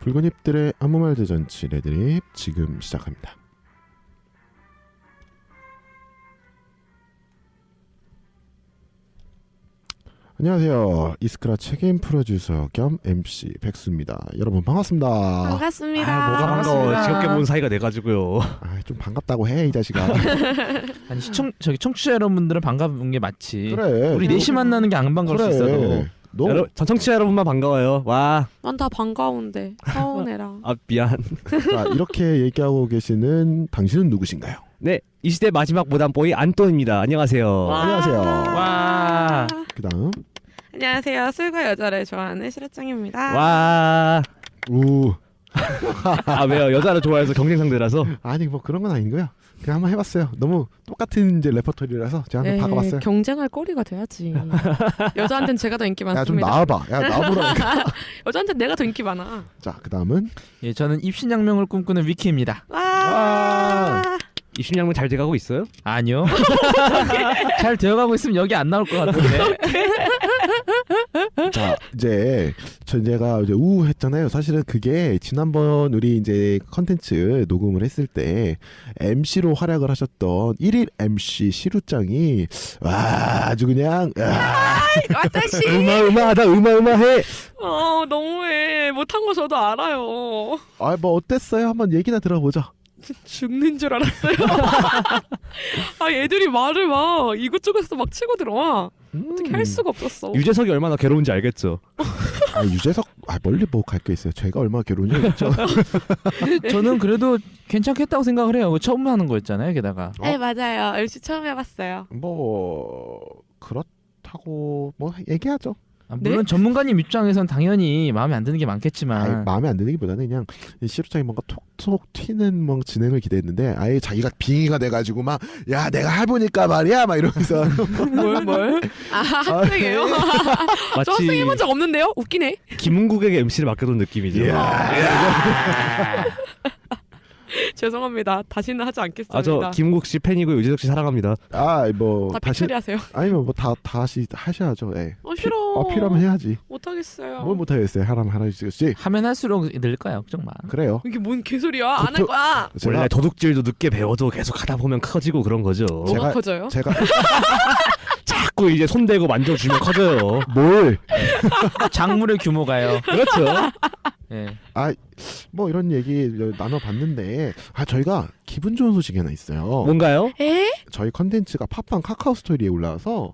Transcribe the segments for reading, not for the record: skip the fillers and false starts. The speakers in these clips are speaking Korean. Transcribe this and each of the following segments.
붉은 잎들의 아무 말 대잔치 레드립 지금 시작합니다. 안녕하세요. 이스크라 책임 프로듀서 겸 MC 백수입니다. 여러분 반갑습니다. 반갑습니다. 뭐가 반가워. 지겹게 본 사이가 돼가지고요. 좀 반갑다고 해 이 자식아. 아니 청취자 여러분들은 반가운 게 맞지. 그래. 우리 넷이 만나는 게 안 반가울 수 있어도. 전 청취자 여러분만 반가워요. 와. 난 다 반가운데 서운해라. 아 미안. 자, 이렇게 얘기하고 계시는 당신은 누구신가요? 네, 이 시대 마지막 모담보이 안돈입니다. 안녕하세요. 안녕하세요. 와. 그다음 안녕하세요. 술과 여자를 좋아하는 실화짱입니다. 와. 우. 아 왜요? 여자를 좋아해서 경쟁 상대라서? 아니 뭐 그런 건 아닌 거야. 그냥 한번 해봤어요. 너무 똑같은 이제 레퍼토리라서 제가 한번 박아봤어요. 경쟁할 거리가 돼야지. 여자한테는 제가 더 인기 야 좀 많습니다. 나와봐. 야 나와보라니까. 여자한테는 내가 더 인기 많아. 자 그다음은 예, 저는 입신양명을 꿈꾸는 위키입니다. 와. 입신양명 잘 돼가고 있어요? 아니요. 잘 되어가고 있으면 여기 안 나올 것 같은데. 자 이제 제가 이제 했잖아요. 사실은 그게 지난번 우리 이제 컨텐츠 녹음을 했을 때 MC로 활약을 하셨던 1일 MC 시루짱이 와 아주 그냥 와타시. 음아해. 너무해. 못한 거 저도 알아요. 아 뭐 어땠어요? 한번 얘기나 들어보자. 죽는 줄 알았어요. 아 애들이 말을 막 이곳저곳에서 막 치고 들어와. 어떻게 할 수가 없었어. 유재석이 얼마나 괴로운지 알겠죠. 유재석 멀리 뭐 갈 게 있어요. 제가 얼마나 괴로운지 알겠죠. 저는 그래도 괜찮겠다고 생각을 해요. 처음 하는 거였잖아요, 게다가. 네 맞아요. MC 처음 해봤어요. 뭐 그렇다고 뭐 얘기하죠. 물론 네? 전문가님 입장에선 당연히 마음에 안 드는 게 많겠지만. 마음에 안 드는기보다는 그냥 시루짱이 뭔가 톡톡 튀는 뭐 진행을 기대했는데 아예 자기가 빙의가 돼가지고 막 야 내가 해보니까 말이야 막 이러면서 뭘? 아 학생이에요? 저 학생 해본 적 없는데요? 웃기네. 김은국에게 MC를 맡겨둔 느낌이죠. 죄송합니다. 다시는 하지 않겠습니다. 저 김은국 씨 팬이고 유재석 씨 사랑합니다. 뭐 다 다시 픽처리하세요. 아니면 뭐 다시 하셔야죠. 예. 싫어. 필요하면 해야지. 못하겠어요. 뭘 못하겠어요. 하라면 하나씩. 하면 할수록 늘 거야, 걱정 마. 그래요. 이게 뭔 개소리야? 안 할 거야. 원래 도둑질도 늦게 배워도 계속 하다 보면 커지고 그런 거죠. 뭐가 커져요? 제가 자꾸 이제 손대고 만져주면 커져요. 뭘? 작물의 규모가요. 그렇죠. 예. 뭐 이런 얘기 나눠봤는데 저희가 기분 좋은 소식이 하나 있어요. 뭔가요? 에? 저희 컨텐츠가 팟빵 카카오 스토리에 올라와서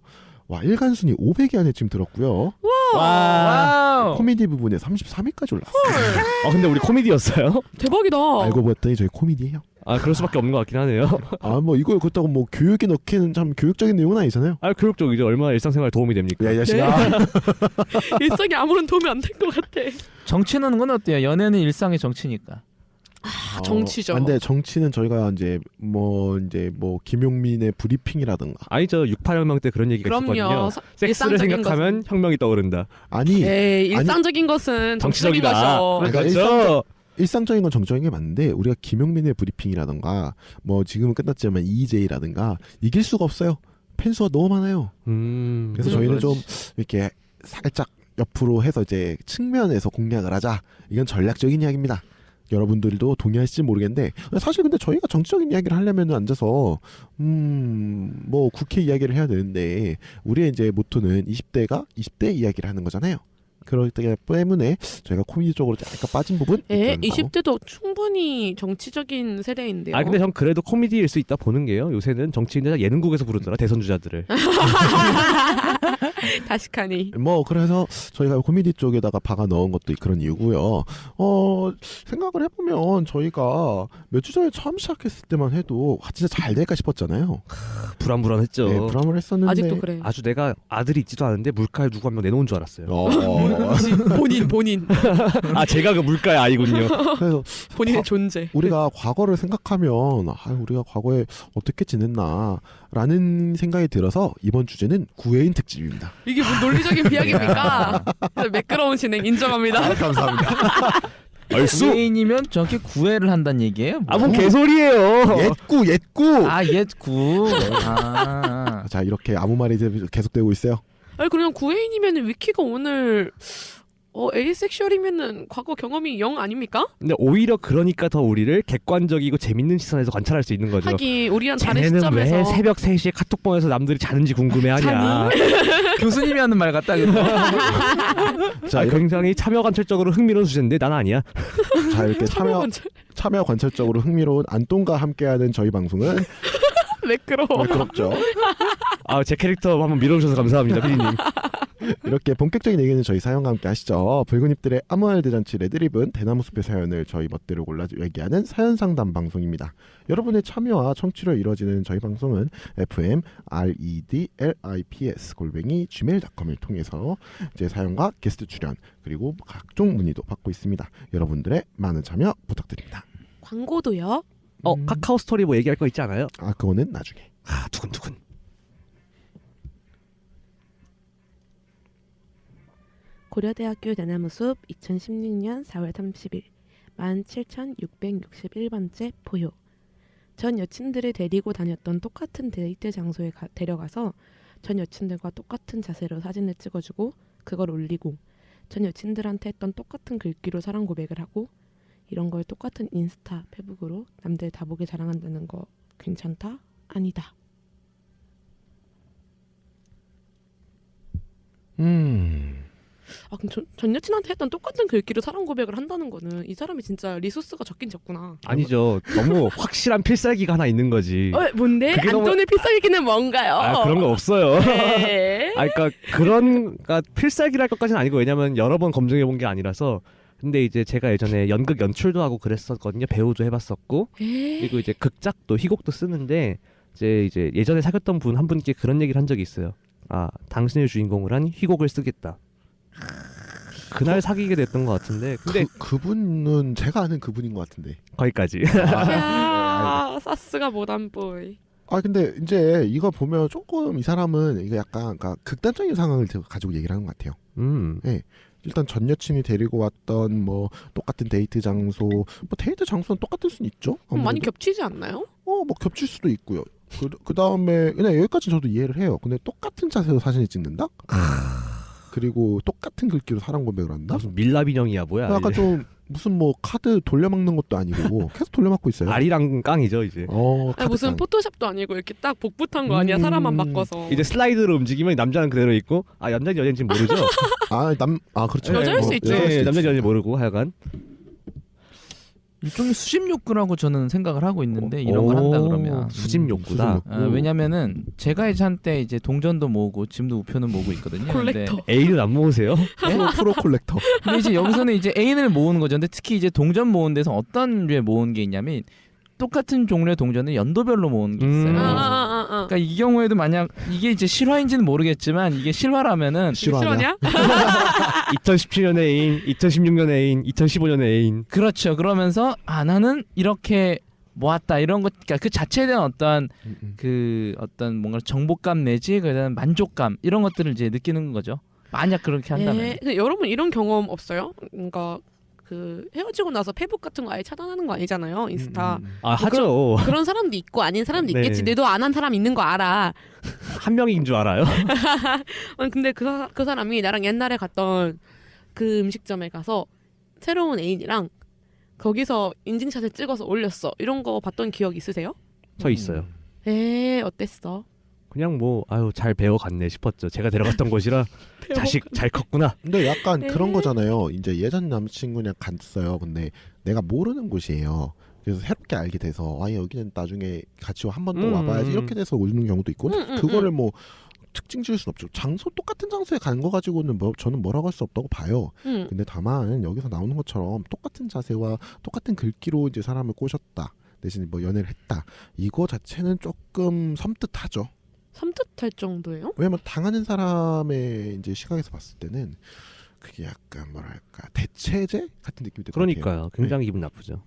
일간 순위 500위 안에 지금 들었고요. 와우. 코미디 부분에 33위까지 올라왔어요. 근데 우리 코미디였어요? 대박이다. 알고 봤더니 저희 코미디예요. 그럴 수밖에 없는 것 같긴 하네요. 뭐 이걸 그렇다고 뭐 교육에 넣기는 참 교육적인 내용은 아니잖아요. 교육적이죠. 얼마나 일상생활에 도움이 됩니까? 야, 이 자식아. 일상에 아무런 도움이 안 될 것 같아. 정치는 건 어때요? 연애는 일상의 정치니까. 정치죠. 근데 정치는 저희가 이제 김용민의 브리핑이라든가 아니죠. 6.8혁명 때 그런 얘기가 그럼요. 있었거든요. 섹스를 일상적인 생각하면 혁명이 떠오른다. 일상적인 것은 정치적인 정치적이다. 것이요. 그렇죠. 일상적인 건 정적인 게 맞는데 우리가 김용민의 브리핑이라든가 뭐 지금은 끝났지만 EJ라든가 이길 수가 없어요. 팬수가 너무 많아요. 그래서 저희는 좀 이렇게 살짝 옆으로 해서 이제 측면에서 공략을 하자. 이건 전략적인 이야기입니다. 여러분들도 동의하실지 모르겠는데 사실 근데 저희가 정치적인 이야기를 하려면 앉아서 뭐 국회 이야기를 해야 되는데 우리의 이제 모토는 20대가 20대 이야기를 하는 거잖아요. 그렇기 때문에 저희가 코미디 쪽으로 약간 빠진 부분. 20대도 충분히 정치적인 세대인데요. 근데 전 그래도 코미디일 수 있다 보는 게요. 요새는 정치인들 예능국에서 부르더라. 대선 주자들을. 다시카니. 뭐 그래서 저희가 코미디 쪽에다가 박아 넣은 것도 그런 이유고요. 생각을 해보면 저희가 몇 주 전에 처음 시작했을 때만 해도 진짜 잘 될까 싶었잖아요. 불안불안했죠. 네, 불안했었는데 아직도 그래. 아주 내가 아들이 있지도 않은데 물가에 누구 한 명 내놓은 줄 알았어요. 본인. 제가 그 물가의 아이군요. 그래서 본인의 존재. 우리가 과거를 생각하면 우리가 과거에 어떻게 지냈나라는 생각이 들어서 이번 주제는 구애인 특집입니다. 이게 뭐 논리적인 비약입니까? 매끄러운 진행 인정합니다. 감사합니다. 얼쑤. 구애인이면 저렇게 구애를 한다는 얘기예요? 뭔 개소리예요. 옛구. 옛구. 자 이렇게 아무 말이 계속되고 있어요. 그냥 구애인이면 위키가 오늘 에이섹슈얼이면은 과거 경험이 0 아닙니까? 근데 오히려 그러니까 더 우리를 객관적이고 재밌는 시선에서 관찰할 수 있는 거죠. 하긴 우리랑 다른 쟤네는 시점에서 왜 새벽 3시에 카톡방에서 남들이 자는지 궁금해하냐. 교수님이 하는 말 같다. 자, 굉장히 참여 관찰적으로 흥미로운 주제인데 난 아니야. 자 이렇게 참여 관찰적으로 흥미로운 안똥과 함께하는 저희 방송은 매끄러워. 매끄럽죠. 제 캐릭터 한번 밀어주셔서 감사합니다, 피디님. 이렇게 본격적인 얘기는 저희 사연과 함께 하시죠. 붉은 잎들의 아무 말 대잔치 레드립은 대나무 숲의 사연을 저희 멋대로 골라 얘기하는 사연 상담 방송입니다. 여러분의 참여와 청취로 이루어지는 저희 방송은 FM redlips@gmail.com을 통해서 제 사연과 게스트 출연 그리고 각종 문의도 받고 있습니다. 여러분들의 많은 참여 부탁드립니다. 광고도요. 카카오 스토리 뭐 얘기할 거 있지 않아요? 그거는 나중에. 두근두근. 고려대학교 대나무숲 2016년 4월 30일 17,661번째 포효. 전 여친들을 데리고 다녔던 똑같은 데이트 장소에 데려가서 전 여친들과 똑같은 자세로 사진을 찍어주고 그걸 올리고 전 여친들한테 했던 똑같은 글귀로 사랑 고백을 하고 이런 걸 똑같은 인스타, 페북으로 남들 다 보게 자랑한다는 거 괜찮다? 아니다. 그럼 전 여친한테 했던 똑같은 글귀로 사랑 고백을 한다는 거는 이 사람이 진짜 리소스가 적긴 적구나. 아니죠. 너무 확실한 필살기가 하나 있는 거지. 뭔데? 안돈의 필살기는 뭔가요? 그런 거 없어요. 네. 그러니까 필살기랄 것까지는 아니고 왜냐면 여러 번 검증해 본 게 아니라서. 근데 이제 제가 예전에 연극 연출도 하고 그랬었거든요. 배우도 해봤었고 그리고 이제 극작도 희곡도 쓰는데 이제 예전에 사귀었던 분 한 분께 그런 얘기를 한 적이 있어요. 당신을 주인공을 한 희곡을 쓰겠다. 그날 사귀게 됐던 것 같은데 근데 그분은 제가 아는 그분인 것 같은데 거기까지. 야, 사스가 모단보이. 근데 이제 이거 보면 조금 이 사람은 이게 약간 그러니까 극단적인 상황을 가지고 얘기를 하는 것 같아요. 네. 일단 전 여친이 데리고 왔던 뭐 똑같은 데이트 장소, 뭐 데이트 장소는 똑같을 수는 있죠. 많이 겹치지 않나요? 뭐 겹칠 수도 있고요. 그 다음에 그냥 여기까지 저도 이해를 해요. 근데 똑같은 자세로 사진을 찍는다? 그리고 똑같은 글귀로 사랑 고백을 한다? 무슨 밀랍 인형이야 뭐야. 약간 좀 무슨 뭐 카드 돌려막는 것도 아니고 계속 돌려막고 있어요. 알이랑 깡이죠 이제. 무슨 포토샵도 아니고 이렇게 딱 복붙한 거 아니야? 사람만 바꿔서. 이제 슬라이드로 움직이면 남자는 그대로 있고 남자인지 여자인지 모르죠. 그렇죠. 여자일 수 있죠. 남자인지 여자인지 모르고 하여간. 일종의 수집 욕구라고 저는 생각을 하고 있는데 이런 걸 한다 그러면 수집 욕구다. 왜냐면은 제가 이제 한때 이제 동전도 모으고 지금도 우표는 모으고 있거든요. 콜렉터. 애인은 안 모으세요? 프로 콜렉터. 근데 이제 여기서는 이제 애인을 모으는 거죠. 근데 특히 이제 동전 모은 데서 어떤 류의 모은 게 있냐면 똑같은 종류의 동전을 연도별로 모은 게 있어요. 그러니까 이 경우에도 만약 이게 이제 실화인지는 모르겠지만 이게 실화라면은 실화냐? 2017년의 애인, 2016년의 애인, 2015년의 애인. 그렇죠. 그러면서 나는 이렇게 모았다 이런 것, 그러니까 그 자체에 대한 어떤 어떤 뭔가 정복감 내지 그다음 만족감 이런 것들을 이제 느끼는 거죠. 만약 그렇게 한다면. 근데 여러분 이런 경험 없어요? 그러니까 헤어지고 나서 페북 같은 거 아예 차단하는 거 아니잖아요, 인스타. 하죠. 그런 사람도 있고 아닌 사람도 네. 있겠지. 너도 안 한 사람 있는 거 알아. 한 명인 줄 알아요? 근데 그 사람이 나랑 옛날에 갔던 그 음식점에 가서 새로운 애인이랑 거기서 인증샷을 찍어서 올렸어. 이런 거 봤던 기억 있으세요? 저 있어요. 어땠어? 그냥 잘 배워갔네 싶었죠. 제가 데려갔던 곳이라 자식 잘 컸구나. 근데 약간 그런 거잖아요. 이제 예전 남친구랑 갔어요. 근데 내가 모르는 곳이에요. 그래서 새롭게 알게 돼서 여기는 나중에 같이 한 번 더 와봐야지 이렇게 돼서 오는 경우도 있고 그거를 뭐 특징 지을 수는 없죠. 똑같은 장소에 간 거 가지고는 저는 뭐라고 할 수 없다고 봐요. 근데 다만 여기서 나오는 것처럼 똑같은 자세와 똑같은 글귀로 이제 사람을 꼬셨다 대신 뭐 연애를 했다 이거 자체는 조금 섬뜩하죠. 섬뜩할 정도예요? 왜냐면 당하는 사람의 이제 시각에서 봤을 때는 그게 약간 뭐랄까 대체제 같은 느낌이 들어요. 그러니까요. 굉장히 기분 나쁘죠.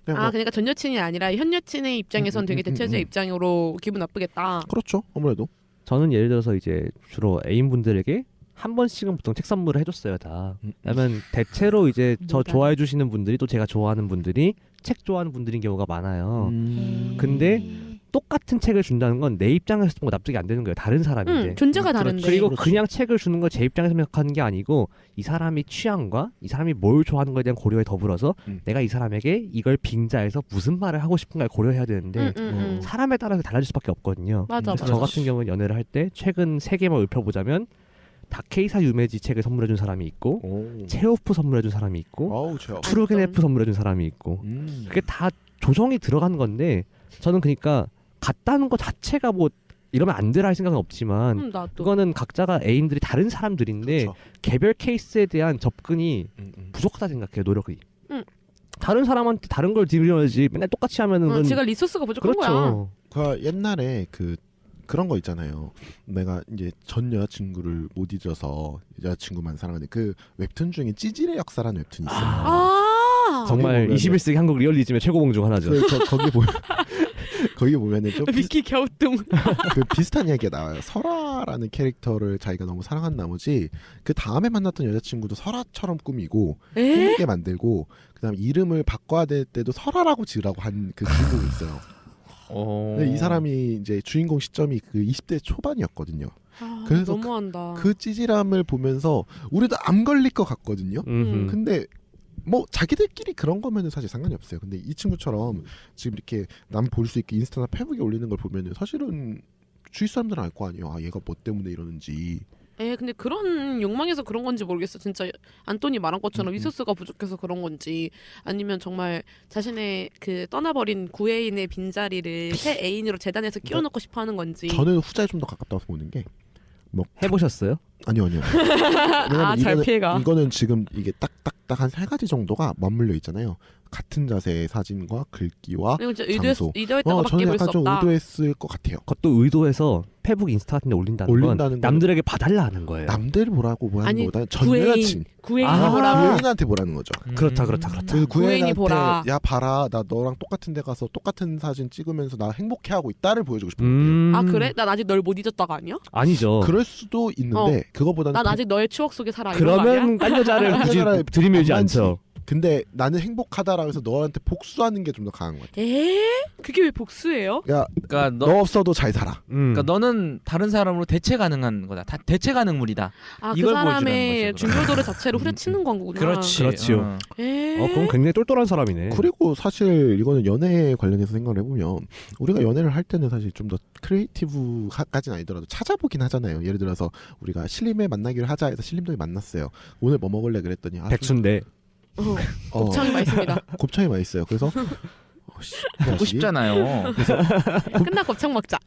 그러니까 전 여친이 아니라 현 여친의 입장에선 되게 대체제 입장으로 기분 나쁘겠다. 그렇죠. 아무래도 저는 예를 들어서 이제 주로 애인분들에게 한 번씩은 보통 책 선물을 해줬어요 다. 왜냐면 대체로 이제 저 좋아해 주시는 분들이 또 제가 좋아하는 분들이 책 좋아하는 분들인 경우가 많아요. 근데 똑같은 책을 준다는 건 내 입장에서 뭐 납득이 안 되는 거예요. 다른 사람인데. 존재가 다른데. 그리고 그렇죠. 그냥 책을 주는 걸 제 입장에서 생각하는 게 아니고 이 사람이 취향과 이 사람이 뭘 좋아하는 거에 대한 고려에 더불어서 내가 이 사람에게 이걸 빙자해서 무슨 말을 하고 싶은가를 고려해야 되는데 사람에 따라서 달라질 수밖에 없거든요. 맞아, 그래서 맞아. 저 같은 경우는 연애를 할 때 최근 3개만 읊어보자면 다케이사 유메지 책을 선물해준 사람이 있고 체오프 선물해준 사람이 있고 어우 저. 투르게네프 선물해준 사람이 있고 그게 다 조정이 들어간 건데 저는 그러니까 같다는 것 자체가 뭐 이러면 안 되라 할 생각은 없지만 나도. 그거는 각자가 애인들이 다른 사람들인데 그렇죠. 개별 케이스에 대한 접근이 부족하다 생각해요. 노력이. 다른 사람한테 다른 걸 드려야지 맨날 똑같이 하면은 지가 리소스가 부족한 거야. 그렇죠. 그 옛날에 그런 거 있잖아요. 내가 이제 전 여자친구를 못 잊어서 여자친구만 사랑하는 그 웹툰 중에 찌질의 역사라는 웹툰이 있어요. 정말 거기 보면은- 21세기 한국 리얼리즘의 최고봉 중 하나죠. 거기 보면 거기 보면은 좀 미키 갸우뚱. 그 비슷한 이야기가 나와요. 설아라는 캐릭터를 자기가 너무 사랑한 나머지 그 다음에 만났던 여자친구도 설아처럼 꾸미고 꾸미게 만들고 그다음 이름을 바꿔야 될 때도 설아라고 지으라고 한 그 주인공이 있어요. 근데 이 사람이 이제 주인공 시점이 그 20대 초반이었거든요. 그래서 너무한다. 그 찌질함을 보면서 우리도 암 걸릴 것 같거든요. 근데 뭐 자기들끼리 그런 거면은 사실 상관이 없어요. 근데 이 친구처럼 지금 이렇게 남 볼 수 있게 인스타나 페북에 올리는 걸 보면은 사실은 주위 사람들은 알 거 아니에요. 아 얘가 뭐 때문에 이러는지. 근데 그런 욕망에서 그런 건지 모르겠어. 진짜 안토니 말한 것처럼 리소스가 부족해서 그런 건지 아니면 정말 자신의 그 떠나버린 구애인의 빈자리를 새 애인으로 재단해서 끼워넣고 싶어 하는 건지. 저는 후자에 좀 더 가깝다고 보는 게 해보셨어요? 아니요. 왜냐면 잘 피해가. 이거는 지금 이게 딱딱딱 한 3가지 정도가 맞물려 있잖아요. 같은 자세의 사진과 글귀와 이거 진짜 장소. 의도했다고밖에 저는 볼 수 약간 좀 없다. 의도했을 것 같아요. 그것도 의도해서 페북 인스타 같은 데 올린다는 올린다는 건 남들에게 봐달라 하는 거예요. 남들 보라고 뭐 하는 아니, 것보다는 전 구애인. 여자친 구애인이 아. 보라고. 구애인한테 보라는 거죠. 그렇다. 그래서 구애인이 구애인한테 보라. 야 봐라 나 너랑 똑같은 데 가서 똑같은 사진 찍으면서 나 행복해하고 있다를 보여주고 싶은 거예요. 아 그래? 난 아직 널 못 잊었다가 아니야? 아니죠. 그럴 수도 있는데 그거보다는 난 아직 너의 추억 속에 살아. 이런 거 아니야? 그러면 딴 여자를 굳이 여자를 들이밀지 안 만지. 않죠. 근데 나는 행복하다라고 해서 너한테 복수하는 게 좀 더 강한 것 같아. 그게 왜 복수예요? 야, 그러니까 너 없어도 잘 살아. 그러니까 너는 다른 사람으로 대체 가능한 거다. 대체 가능물이다. 아 그 이걸 사람의 보여주라는 거죠, 중요도를 자체로 후려치는 거구나. 그렇지요. 어. 그럼 굉장히 똘똘한 사람이네. 그리고 사실 이거는 연애에 관련해서 생각을 해보면 우리가 연애를 할 때는 사실 좀 더 크리에이티브까지는 아니더라도 찾아보긴 하잖아요. 예를 들어서 우리가 신림에 만나기를 하자 해서 신림동에 만났어요. 오늘 뭐 먹을래 그랬더니 백순대. 곱창이 맛있습니다. 곱창이 맛있어요. 그래서 먹고 싶잖아요. 끝나 곱창 먹자.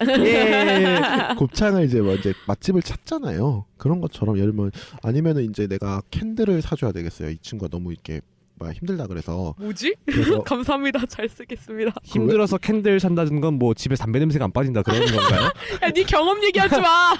곱창을 이제 이제 맛집을 찾잖아요. 그런 것처럼 예를 들면 아니면은 이제 내가 캔들을 사줘야 되겠어요. 이 친구가 너무 이렇게 힘들다 그래서 뭐지? 그래서 감사합니다. 잘 쓰겠습니다. 힘들어서 캔들 산다는 건 뭐 집에 담배 냄새가 안 빠진다 그런 건가요? 야, 네 경험 얘기하지 마.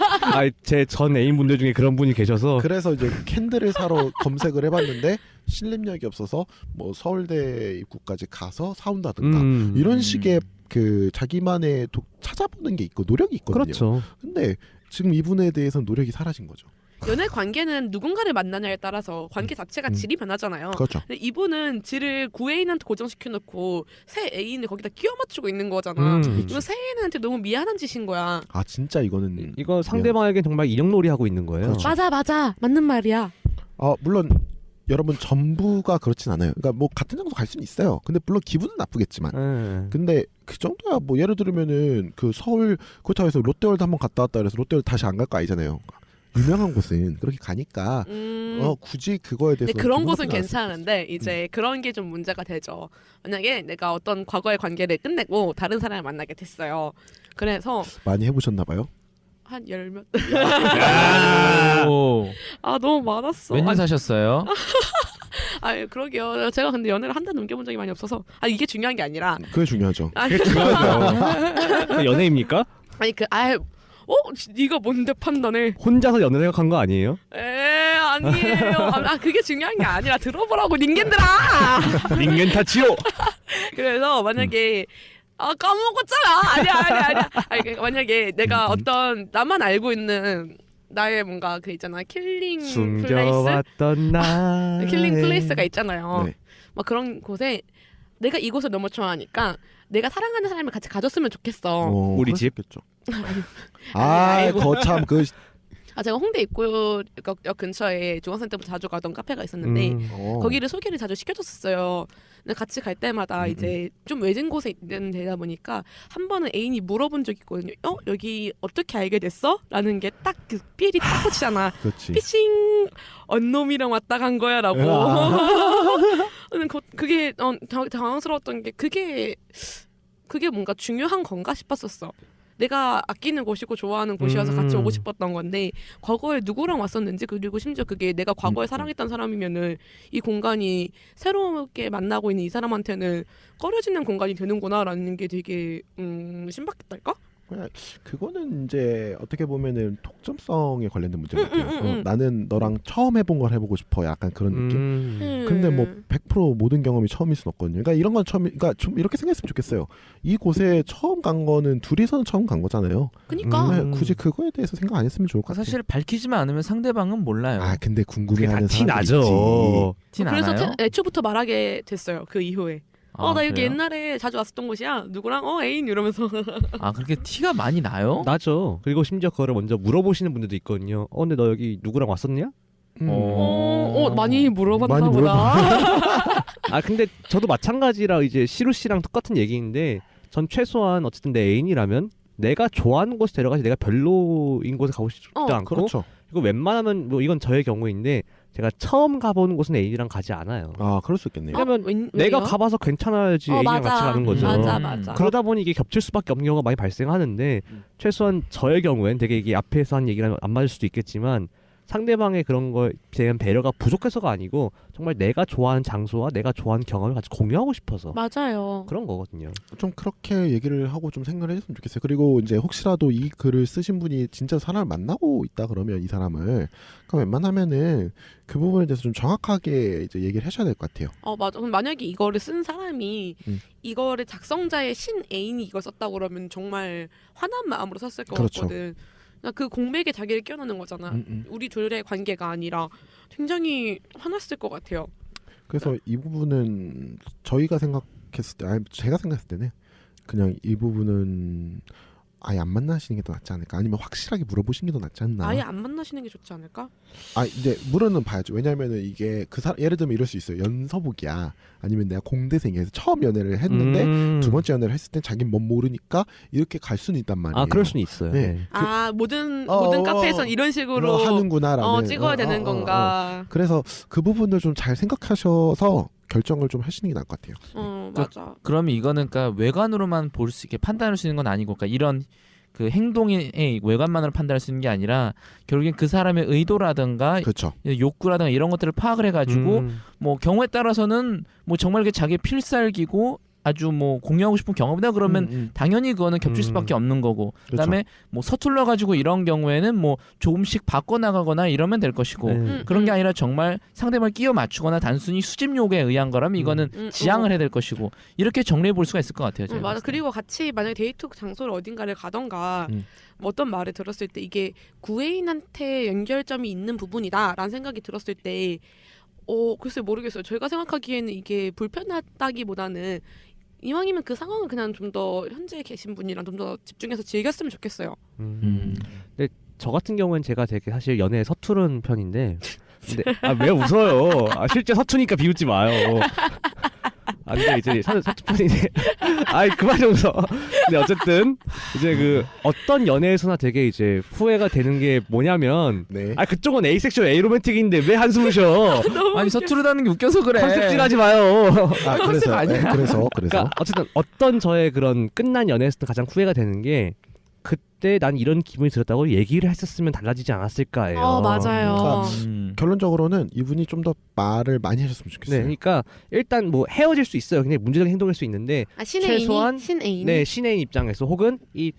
제 전 애인분들 중에 그런 분이 계셔서 그래서 이제 캔들을 사러 검색을 해봤는데 신림역이 없어서 뭐 서울대 입구까지 가서 사온다든가 이런 식의 그 자기만의 찾아보는 게 있고 노력이 있거든요. 그렇죠. 근데 지금 이분에 대해서는 노력이 사라진 거죠. 연애 관계는 누군가를 만나냐에 따라서 관계 자체가 질이 변하잖아요. 그렇죠. 근데 이분은 질을 구애인한테 고정시켜놓고 새 애인을 거기다 끼워 맞추고 있는 거잖아. 이건 새 애인한테 너무 미안한 짓인 거야. 아 진짜 이거는 이거 상대방에게 정말 인형놀이 하고 있는 거예요. 그렇죠. 맞아. 맞는 말이야. 물론 여러분 전부가 그렇진 않아요. 그러니까 뭐 같은 장소 갈 수는 있어요. 근데 물론 기분은 나쁘겠지만. 근데 그 정도야 뭐 예를 들면은 그 서울 그렇다고 해서 롯데월드 한번 갔다 왔다 그래서 롯데월드 다시 안 갈 거 아니잖아요. 유명한 곳은 그렇게 가니까 굳이 그거에 대해서 근데 그런 곳은 괜찮은데 이제 그런 게 좀 문제가 되죠. 만약에 내가 어떤 과거의 관계를 끝내고 다른 사람을 만나게 됐어요. 그래서 많이 해보셨나 봐요. 한 10몇 오. 아 너무 많았어. 몇 년 사셨어요? 그러게요. 제가 근데 연애를 한 달 넘겨본 적이 많이 없어서 이게 중요한 게 아니라 그게 중요하죠. 연애입니까? 네가 뭔데 판단해? 혼자서 연애 생각한 거 아니에요? 아니에요. 그게 중요한 게 아니라 들어보라고 닌겐들아. 닌겐 타치요. 그래서 만약에 까먹었잖아. 아니야. 그러니까 만약에 내가 어떤 나만 알고 있는 나의 뭔가 그 있잖아 킬링 플레이스, 숨겨왔던 나 킬링 플레이스가 있잖아요. 네. 막 그런 곳에 내가 이곳을 너무 좋아하니까 내가 사랑하는 사람을 같이 가졌으면 좋겠어. 우리 집? 거참 그 제가 홍대 입구역 근처에 중학생 때부터 자주 가던 카페가 있었는데 거기를 소개를 자주 시켜줬었어요. 근데 같이 갈 때마다 이제 좀 외진 곳에 있는 데다 보니까 한 번은 애인이 물어본 적이 있거든요. 여기 어떻게 알게 됐어? 라는 게 딱 그 삘이 딱 꽂히잖아. 그렇지. 피싱 언놈이랑 왔다 간 거야 라고. 그게 당황스러웠던 게 그게 뭔가 중요한 건가 싶었었어. 내가 아끼는 곳이고 좋아하는 곳이어서 같이 오고 싶었던 건데 과거에 누구랑 왔었는지 그리고 심지어 그게 내가 과거에 사랑했던 사람이면은 이 공간이 새롭게 만나고 있는 이 사람한테는 꺼려지는 공간이 되는구나라는 게 되게 신박했달까? 그거는 이제 어떻게 보면은 독점성에 관련된 문제 같아요. 나는 너랑 처음 해본 걸 해보고 싶어. 약간 그런 느낌. 근데 뭐 100% 모든 경험이 처음일 수는 없거든요. 그러니까 이런 건 그러니까 좀 이렇게 생각했으면 좋겠어요. 이 곳에 처음 간 거는 둘이서는 처음 간 거잖아요. 그러니까 굳이 그거에 대해서 생각 안 했으면 좋을 것 같아요. 사실 밝히지만 않으면 상대방은 몰라요. 근데 궁금해하는 티 사람들이 나죠. 티 그래서 나나요? 애초부터 말하게 됐어요. 그 이후에. 나 여기 그래요? 옛날에 자주 왔었던 곳이야. 누구랑 애인 이러면서. 그렇게 티가 많이 나요? 나죠. 그리고 심지어 그거를 먼저 물어보시는 분들도 있거든요. 근데 너 여기 누구랑 왔었냐? 많이 물어봤나 많이 보다. 근데 저도 마찬가지라 이제 시루 씨랑 똑같은 얘기인데 전 최소한 어쨌든 내 애인이라면 내가 좋아하는 곳에 데려가지 내가 별로인 곳에 가고 싶지도 않고 그렇죠. 그리고 웬만하면 뭐 이건 저의 경우인데 제가 처음 가보는 곳은 애인이랑 가지 않아요. 그럴 수 있겠네요. 왜냐면 내가 가봐서 괜찮아야지 애인이랑 같이 가는 거죠. 맞아. 그러다 보니 이게 겹칠 수밖에 없는 경우가 많이 발생하는데 최소한 저의 경우엔 되게 이게 앞에서 한 얘기랑 안 맞을 수도 있겠지만 상대방의 그런 거에 대한 배려가 부족해서가 아니고 정말 내가 좋아하는 장소와 내가 좋아하는 경험을 같이 공유하고 싶어서 맞아요. 그런 거거든요. 좀 그렇게 얘기를 하고 좀 생각을 해줬으면 좋겠어요. 그리고 이제 혹시라도 이 글을 쓰신 분이 진짜 사람을 만나고 있다 그러면 이 사람을 그럼 웬만하면은 그 부분에 대해서 좀 정확하게 이제 얘기를 하셔야 될 것 같아요. 맞아. 그럼 만약에 이거를 쓴 사람이 이거를 작성자의 신 애인이 이걸 썼다고 그러면 정말 화난 마음으로 썼을 것 그렇죠. 같거든. 그 공백에 자기를 끼워넣는 거잖아. 우리 둘의 관계가 아니라 굉장히 화났을 것 같아요. 그래서 이 부분은 저희가 생각했을 때, 제가 생각했을 때는 그냥 이 부분은 아예 안 만나시는 게 더 낫지 않을까? 아니면 확실하게 물어보시는 게 더 낫지 않나? 아예 안 만나시는 게 좋지 않을까? 이제 물어는 봐야죠. 왜냐하면은 이게 예를 들면 이럴 수 있어요. 연서복이야. 아니면 내가 공대생이어서 처음 연애를 했는데 두 번째 연애를 했을 땐 자기는 뭔 모르니까 이렇게 갈 수는 있단 말이에요. 그럴 수는 있어요. 네. 모든 카페에선 이런 식으로 하는구나라는 찍어야 되는 건가? 그래서 그 부분을 좀 잘 생각하셔서 결정을 좀 하시는 게 나을 것 같아요. 맞아. 그러면 이거는 그러니까 외관으로만 볼 수 있게 판단할 수 있는 건 아니고, 그러니까 이런 그 행동의 외관만으로 판단할 수 있는 게 아니라 결국엔 그 사람의 의도라든가 그렇죠. 욕구라든가 이런 것들을 파악을 해가지고 뭐 경우에 따라서는 뭐 정말 그게 자기 필살기고 아주 뭐 공유하고 싶은 경험이다 그러면 당연히 그거는 겹칠 수밖에 없는 거고, 그다음에 뭐 서툴러 가지고 이런 경우에는 뭐 조금씩 바꿔 나가거나 이러면 될 것이고, 그런 게 아니라 정말 상대방을 끼워 맞추거나 단순히 수집 욕에 의한 거라면 이거는 지양을 해야 될 것이고, 이렇게 정리해 볼 수가 있을 것 같아요. 제가 맞아. 봤을 때. 그리고 같이 만약에 데이트 장소를 어딘가를 가던가 뭐 어떤 말을 들었을 때 이게 구애인한테 연결점이 있는 부분이다라는 생각이 들었을 때 글쎄 모르겠어요. 저희가 생각하기에는 이게 불편하다기보다는 이왕이면 그 상황을 그냥 좀 더 현재 계신 분이랑 좀 더 집중해서 즐겼으면 좋겠어요. 근데 저 같은 경우는 제가 되게 사실 연애에 서투른 편인데, 근데 왜 웃어요? 실제 서투니까 비웃지 마요. 근데 이제 서투편인데, 그만 좀 웃어. 근데 어쨌든 이제 그 어떤 연애에서나 되게 이제 후회가 되는 게 뭐냐면, 네. 그쪽은 에이섹슈얼 에이로맨틱인데 왜 한숨을 쉬어? 아니 서투르다는 게 웃겨서 그래. 컨셉질하지 마요. 그래서 아니야. 그래서 그러니까 어쨌든 어떤 저의 그런 끝난 연애에서도 가장 후회가 되는 게, 그때 난 이런 기분이 들었다고 얘기를 했었으면 달라지지 않았을까예요. 맞아요. 결론적으로는 이분이 좀 더 말을 많이 하셨으면 좋겠어요. 네, 그러니까 일단 뭐 헤어질 수 있어요. 근데 문제적인 행동일 수 있는데, 최소한 신애인이 네, 신애인 입장에서 혹은 이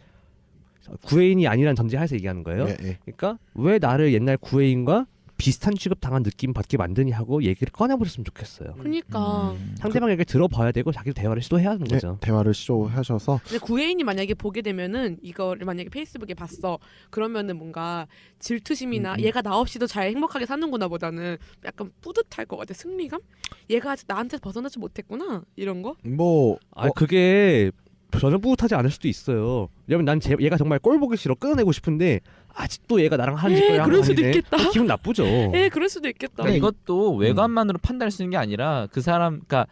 구애인이 아니란 전제하에서 얘기하는 거예요. 네. 그러니까 왜 나를 옛날 구애인과 비슷한 취급 당한 느낌 받게 만드니 하고 얘기를 꺼내버렸으면 좋겠어요. 그러니까 상대방 얘기를 들어봐야 되고 자기도 대화를 시도해야 하는 거죠. 대화를 시도하셔서. 근데 구애인이 만약에 보게 되면은 이거를 만약에 페이스북에 봤어 그러면은 뭔가 질투심이나 얘가 나 없이도 잘 행복하게 사는구나 보다는 약간 뿌듯할 것 같아. 승리감? 얘가 아직 나한테 벗어나지 못했구나 이런 거? 그게 전혀 뿌듯하지 않을 수도 있어요. 왜냐면 난 얘가 정말 꼴 보기 싫어 끊어내고 싶은데 아직도 얘가 나랑 하는 짓거리 하고 그럴 수도 다니네. 있겠다. 기분 나쁘죠. 그럴 수도 있겠다. 그러니까 이것도 외관만으로 판단할 수 있는 게 아니라 그 사람, 그러니까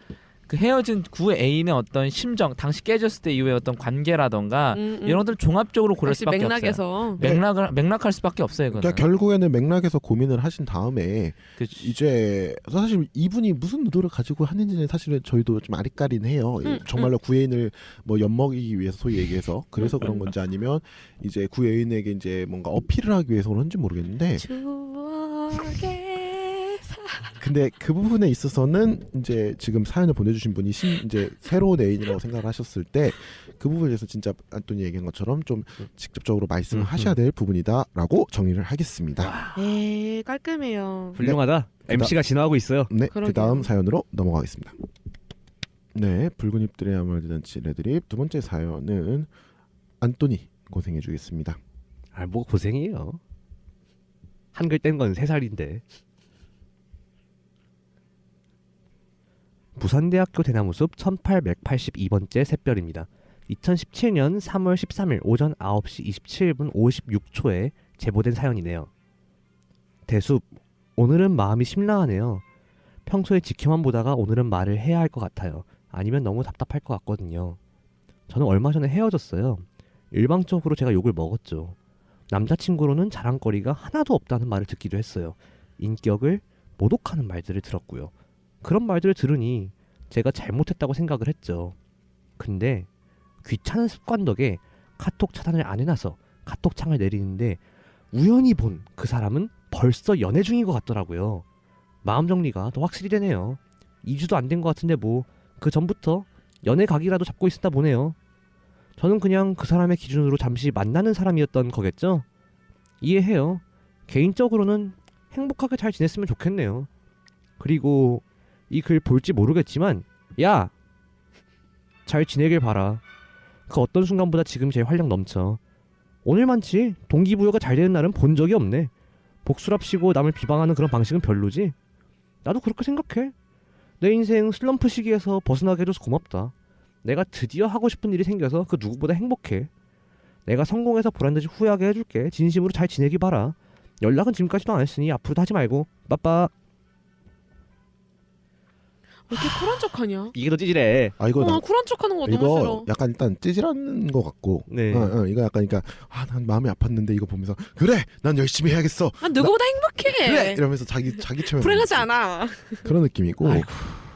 그 헤어진 구 애인의 어떤 심정, 당시 깨졌을 때 이후의 어떤 관계라던가 이런 것들 종합적으로 고를 역시 수밖에 맥락에서. 없어요. 맥락할 수밖에 없어요. 그거는. 그러니까 결국에는 맥락에서 고민을 하신 다음에 그치. 이제 사실 이분이 무슨 의도를 가지고 하는지는 사실은 저희도 좀 아리까리해요. 정말로 구애인을 뭐 엿먹이기 위해서 소위 얘기해서 그래서 그런 건지 아니면 이제 구애인에게 이제 뭔가 어필을 하기 위해서 그런지 모르겠는데. 추억의 근데 그 부분에 있어서는 이제 지금 사연을 보내주신 분이 이제 새로운 애인이라고 생각을 하셨을 때 그 부분에 대해서 진짜 안토니 얘기한 것처럼 좀 직접적으로 말씀을 하셔야 될 부분이다라고 정리를 하겠습니다. 깔끔해요. 훌륭하다. MC가 진화하고 있어요. 네, 그러게요. 그 다음 사연으로 넘어가겠습니다. 네, 붉은 잎들의 아말드단치 레드립 두 번째 사연은 안토니 고생해주겠습니다. 뭐 고생이에요. 한글 뗀 건 3살인데. 부산대학교 대나무숲 1882번째 샛별입니다. 2017년 3월 13일 오전 9시 27분 56초에 제보된 사연이네요. 대숲, 오늘은 마음이 심란하네요. 평소에 지켜만 보다가 오늘은 말을 해야 할 것 같아요. 아니면 너무 답답할 것 같거든요. 저는 얼마 전에 헤어졌어요. 일방적으로 제가 욕을 먹었죠. 남자친구로는 자랑거리가 하나도 없다는 말을 듣기도 했어요. 인격을 모독하는 말들을 들었고요. 그런 말들을 들으니 제가 잘못했다고 생각을 했죠. 근데 귀찮은 습관 덕에 카톡 차단을 안 해놔서 카톡 창을 내리는데 우연히 본 그 사람은 벌써 연애 중인 것 같더라고요. 마음 정리가 더 확실히 되네요. 2주도 안 된 것 같은데 뭐 그 전부터 연애 각이라도 잡고 있었다 보네요. 저는 그냥 그 사람의 기준으로 잠시 만나는 사람이었던 거겠죠? 이해해요. 개인적으로는 행복하게 잘 지냈으면 좋겠네요. 그리고 이 글 볼지 모르겠지만 야! 잘 지내길 바라. 그 어떤 순간보다 지금 제일 활력 넘쳐. 오늘만치 동기부여가 잘 되는 날은 본 적이 없네. 복수랍시고 남을 비방하는 그런 방식은 별로지? 나도 그렇게 생각해. 내 인생 슬럼프 시기에서 벗어나게 해줘서 고맙다. 내가 드디어 하고 싶은 일이 생겨서 그 누구보다 행복해. 내가 성공해서 보란듯이 후회하게 해줄게. 진심으로 잘 지내기 바라. 연락은 지금까지도 안 했으니 앞으로도 하지 말고 빠빠. 왜 이렇게 쿨한 척하냐? 이게 더 찌질해. 아 이거 쿨한 척하는 거 너무 이거 싫어. 약간 일단 찌질한 것 같고, 네. 이거 약간 그러니까 난 마음이 아팠는데 이거 보면서 그래, 난 열심히 해야겠어. 난 누구보다 행복해. 그래 이러면서 자기 체면 불행하지 않아. 그런 느낌이고. 아이고.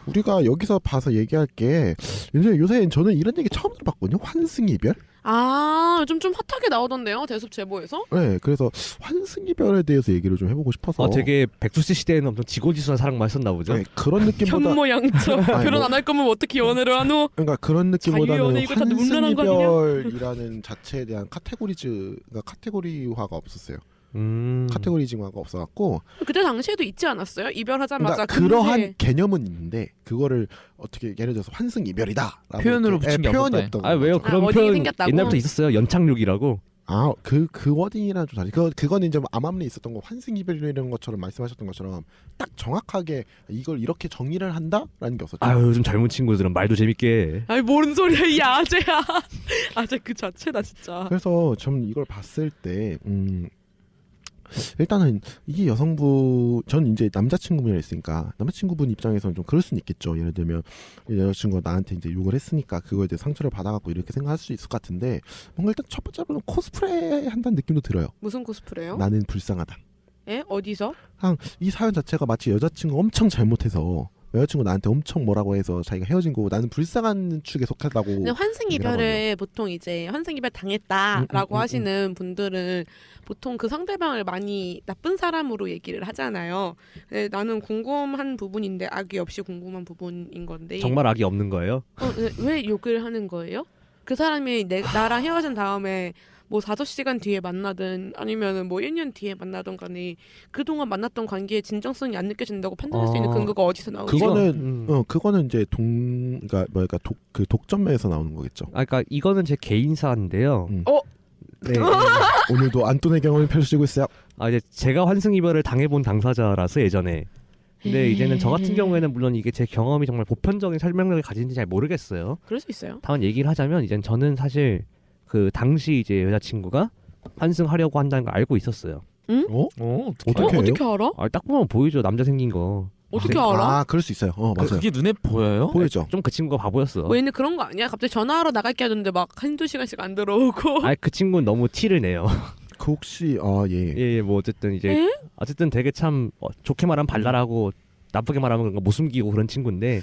우리가 여기서 봐서 얘기할 게 요새 저는 이런 얘기 처음 들어봤거든요. 환승이별. 요즘 좀 핫하게 나오던데요, 대숲 제보에서? 네, 그래서 환승이별에 대해서 얘기를 좀 해보고 싶어서. 되게 백두씨 시대에는 엄청 지고지순한 사랑만 했었나 보죠. 네, 그런 느낌보다. 현모양처. 아니, 결혼 뭐- 안 할 거면 어떻게 연애를 하노? 그러니까 그런 느낌보다는 자유연애 이거 다 문란한 거 아니냐? 환승이별이라는 자체에 대한 그러니까 카테고리화가 없었어요. 카테고리징화가 없어갖고. 그때 당시에도 있지 않았어요? 이별하자마자 그러니까 그러한 금세. 개념은 있는데 그거를 어떻게 예를 들어서 환승 이별이다 표현으로 붙인 게 표현이 없었다. 없던 아 왜요? 거죠. 그런 워딩이 표현 생겼다고? 옛날부터 있었어요. 연착륙이라고. 그 워딩이랑 좀 다르지. 그거는 이제 암암리에 있었던 거 환승 이별이라는 것처럼 말씀하셨던 것처럼 딱 정확하게 이걸 이렇게 정의를 한다라는 게 없었죠. 아유 요즘 젊은 친구들은 말도 재밌게 해. 아이 뭔 소리야 이 아재야. 아재 그 자체다 진짜. 그래서 전 이걸 봤을 때 일단은 이게 전 이제 남자친구분이라 했으니까 남자친구분 입장에서는 좀 그럴 수는 있겠죠. 예를 들면 여자친구가 나한테 이제 욕을 했으니까 그거에 대해 상처를 받아갖고 이렇게 생각할 수 있을 것 같은데 뭔가 일단 첫 번째로는 코스프레 한다는 느낌도 들어요. 무슨 코스프레요? 나는 불쌍하다. 예? 어디서? 이 사연 자체가 마치 여자친구 엄청 잘못해서 여자친구 나한테 엄청 뭐라고 해서 자기가 헤어진 거고 나는 불쌍한 축에 속하다고. 근데 환승 이별을 보통 이제 환승 이별 당했다라고 하시는 분들은 보통 그 상대방을 많이 나쁜 사람으로 얘기를 하잖아요. 근데 나는 궁금한 부분인데 악의 없이 궁금한 부분인 건데. 정말 악이 없는 거예요? 왜 욕을 하는 거예요? 그 사람이 나랑 헤어진 다음에 뭐 5시간 뒤에 만나든 아니면은 뭐 1년 뒤에 만나든 간에 그동안 만났던 관계의 진정성이 안 느껴진다고 판단할 수 있는 근거가 어디서 나오죠? 그거는 이제 그러니까 그 독점매에서 나오는 거겠죠. 그러니까 이거는 제 개인사인데요. 네. 오늘도 안토네 경험이 펼쳐지고 있어요. 이제 제가 환승 이별을 당해본 당사자라서 예전에 근데 이제는 저 같은 경우에는 물론 이게 제 경험이 정말 보편적인 설명력을 가진지 잘 모르겠어요. 그럴 수 있어요. 다만 얘기를 하자면 이젠 저는 사실 그 당시 이제 여자친구가 환승하려고 한다는 걸 알고 있었어요. 어? 어떻게? 어떻게 해요? 어떻게 알아? 딱 보면 보이죠, 남자 생긴 거. 어떻게 알아? 아, 그럴 수 있어요. 맞아요. 그게 눈에 보여요? 보이죠. 좀 그 친구가 바보였어. 뭐 얘는 그런 거 아니야? 갑자기 전화하러 나갈게 하는데 막 한두 시간씩 안 들어오고. 그 친구는 너무 티를 내요. 그 혹시 예. 예, 뭐 어쨌든 이제 에? 어쨌든 되게 참 좋게 말하면 발랄하고 나쁘게 말하면 그런 거 못 숨기고 그런 친구인데,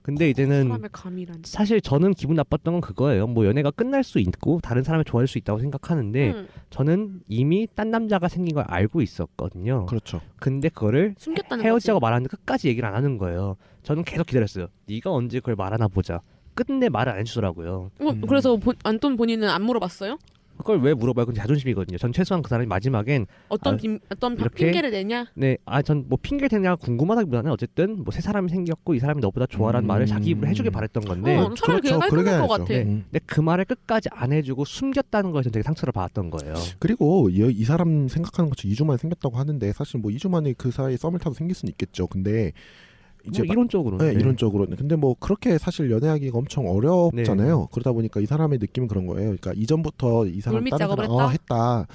근데 이제는 사람의 감이란. 사실 저는 기분 나빴던 건 그거예요. 뭐 연애가 끝날 수 있고 다른 사람을 좋아할 수 있다고 생각하는데 저는 이미 딴 남자가 생긴 걸 알고 있었거든요. 그렇죠. 근데 그거를 숨겼다는 헤어지자고 거지. 말하는데 끝까지 얘기를 안 하는 거예요. 저는 계속 기다렸어요. 네가 언제 그걸 말하나 보자. 끝내 말을 안 해주더라고요. 그래서 안톤 본인은 안 물어봤어요? 그걸 왜 물어봐요? 그건 자존심이거든요. 전 최소한 그 사람이 마지막엔 어떤 이렇게? 핑계를 내냐? 네, 전 뭐 핑계를 대냐 궁금하다기보다는 어쨌든 뭐 새 사람이 생겼고 이 사람이 너보다 좋아라는 말을 자기 입으로 해주길 바랬던 건데, 차라리 그게 깔끔할 것 같아. 근데 그 말을 끝까지 안 해주고 숨겼다는 거에 전 되게 상처를 받았던 거예요. 그리고 이 사람 생각하는 것처럼 2주 만에 생겼다고 하는데 사실 뭐 2주 만에 그 사이에 썸을 타도 생길 수는 있겠죠. 근데 이제 뭐 이론적으로는. 네, 이론적으로는. 근데 뭐 그렇게 사실 연애하기가 엄청 어렵잖아요. 그러다 보니까 이 사람의 느낌은 그런 거예요. 그러니까 이전부터 이 사람 물밑 다른 작업을 사람 했다.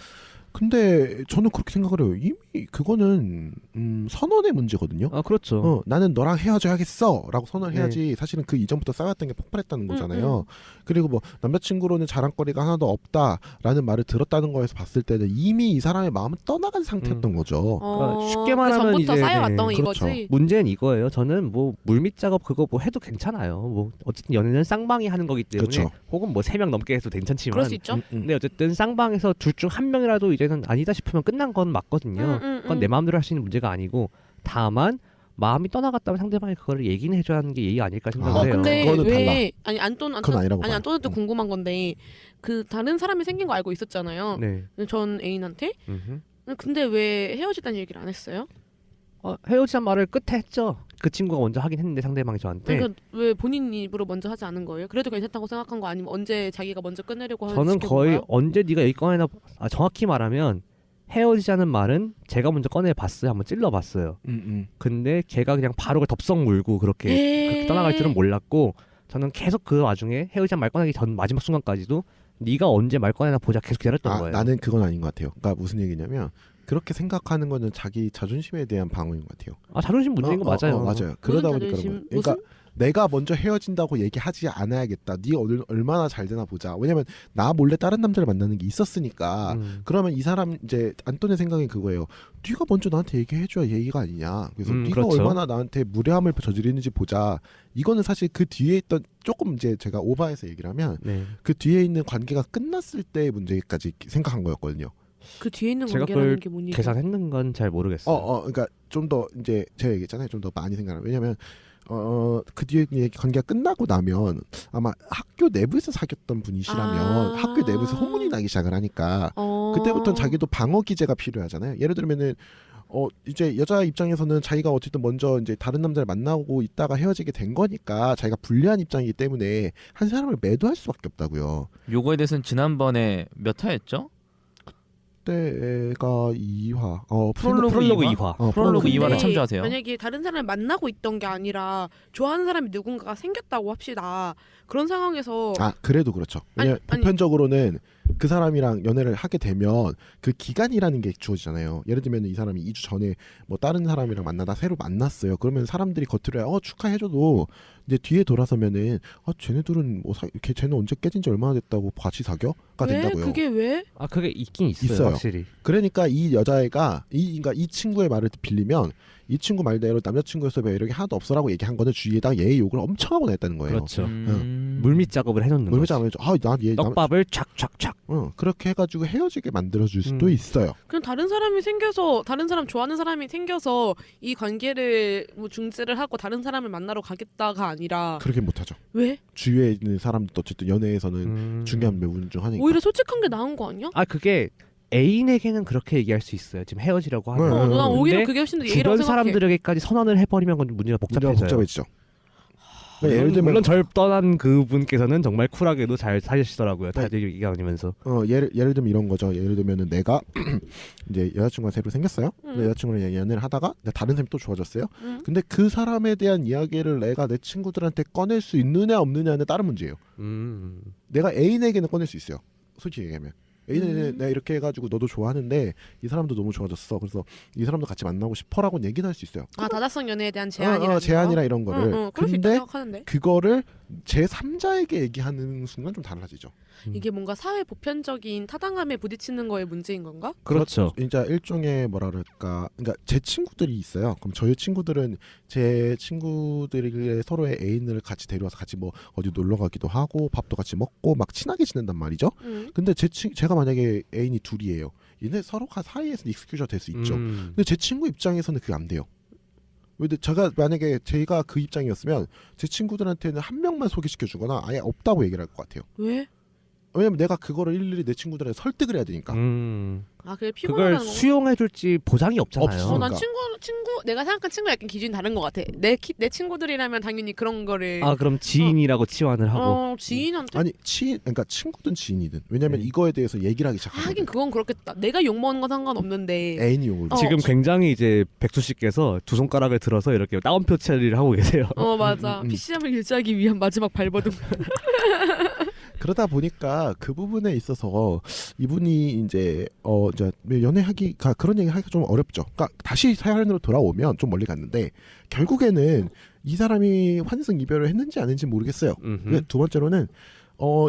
근데 저는 그렇게 생각을 해요. 이미 그거는 선언의 문제거든요. 그렇죠. 나는 너랑 헤어져야겠어라고 선언을 해야지. 사실은 그 이전부터 쌓였던 게 폭발했다는 거잖아요. 그리고 뭐 남자친구로는 자랑거리가 하나도 없다라는 말을 들었다는 거에서 봤을 때는 이미 이 사람의 마음은 떠나간 상태였던 거죠. 쉽게 말하면 그 전부터 이제, 쌓여왔던 그렇죠. 이거지. 문제는 이거예요. 저는 뭐 물밑 작업 그거 뭐 해도 괜찮아요. 뭐 어쨌든 연애는 쌍방이 하는 거기 때문에, 그렇죠. 혹은 뭐 3명 넘게 해도 괜찮지만, 그럴 수 있죠. 근데 어쨌든 쌍방에서 둘 중 한 명이라도 이제는 아니다 싶으면 끝난 건 맞거든요. 그건 내 마음대로 할 수 있는 문제가 아니고, 다만 마음이 떠나갔다면 상대방이 그거를 얘기는 해줘야 하는 게 예의 아닐까 생각을 해요. 근데 그거는 왜 달라. 안톤한테 그건 아니라고 봐요. 궁금한 건데 그 다른 사람이 생긴 거 알고 있었잖아요. 네. 전 애인한테. 음흠. 근데 왜 헤어지다는 얘기를 안 했어요? 헤어지자는 말을 끝에 했죠. 그 친구가 먼저 하긴 했는데 상대방이 저한테. 그러니까 왜 본인 입으로 먼저 하지 않은 거예요? 그래도 괜찮다고 생각한 거 아니면 언제 자기가 먼저 끝내려고 저는 시켜본 거의 거예요? 언제 네가 얘기 꺼내나, 정확히 말하면 헤어지자는 말은 제가 먼저 꺼내봤어요. 한번 찔러봤어요. 근데 걔가 그냥 바로 덥석 물고 그렇게 떠나갈 줄은 몰랐고, 저는 계속 그 와중에 헤어지자는 말 꺼내기 전 마지막 순간까지도 네가 언제 말 꺼내나 보자 계속 기다렸던 거예요. 나는 그건 아닌 것 같아요. 그러니까 무슨 얘기냐면 그렇게 생각하는 거는 자기 자존심에 대한 방어인 것 같아요. 자존심 문제인 거 맞아요. 맞아요. 그러다 보니까 그런 거예요. 그러니까 내가 먼저 헤어진다고 얘기하지 않아야겠다. 네 얼마나 잘 되나 보자. 왜냐면 나 몰래 다른 남자를 만나는 게 있었으니까. 그러면 이 사람 이제 안톤의 생각이 그거예요. 네가 먼저 나한테 얘기해줘야 예의가 아니냐. 그래서 네가 그렇죠. 얼마나 나한테 무례함을 저지르는지 보자. 이거는 사실 그 뒤에 있던 조금 이제 제가 오버해서 얘기를 하면 그 뒤에 있는 관계가 끝났을 때의 문제까지 생각한 거였거든요. 그 뒤에 있는 제가 관계라는 게 뭔지 계산했는 건 잘 모르겠어요. 그러니까 좀 더 이제 제가 얘기했잖아요. 좀 더 많이 생각하면. 왜냐면 그 뒤에 관계가 끝나고 나면 아마 학교 내부에서 사귀었던 분이시라면 학교 내부에서 소문이 나기 시작을 하니까 그때부터는 자기도 방어 기제가 필요하잖아요. 예를 들면은 이제 여자 입장에서는 자기가 어쨌든 먼저 이제 다른 남자를 만나고 있다가 헤어지게 된 거니까 자기가 불리한 입장이기 때문에 한 사람을 매도할 수밖에 없다고요. 요거에 대해서는 지난번에 몇 화였죠? 그때가 2화. 프롤로그 2화. 프롤로그 2화를 근데 참조하세요. 만약에 다른 사람을 만나고 있던 게 아니라 좋아하는 사람이 누군가가 생겼다고 합시다. 그런 상황에서 그래도 그렇죠. 왜냐면 보편적으로는 그 사람이랑 연애를 하게 되면 그 기간이라는 게 주어지잖아요. 예를 들면 이 사람이 2주 전에 뭐 다른 사람이랑 만나다 새로 만났어요. 그러면 사람들이 겉으로 축하해줘도 이제 뒤에 돌아서면은 쟤네들은 뭐 쟤는 언제 깨진 지 얼마나 됐다고 같이 사겨가 된다고요. 그게 왜? 그게 있긴 있어요. 확실히. 그러니까 이 여자애가 그러니까 이 친구의 말을 빌리면 이 친구 말대로 남자친구였어 왜 이렇게 하나도 없어라고 얘기한 거는 주위에다가 얘의 욕을 엄청 하고 냈다는 거예요. 그렇죠. 물밑 작업을 해놓는 물밑 작업을 난얘 떡밥을 촥촥촥. 그렇게 해가지고 헤어지게 만들어줄 수도 있어요. 그냥 다른 사람이 생겨서 다른 사람 좋아하는 사람이 생겨서 이 관계를 뭐 중지를 하고 다른 사람을 만나러 가겠다가 아니라 그렇게 못하죠. 왜? 주위에 있는 사람도 어쨌든 연애에서는 중요한 부분 중 하나니까. 오히려 솔직한 게 나은 거 아니야? 그게 애인에게는 그렇게 얘기할 수 있어요. 지금 헤어지려고 하면. 난 오히려 그게 훨씬 더 예의라고 주변 생각해. 사람들에게까지 선언을 해버리면 문제가 복잡해져요. 복잡해지죠. 그러니까 예를 들면 물론 절 떠난 그분께서는 정말 쿨하게도 잘 사시더라고요. 다들 얘기하면서. 예를 들면 이런 거죠. 예를 들면은 내가 이제 여자친구가 새로 생겼어요. 근데 여자친구랑 연애를 하다가 다른 사람이 또 좋아졌어요. 근데 그 사람에 대한 이야기를 내가 내 친구들한테 꺼낼 수 있느냐 없느냐는 다른 문제예요. 내가 애인에게는 꺼낼 수 있어요. 솔직히 얘기하면. 애인은 내가 이렇게 해가지고 너도 좋아하는데 이 사람도 너무 좋아졌어. 그래서 이 사람도 같이 만나고 싶어라고 얘기는 할 수 있어요. 아 다자성 연애에 대한 제한이라 제한이라 이런 거를. 그럴 수 있다고 근데 생각하는데 그거를 제3자에게 얘기하는 순간 좀 달라지죠. 이게 뭔가 사회 보편적인 타당함에 부딪히는 거의 문제인 건가? 그렇죠. 진짜 일종의 뭐라 그럴까, 그러니까 제 친구들이 있어요. 그럼 저희 친구들은 제 친구들이 서로의 애인을 같이 데려와서 같이 뭐 어디 놀러 가기도 하고 밥도 같이 먹고 막 친하게 지낸단 말이죠. 근데 제가 만약에 애인이 둘이에요. 얘네 서로가 사이에서 익스큐즈가 될 수 있죠. 근데 제 친구 입장에서는 그게 안 돼요. 근데 제가 만약에 제가 그 입장이었으면 제 친구들한테는 한 명만 소개시켜주거나 아예 없다고 얘기를 할 것 같아요. 왜? 왜냐면 내가 그거를 일일이 내 친구들한테 설득을 해야 되니까. 아 그게 그걸 피곤하다는 거. 수용해줄지 보장이 없잖아요. 없어. 난 친구 내가 생각한 친구 약간 기준이 다른 것 같아. 내 친구들이라면 당연히 그런 거를. 아 그럼 지인이라고 치환을 하고. 지인한테. 아니 그러니까 친구든 지인이든. 왜냐면 이거에 대해서 얘기를 하기 시작하거든. 하긴 그건 그렇겠다. 내가 욕 먹는 건 상관없는데. 애인이 욕을. 지금 굉장히 이제 백수 씨께서 두 손가락을 들어서 이렇게 따옴표 처리를 하고 계세요. 맞아. PC함을 유지하기 위한 마지막 발버둥. 그러다 보니까 그 부분에 있어서 이분이 이제 연애하기가 그런 얘기 하기가 좀 어렵죠. 그러니까 다시 사연으로 돌아오면 좀 멀리 갔는데 결국에는 이 사람이 환승 이별을 했는지 안 했는지 모르겠어요. 근데 두 번째로는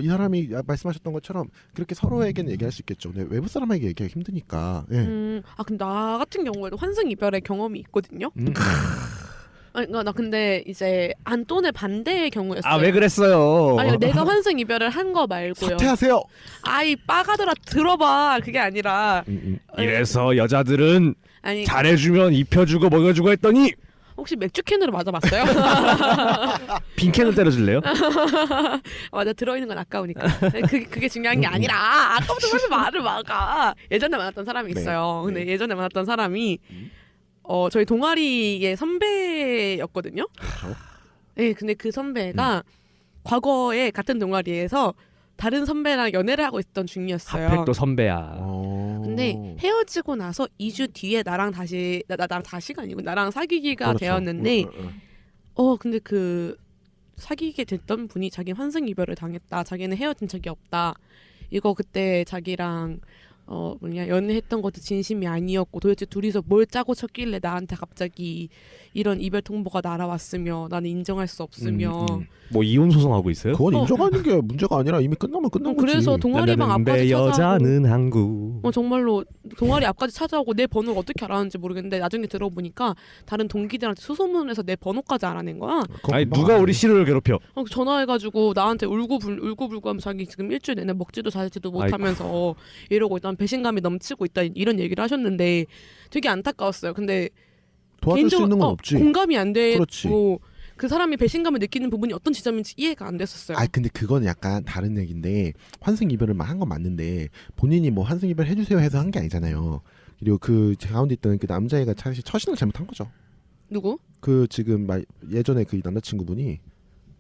이 사람이 말씀하셨던 것처럼 그렇게 서로에게는 얘기할 수 있겠죠. 근데 외부 사람에게 얘기하기 힘드니까. 예. 근데 나 같은 경우에도 환승 이별의 경험이 있거든요. 나 근데 이제 안돈의 반대의 경우였어요. 아 왜 그랬어요? 아니 내가 환승 이별을 한 거 말고요. 사퇴하세요. 아이 빠가더라 들어봐. 그게 아니라 이래서 여자들은 아니 잘해주면 입혀주고 먹여주고 했더니 혹시 맥주 캔으로 맞아봤어요? 빈 캔을 때려줄래요? 맞아 들어있는 건 아까우니까. 그게 중요한 게 아니라 아까부터 왜 말을 막아. 예전에 만났던 사람이 있어요. 근데 예전에 만났던 사람이 저희 동아리의 선배였거든요. 네, 근데 그 선배가 과거에 같은 동아리에서 다른 선배랑 연애를 하고 있던 중이었어요. 하필 또 선배야. 근데 헤어지고 나서 2주 뒤에 나랑 다시가 아니고 나랑 사귀기가 그렇죠. 되었는데 근데 그 사귀게 됐던 분이 자기 환승 이별을 당했다. 자기는 헤어진 적이 없다. 이거 그때 자기랑 연애했던 것도 진심이 아니었고 도대체 둘이서 뭘 짜고 쳤길래 나한테 갑자기 이런 이별 통보가 날아왔으며 나는 인정할 수 없으며 뭐 이혼 소송하고 있어요? 그건 인정하는 게 문제가 아니라 이미 끝나면 끝난 거지. 그래서 동아리방 앞까지 찾아오고 여자는 한국. 정말로 동아리 앞까지 찾아오고 내 번호를 어떻게 알았는지 모르겠는데 나중에 들어보니까 다른 동기들한테 수소문해서 내 번호까지 알아낸 거야. 아니 누가 우리 시루를 괴롭혀? 전화해가지고 나한테 울고불고하면서 자기 지금 일주일 내내 먹지도 자지도 못하면서 이러고 있다. 배신감이 넘치고 있다 이런 얘기를 하셨는데 되게 안타까웠어요. 근데 도와줄 수 있는 건 없지. 공감이 안 되고 그렇지. 그 사람이 배신감을 느끼는 부분이 어떤 지점인지 이해가 안 됐었어요. 근데 그건 약간 다른 얘기인데 환승 이별을 한 건 맞는데 본인이 뭐 환승 이별 해주세요 해서 한 게 아니잖아요. 그리고 그 가운데 있던 그 남자애가 사실 처신을 잘못한 거죠. 누구? 그 지금 예전에 그 남자친구분이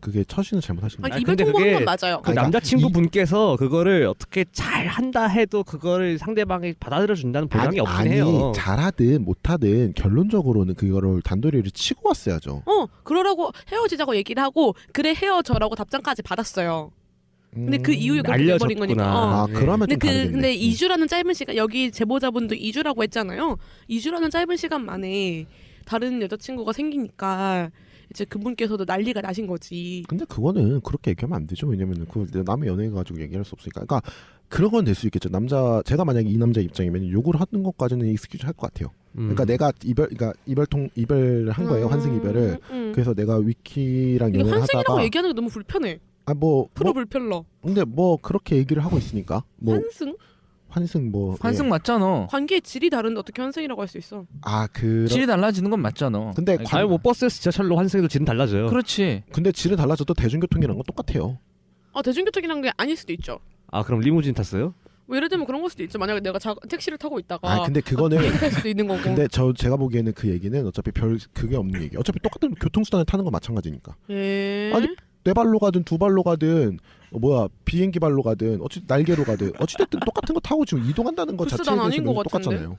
그게 처신을 잘못하신 거예요. 이별 통보한 건 맞아요. 그 남자친구 분께서 그거를 어떻게 잘 한다 해도 그거를 상대방이 받아들여 준다는 보장이 없긴 해요. 잘하든 못하든 결론적으로는 그거를 단도리를 치고 왔어야죠. 그러라고 헤어지자고 얘기를 하고 그래 헤어져라고 답장까지 받았어요. 근데 그 이후에 그렇게 돼버린 거니까. 그러면 좀 다르겠네. 근데 2주라는 짧은 시간 여기 제보자분도 2주라고 했잖아요. 2주라는 짧은 시간 만에 다른 여자친구가 생기니까 이제 그분께서도 난리가 나신 거지. 근데 그거는 그렇게 얘기하면 안 되죠. 왜냐면은 그 남의 연애 가지고 얘기할 수 없으니까. 그러니까 그런 건 될 수 있겠죠. 제가 만약에 이 남자 입장이면 욕을 하는 것까지는 익스큐즈 할 것 같아요. 그러니까 내가 이별을 한 거예요. 환승 이별을. 그래서 내가 위키랑 연애를 하다가 환승이라고 얘기하는 게 너무 불편해. 프로 불편러. 근데 그렇게 얘기를 하고 있으니까. 환승 환승 맞잖아. 관계의 질이 다른데 어떻게 환승이라고 할 수 있어? 질이 달라지는 건 맞잖아. 근데 뭐 버스 지하철로 환승해도 질은 달라져요. 그렇지. 근데 질은 달라져도 대중교통이랑 건 똑같아요. 대중교통이란 게 아닐 수도 있죠. 그럼 리무진 탔어요? 뭐 예를 들면 그런 걸 수도 있죠. 만약에 내가 택시를 타고 있다가 근데 그거는 비행기 탈 수도 있는 거고. 근데 제가 보기에는 그 얘기는 어차피 별 그게 없는 얘기. 어차피 똑같은 교통수단을 타는 건 마찬가지니까. 아니 네 발로 가든 두 발로 가든 비행기 발로 가든 날개로 가든 어찌됐든 똑같은 거 타고 지금 이동한다는 것 글쎄, 자체에 난 아닌 대해서는 것 같은데. 똑같잖아요.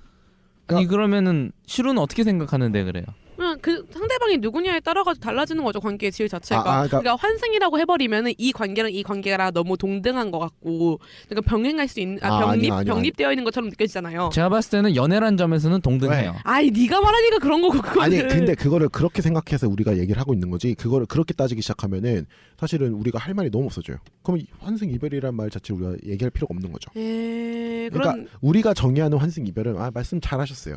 아니 그러면은 시루는 어떻게 생각하는데 그래요? 그냥 그 상대방이 누구냐에 따라가지고 달라지는 거죠. 관계의 질 자체가. 그러니까 환승이라고 해버리면은 이 관계랑 이 관계랑 너무 동등한 것 같고, 그러니까 병행할 수 있는 병립되어 있는 것처럼 느껴지잖아요. 제가 봤을 때는 연애란 점에서는 동등해요. 아이 네가 말하니까 그런 거고 그거는. 아니 근데 그거를 그렇게 생각해서 우리가 얘기를 하고 있는 거지. 그거를 그렇게 따지기 시작하면은 사실은 우리가 할 말이 너무 없어져요. 그럼 환승 이별이란 말 자체를 우리가 얘기할 필요가 없는 거죠. 그러니까 우리가 정의하는 환승 이별은 말씀 잘하셨어요.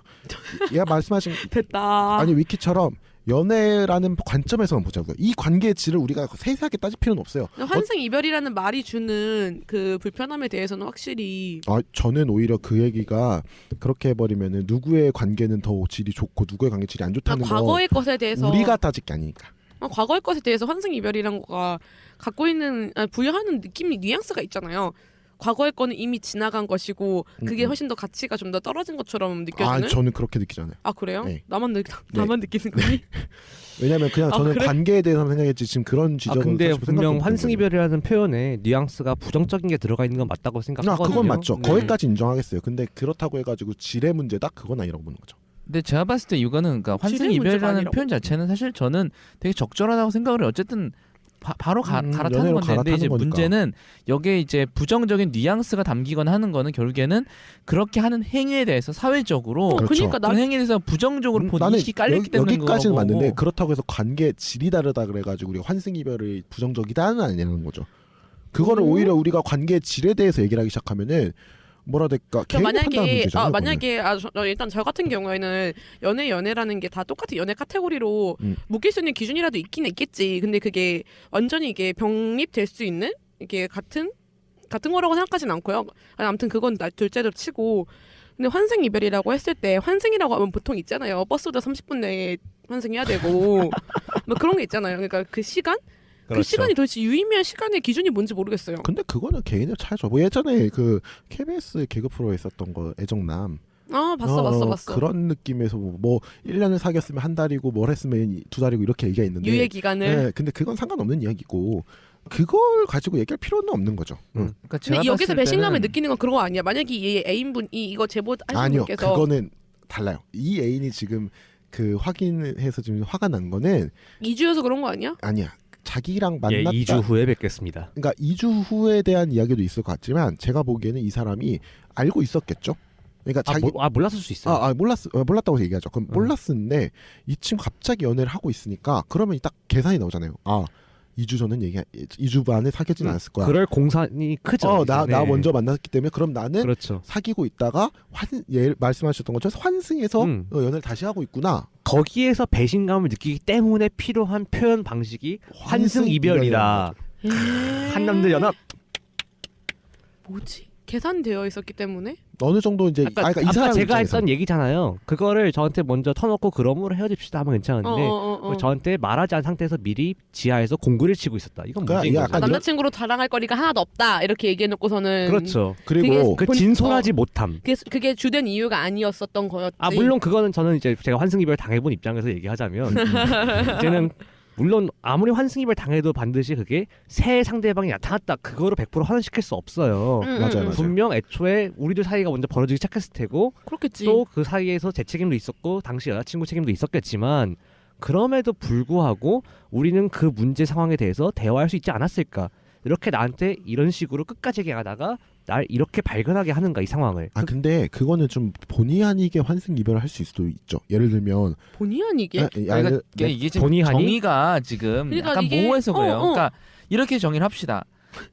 얘가 말씀하신 됐다. 아니 위키처럼 연애라는 관점에서만 보자고요. 이 관계의 질을 우리가 세세하게 따질 필요는 없어요. 환승 이별이라는 말이 주는 그 불편함에 대해서는 확실히 저는 오히려 그 얘기가 그렇게 해버리면은 누구의 관계는 더 질이 좋고 누구의 관계 질이 안 좋다는 거 과거의 것에 대해서 우리가 따질 게 아니니까. 과거의 것에 대해서 환승 이별이란 거가 갖고 있는 부여하는 느낌이 뉘앙스가 있잖아요. 과거의 거는 이미 지나간 것이고 그게 훨씬 더 가치가 좀 더 떨어진 것처럼 느껴지는. 저는 그렇게 느끼지 않아요. 그래요? 네. 나만 느끼는 거니? 왜냐면 그냥 저는 그래? 관계에 대해서 생각했지 지금 그런 지적은 근데 사실 분명 생각도 환승 못했거든요. 이별이라는 표현에 뉘앙스가 부정적인 게 들어가 있는 건 맞다고 생각하거든요. 그건 맞죠. 네. 거기까지 인정하겠어요. 근데 그렇다고 해가지고 질의 문제다? 그건 아니라고 보는 거죠. 근데 제가 봤을 때 이거는 그러니까 환승 질의 문제가 이별이라는 아니라고? 표현 자체는 사실 저는 되게 적절하다고 생각을 해요. 어쨌든 바로 갈아타는 연애로 건데 근데 이제 갈아타는 거니까. 문제는 여기에 이제 부정적인 뉘앙스가 담기거나 하는 거는 결국에는 그렇게 하는 행위에 대해서 사회적으로 그렇죠. 그러니까 그 행위에 대해서 부정적으로 본 나는 인식이 깔렸기 때문에 여기까지는 그런 거고. 맞는데 그렇다고 해서 관계 질이 다르다 그래가지고 우리가 환승 이별이 부정적이다는 아니라는 거죠. 그거를 오히려 우리가 관계 질에 대해서 얘기를 하기 시작하면은 뭐라 될까 개인의 판단 문제잖아요. 만약에 일단 저 같은 경우에는 연애라는 게 다 똑같은 연애 카테고리로 묶일 수 있는 기준이라도 있긴 있겠지. 근데 그게 완전히 이게 병립될 수 있는 이게 같은 거라고 생각하진 않고요. 아무튼 그건 둘째로 치고. 근데 환승 이별이라고 했을 때 환승이라고 하면 보통 있잖아요. 버스도 30분 내에 환승해야 되고 뭐 그런 게 있잖아요. 그러니까 그 시간? 그 그렇죠. 시간이 도대체 유의미한 시간의 기준이 뭔지 모르겠어요. 근데 그거는 개인의 차이죠. 뭐 예전에 그 KBS 개그 프로에 있었던 거 애정남. 봤어. 그런 느낌에서 뭐 1년을 사귀었으면 한 달이고 뭘 했으면 2달이고 이렇게 얘기가 있는데 유예 기간을. 네, 근데 그건 상관없는 이야기고 그걸 가지고 얘기할 필요는 없는 거죠. 그러니까 근데 제가 여기서 봤을 배신감을 때는 느끼는 건 그런 거 아니야? 만약에 이 애인분이 이거 제보하신 아니요. 분께서 그거는 달라요. 이 애인이 지금 그 확인해서 지금 화가 난 거는 2주여서 그런 거 아니야? 아니야. 자기랑 만났다. 2주 후에 뵙겠습니다. 그러니까 2주 후에 대한 이야기도 있을 것 같지만 제가 보기에는 이 사람이 알고 있었겠죠. 그러니까 몰랐을 수 있어요. 몰랐다고 얘기하죠. 그럼 몰랐는데 이 친구 갑자기 연애를 하고 있으니까 그러면 딱 계산이 나오잖아요. 2주 전엔 2주 만에 사귀진 않았을 거야. 그럴 공산이 크죠. 나 먼저 만났기 때문에 그럼 나는 그렇죠. 사귀고 있다가 말씀하셨던 것처럼 환승해서 연애를 다시 하고 있구나. 거기에서 배신감을 느끼기 때문에 필요한 표현 방식이 환승 이별이다. 한남들 연합. 뭐지? 계산되어 있었기 때문에? 어느 정도 이제 아까 이 사람 제가 입장에서. 했던 얘기잖아요. 그거를 저한테 먼저 터놓고 그러므로 헤어집시다 하면 괜찮은데 저한테 말하지 않은 상태에서 미리 지하에서 공구를 치고 있었다. 이건 그러니까 문제인 거죠. 남자친구로 자랑할 거리가 하나도 없다 이렇게 얘기해놓고서는 그렇죠. 그리고 그 진솔하지 못함. 그게 주된 이유가 아니었었던 거였지. 물론 그거는 저는 이제 제가 환승 이별 당해본 입장에서 얘기하자면 이제는 물론 아무리 환승 이별 당해도 반드시 그게 새 상대방이 나타났다 그거로 100% 환원시킬 수 없어요. 맞아요. 분명 애초에 우리들 사이가 먼저 벌어지기 시작했을 테고 그렇겠지. 또 그 사이에서 제 책임도 있었고 당시 여자친구 책임도 있었겠지만 그럼에도 불구하고 우리는 그 문제 상황에 대해서 대화할 수 있지 않았을까. 이렇게 나한테 이런 식으로 끝까지 얘기하다가 날 이렇게 발견하게 하는가 이 상황을. 근데 그거는 좀 본의 아니게 환승 이별을 할 수 수도 있죠. 예를 들면 본의 아니게? 그러니까 이게 지금 본의 아니? 정의가 지금 그러니까 약간 이게- 모호해서 그래요. 그러니까 이렇게 정의를 합시다.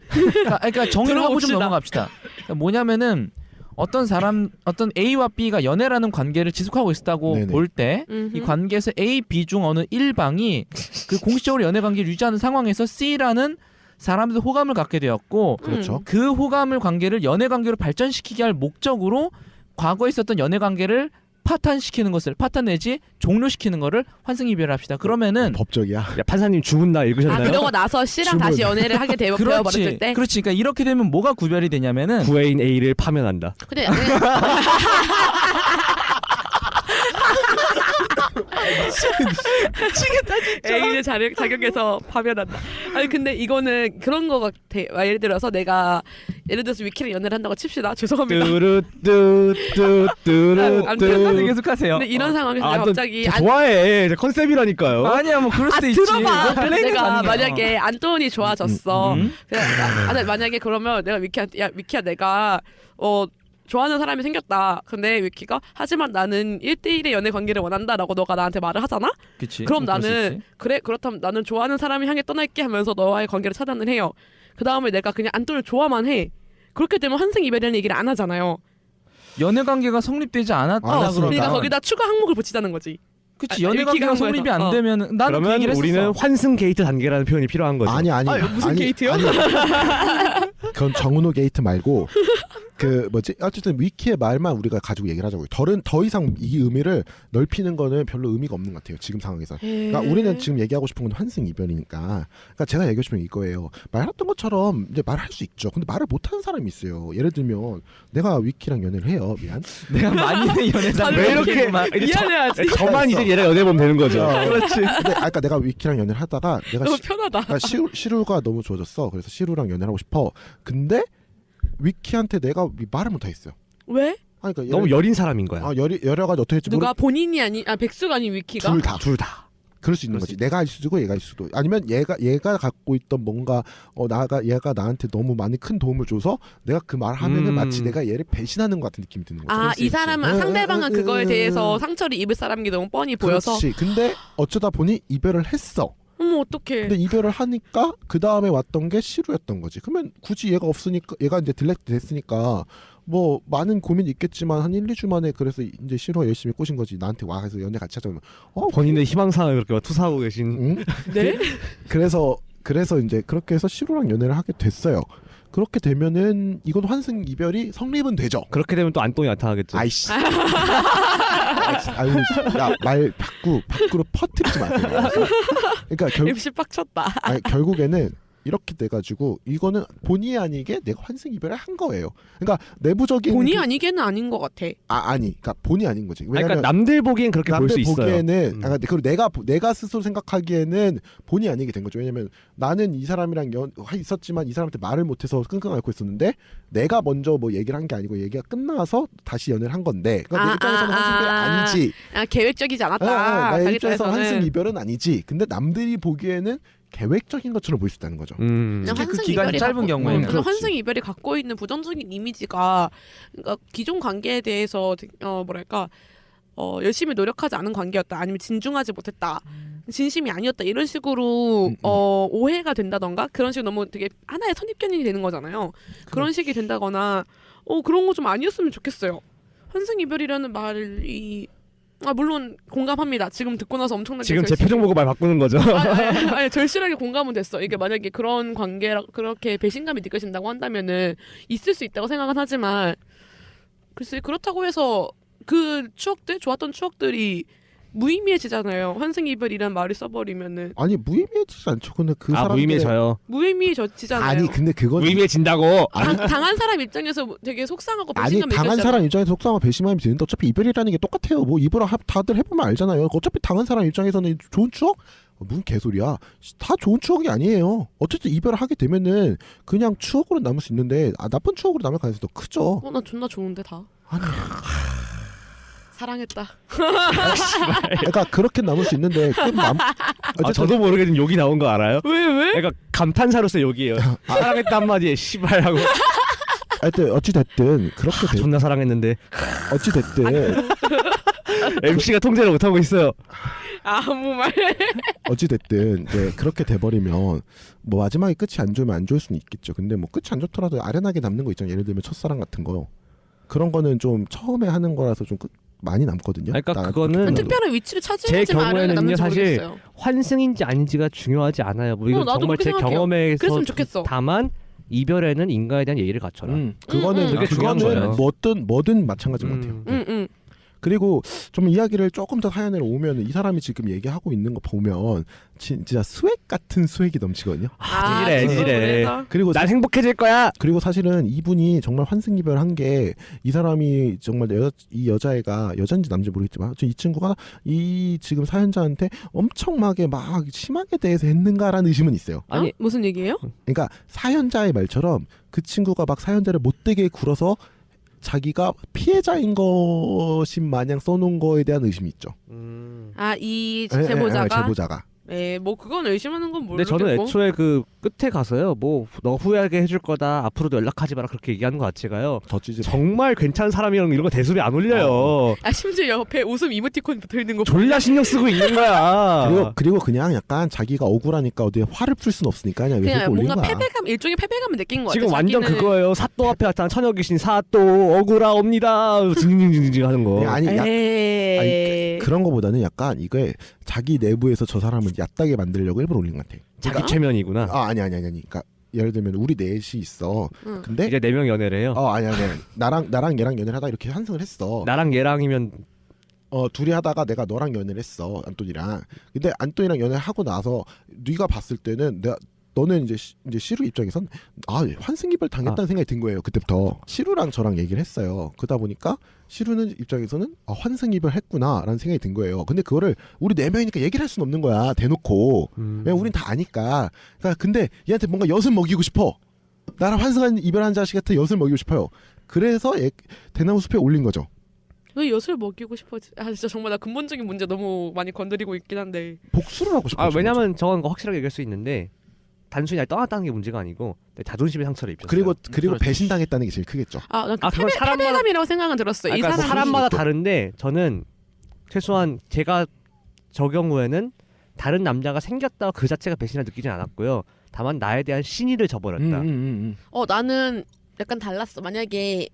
그러니까 정의를 하고 좀 들어봅시다. 넘어갑시다. 그러니까 뭐냐면은 어떤 A와 B가 연애라는 관계를 지속하고 있었다고 네네. 볼 때 이 관계에서 A, B 중 어느 일방이 그 공식적으로 연애 관계를 유지하는 상황에서 C라는 사람들 호감을 갖게 되었고 그렇죠. 그 호감을 관계를 연애 관계로 발전시키게 할 목적으로 과거에 있었던 연애 관계를 파탄시키는 것을 파탄 내지 종료시키는 거를 환승이별을 합시다. 그러면은 법적이야. 야, 판사님 주문 날 읽으셨나요? 그러고 나서 C랑 다시 연애를 하게 되어버렸을 때. 그렇지. 그러니까 이렇게 되면 뭐가 구별이 되냐면은 구애인 A를 파면한다. 근데 미치겠다 진짜. A를 자격에서 파면한다. 아니 근데 이거는 그런 거 같아. 예를 들어서 내가 예를 들어서 위키랑 연애를 한다고 칩시다. 죄송합니다. 뚜루뚜뚜루뚜. 계속하세요. 근데 이런 상황에서 내가 갑자기 좋아해. 컨셉이라니까요. 아니야 뭐 그럴 수도 있지. 들어봐. 뭐 내가 만약에 안토니 좋아졌어. 음. 만약에 그러면 내가 위키한테 야 위키야 내가 좋아하는 사람이 생겼다. 근데 위키가 하지만 나는 1대1의 연애 관계를 원한다라고 너가 나한테 말을 하잖아? 그치. 그럼 나는 그래 그렇다면 나는 좋아하는 사람을 향해 떠날게 하면서 너와의 관계를 차단을 해요. 그 다음에 내가 그냥 안토니를 좋아만 해. 그렇게 되면 환승 이별이라는 얘기를 안 하잖아요. 연애 관계가 성립되지 않았다 그러면 그러니까 거기다 추가 항목을 붙이자는 거지. 그치. 연애 관계가 성립이 안 되면 나는 그 얘기를 그러면 우리는 했었어. 환승 게이트 단계라는 표현이 필요한 거죠. 아니 무슨 게이트요? 그건 정은호 게이트 말고 그 뭐지 어쨌든 위키의 말만 우리가 가지고 얘기를 하자고요. 더 이상 이 의미를 넓히는 거는 별로 의미가 없는 것 같아요. 지금 상황에서. 그러니까 우리는 지금 얘기하고 싶은 건 환승 이별이니까. 그러니까 제가 얘기하고 싶은 게 이거예요. 말했던 것처럼 이제 말할 수 있죠. 근데 말을 못하는 사람이 있어요. 예를 들면 내가 위키랑 연애를 해요. 미안. 내가 많이 연애상 왜 이렇게 미안해야지. 저만 이제 얘랑 연애 보면 되는 거죠. 그렇지. 근데 아까 내가 위키랑 연애를 하다가 내가 너무 편하다. 시루가 너무 좋아졌어. 그래서 시루랑 연애를 하고 싶어. 근데 위키한테 내가 말을 못하겠어요. 왜? 아니, 그러니까 너무 여린 사람인 거야. 여러 가지 어떻게 할지 누가 본인이 백수가 아닌 위키가? 둘 다. 그럴 수 있는 거지. 내가 할 수도 있고 얘가 할 수도. 아니면 얘가 갖고 있던 뭔가 얘가 나한테 너무 많이 큰 도움을 줘서 내가 그 말을 하면은 마치 내가 얘를 배신하는 것 같은 느낌이 드는 거죠. 이 사람은 상대방은 그거에 대해서 상처를 입을 사람인 게 너무 뻔히 보여서. 그렇지. 근데 어쩌다 보니 이별을 했어. 어머 어떡해. 근데 이별을 하니까 그 다음에 왔던 게 시루였던 거지. 그러면 굳이 얘가 없으니까 얘가 이제 딜렉트 됐으니까 뭐 많은 고민이 있겠지만 한 1-2주 만에 그래서 이제 시루가 열심히 꼬신 거지. 나한테 와서 연애 같이 하자면 본인의 희망사항을 그렇게 막 투사하고 계신. 응? 네? 그래서 이제 그렇게 해서 시루랑 연애를 하게 됐어요. 그렇게 되면은 이건 환승 이별이 성립은 되죠. 그렇게 되면 또 안똥이 나타나겠죠. 아이씨. 아유, 말 밖으로 퍼뜨리지 마세요. 그러니까 MC 빡쳤다. 결국에는 이렇게 돼가지고 이거는 본의 아니게 내가 환승 이별을 한 거예요. 그러니까 내부적인 본의 아니게는 아닌 것 같아. 그러니까 본의 아닌 거지. 그러니까 남들 보기엔 그렇게 볼 수 있어요. 보기에는 그리고 내가 스스로 생각하기에는 본의 아니게 된 거죠. 왜냐면 나는 이 사람이랑 있었지만 이 사람한테 말을 못해서 끙끙 앓고 있었는데 내가 먼저 뭐 얘기를 한 게 아니고 얘기가 끝나서 다시 연애를 한 건데. 그러니까 내 입장에서는 환승 이별이 아니지. 계획적이지 않았다. 내 입장에서 환승 이별은 아니지. 근데 남들이 보기에는 계획적인 것처럼 보일 수 있다는 거죠. 그 기간이 짧은 경우에는 환승 이별이 갖고 있는 부정적인 이미지가 그러니까 기존 관계에 대해서 열심히 노력하지 않은 관계였다. 아니면 진중하지 못했다. 진심이 아니었다. 이런 식으로 오해가 된다던가 그런 식으로 너무 되게 하나의 선입견이 되는 거잖아요. 그런 식이 된다거나 그런 거 좀 아니었으면 좋겠어요. 환승 이별이라는 말이 물론 공감합니다. 지금 듣고 나서 엄청나게 지금 제 표정 보고 말 바꾸는 거죠. 아니, 절실하게 공감은 됐어. 이게 만약에 그런 관계라 그렇게 배신감이 느껴진다고 한다면은 있을 수 있다고 생각은 하지만 글쎄 그렇다고 해서 그 좋았던 추억들이 무의미해지잖아요. 환승 이별이란 말을 써버리면은. 아니 무의미해지지 않죠. 근데 그 사람 무의미해져요. 무의미해지잖아요. 아니 근데 그건 무의미해진다고. 당한 사람 입장에서 되게 속상하고 배신감 느껴지잖아요. 당한 사람 입장에서 속상하고 배신감이 드는데 어차피 이별이라는 게 똑같아요. 뭐 이별을 다들 해보면 알잖아요. 어차피 당한 사람 입장에서는 좋은 추억? 무슨 개소리야. 다 좋은 추억이 아니에요. 어쨌든 이별을 하게 되면은 그냥 추억으로 남을 수 있는데 나쁜 추억으로 남을 가능성이 더 크죠. 나 존나 좋은데 다. 아니 사랑했다. 그러니까 그렇게 남을 수 있는데 저도 모르게 좀 욕이 나온 거 알아요? 왜? 그러니까 감탄사로서 욕이에요. 사랑했다 한마디에 씨발 하고. 하여튼 어찌됐든 그렇게 존나 사랑했는데 어찌됐든 MC가 통제를 못하고 있어요. 아무 말. 어찌됐든 그렇게 돼버리면 뭐 마지막에 끝이 안 좋으면 안 좋을 수는 있겠죠. 근데 뭐 끝이 안 좋더라도 아련하게 남는 거 있잖아요. 예를 들면 첫사랑 같은 거. 그런 거는 좀 처음에 하는 거라서 좀 많이 남거든요. 그러니까 그거는 특별한 위치를 제 차지하지 경우에는요 사실 모르겠어요. 환승인지 아닌지가 중요하지 않아요. 뭐 이건 정말 제 경험에서 그랬으면 좋겠어. 다만 이별에는 인간에 대한 예의를 갖춰라. 그거는 그게 중요한 거예요. 뭐든 마찬가지인 것 같아요. 그리고 좀 이야기를 조금 더 사연으로 오면 이 사람이 지금 얘기하고 있는 거 보면 진짜 스웩 같은 스웩이 넘치거든요. 이래. 그래서? 그리고 난 행복해질 거야. 그리고 사실은 이분이 정말 환승이별한 게 이 사람이 정말 이 여자애가 여자인지 남자인지 모르겠지만 이 친구가 이 지금 사연자한테 엄청나게 막 심하게 대해서 했는가라는 의심은 있어요. 아니 무슨 얘기예요? 그러니까 사연자의 말처럼 그 친구가 막 사연자를 못되게 굴어서 자기가 피해자인 것인 마냥 써놓은 거에 대한 의심이 있죠. 이 예, 제보자가. 제보자가. 네, 뭐 그건 의심하는 건 근데 모르겠고. 저는 애초에 그 끝에 가서요. 뭐 너 후회하게 해줄 거다. 앞으로도 연락하지 마라 그렇게 얘기하는 것 자체가요. 더 찌질. 정말 괜찮은 사람이랑 이런 거 대수비 안 올려요. 심지어 옆에 웃음 이모티콘 붙어 있는 거. 졸라 신경 쓰고 있는 거야. 그리고 그냥 약간 자기가 억울하니까 어디에 화를 풀 수는 없으니까 그냥 그냥 외국에 올린 뭔가 거야. 패배감, 일종의 패배감을 느낀 거 같아. 지금 완전 자기는. 그거예요. 사또 앞에 나타난 처녀 귀신 사또 억울하옵니다. 징징징징 하는 거. 아니 에이. 그런 거보다는 약간 이게 자기 내부에서 저 사람을 얕다게 만들려고 일부러 올린 것 같아. 자기 최면이구나. 아니. 그러니까 예를 들면 우리 넷이 있어. 응. 근데 이제 4명 연애를 해요. 아니. 나랑 얘랑 연애를 하다 이렇게 환승을 했어. 나랑 얘랑이면 둘이 하다가 내가 너랑 연애를 했어. 안토니랑. 근데 안토니랑 연애를 하고 나서 네가 봤을 때는 너는 이제 시루 입장에선 환승이별 당했다는 생각이 든 거예요. 그때부터 시루랑 저랑 얘기를 했어요. 그러다 보니까 시루는 입장에서는 환승이별 했구나라는 생각이 든 거예요. 근데 그거를 우리 4명이니까 얘기를 할 수는 없는 거야. 대놓고. 왜냐면 우린 다 아니까. 그러니까 근데 얘한테 뭔가 엿을 먹이고 싶어. 나랑 환승한 이별한 자식한테 엿을 먹이고 싶어요. 그래서 대나무 숲에 올린 거죠. 왜 엿을 먹이고 싶어? 진짜 정말 나 근본적인 문제 너무 많이 건드리고 있긴 한데. 복수를 하고 싶어. 왜냐면 저건 확실하게 얘기할 수 있는데 단순히 날 떠났다는 게 문제가 아니고 내 자존심의 상처를 입혔어요. 그리고 배신당했다는 게 제일 크겠죠. 난 그건 패배감이라고 생각은 들었어요. 이 그러니까 사람 사람마다 다른데 저는 최소한 제가 저 경우에는 다른 남자가 생겼다 그 자체가 배신을 느끼진 않았고요. 다만 나에 대한 신의를 저버렸다. 나는 약간 달랐어. 만약에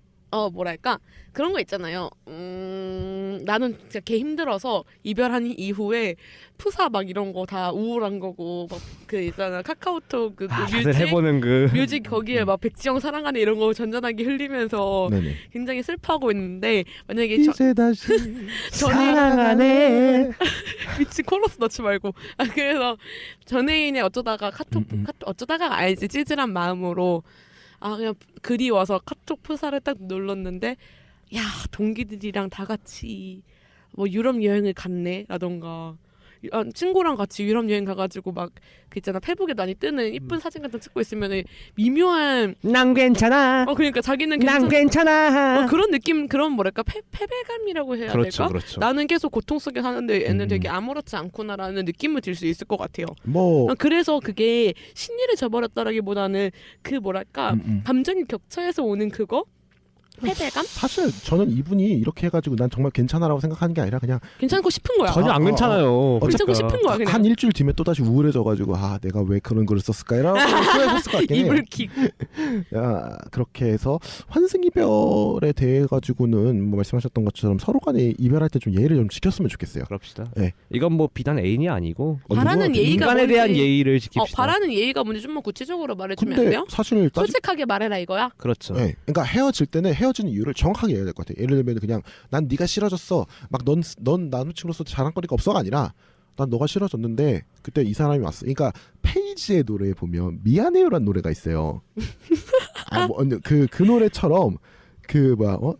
뭐랄까 그런 거 있잖아요. 나는 진짜 개 힘들어서 이별한 이후에 푸사 막 이런 거 다 우울한 거고 막 그 있잖아 카카오톡 그 다들 해보는 뮤직 거기에 막 백지영 사랑하네 이런 거 전전하게 흘리면서 네네. 굉장히 슬퍼하고 있는데 만약에 이제 다시 사랑하네. 미친 코러스 넣지 말고 그래서 전애인이 어쩌다가 카톡 어쩌다가 알지 찌질한 마음으로 그냥 그리워서 카톡 프사를 딱 눌렀는데 야 동기들이랑 다 같이 뭐 유럽 여행을 갔네라던가 친구랑 같이 유럽 여행 가가지고 막 그 있잖아 페북에 많이 뜨는 이쁜 사진 같은 거 찍고 있으면 미묘한 난 괜찮아. 그러니까 자기는 난 괜찮아. 그런 느낌 그런 뭐랄까 패배감이라고 해야 될까? 그렇죠. 나는 계속 고통 속에 사는데 얘는 되게 아무렇지 않구나라는 느낌을 들 수 있을 것 같아요. 뭐 그래서 그게 신의를 저버렸다라기보다는 그 뭐랄까 감정이 격차에서 오는 그거 패배감? 사실 저는 이분이 이렇게 해가지고 난 정말 괜찮아라고 생각하는 게 아니라 그냥 괜찮고 싶은 거야. 전혀 안 괜찮아요. 괜찮고 싶은 거야 그냥. 한 일주일 뒤면 또 다시 우울해져가지고 내가 왜 그런 글을 썼을까 이라고 후회했을 것 같긴 해요. 이불킥. 그렇게 해서 환승이별에 대해 가지고는 뭐 말씀하셨던 것처럼 서로 간에 이별할 때 좀 예의를 좀 지켰으면 좋겠어요. 그럽시다. 네. 이건 뭐 비단 애인이 아니고 바라는 예의가 인간에 뭔지, 대한 예의를 지킵시다. 바라는 예의가 뭔지 좀만 구체적으로 말해주면 안 근데 돼요? 사실 솔직하게 말해라 이거야. 그렇죠. 네. 그러니까 헤어질 때는 헤어지는 이유를 정확하게 얘기해야 될 것 같아요. 예를 들면 그냥 난 네가 싫어졌어. 막 넌 남자친구로서 자랑거리가 없어가 아니라 난 너가 싫어졌는데 그때 이 사람이 왔어. 그러니까 페이지의 노래에 보면 미안해요라는 노래가 있어요. 그 노래처럼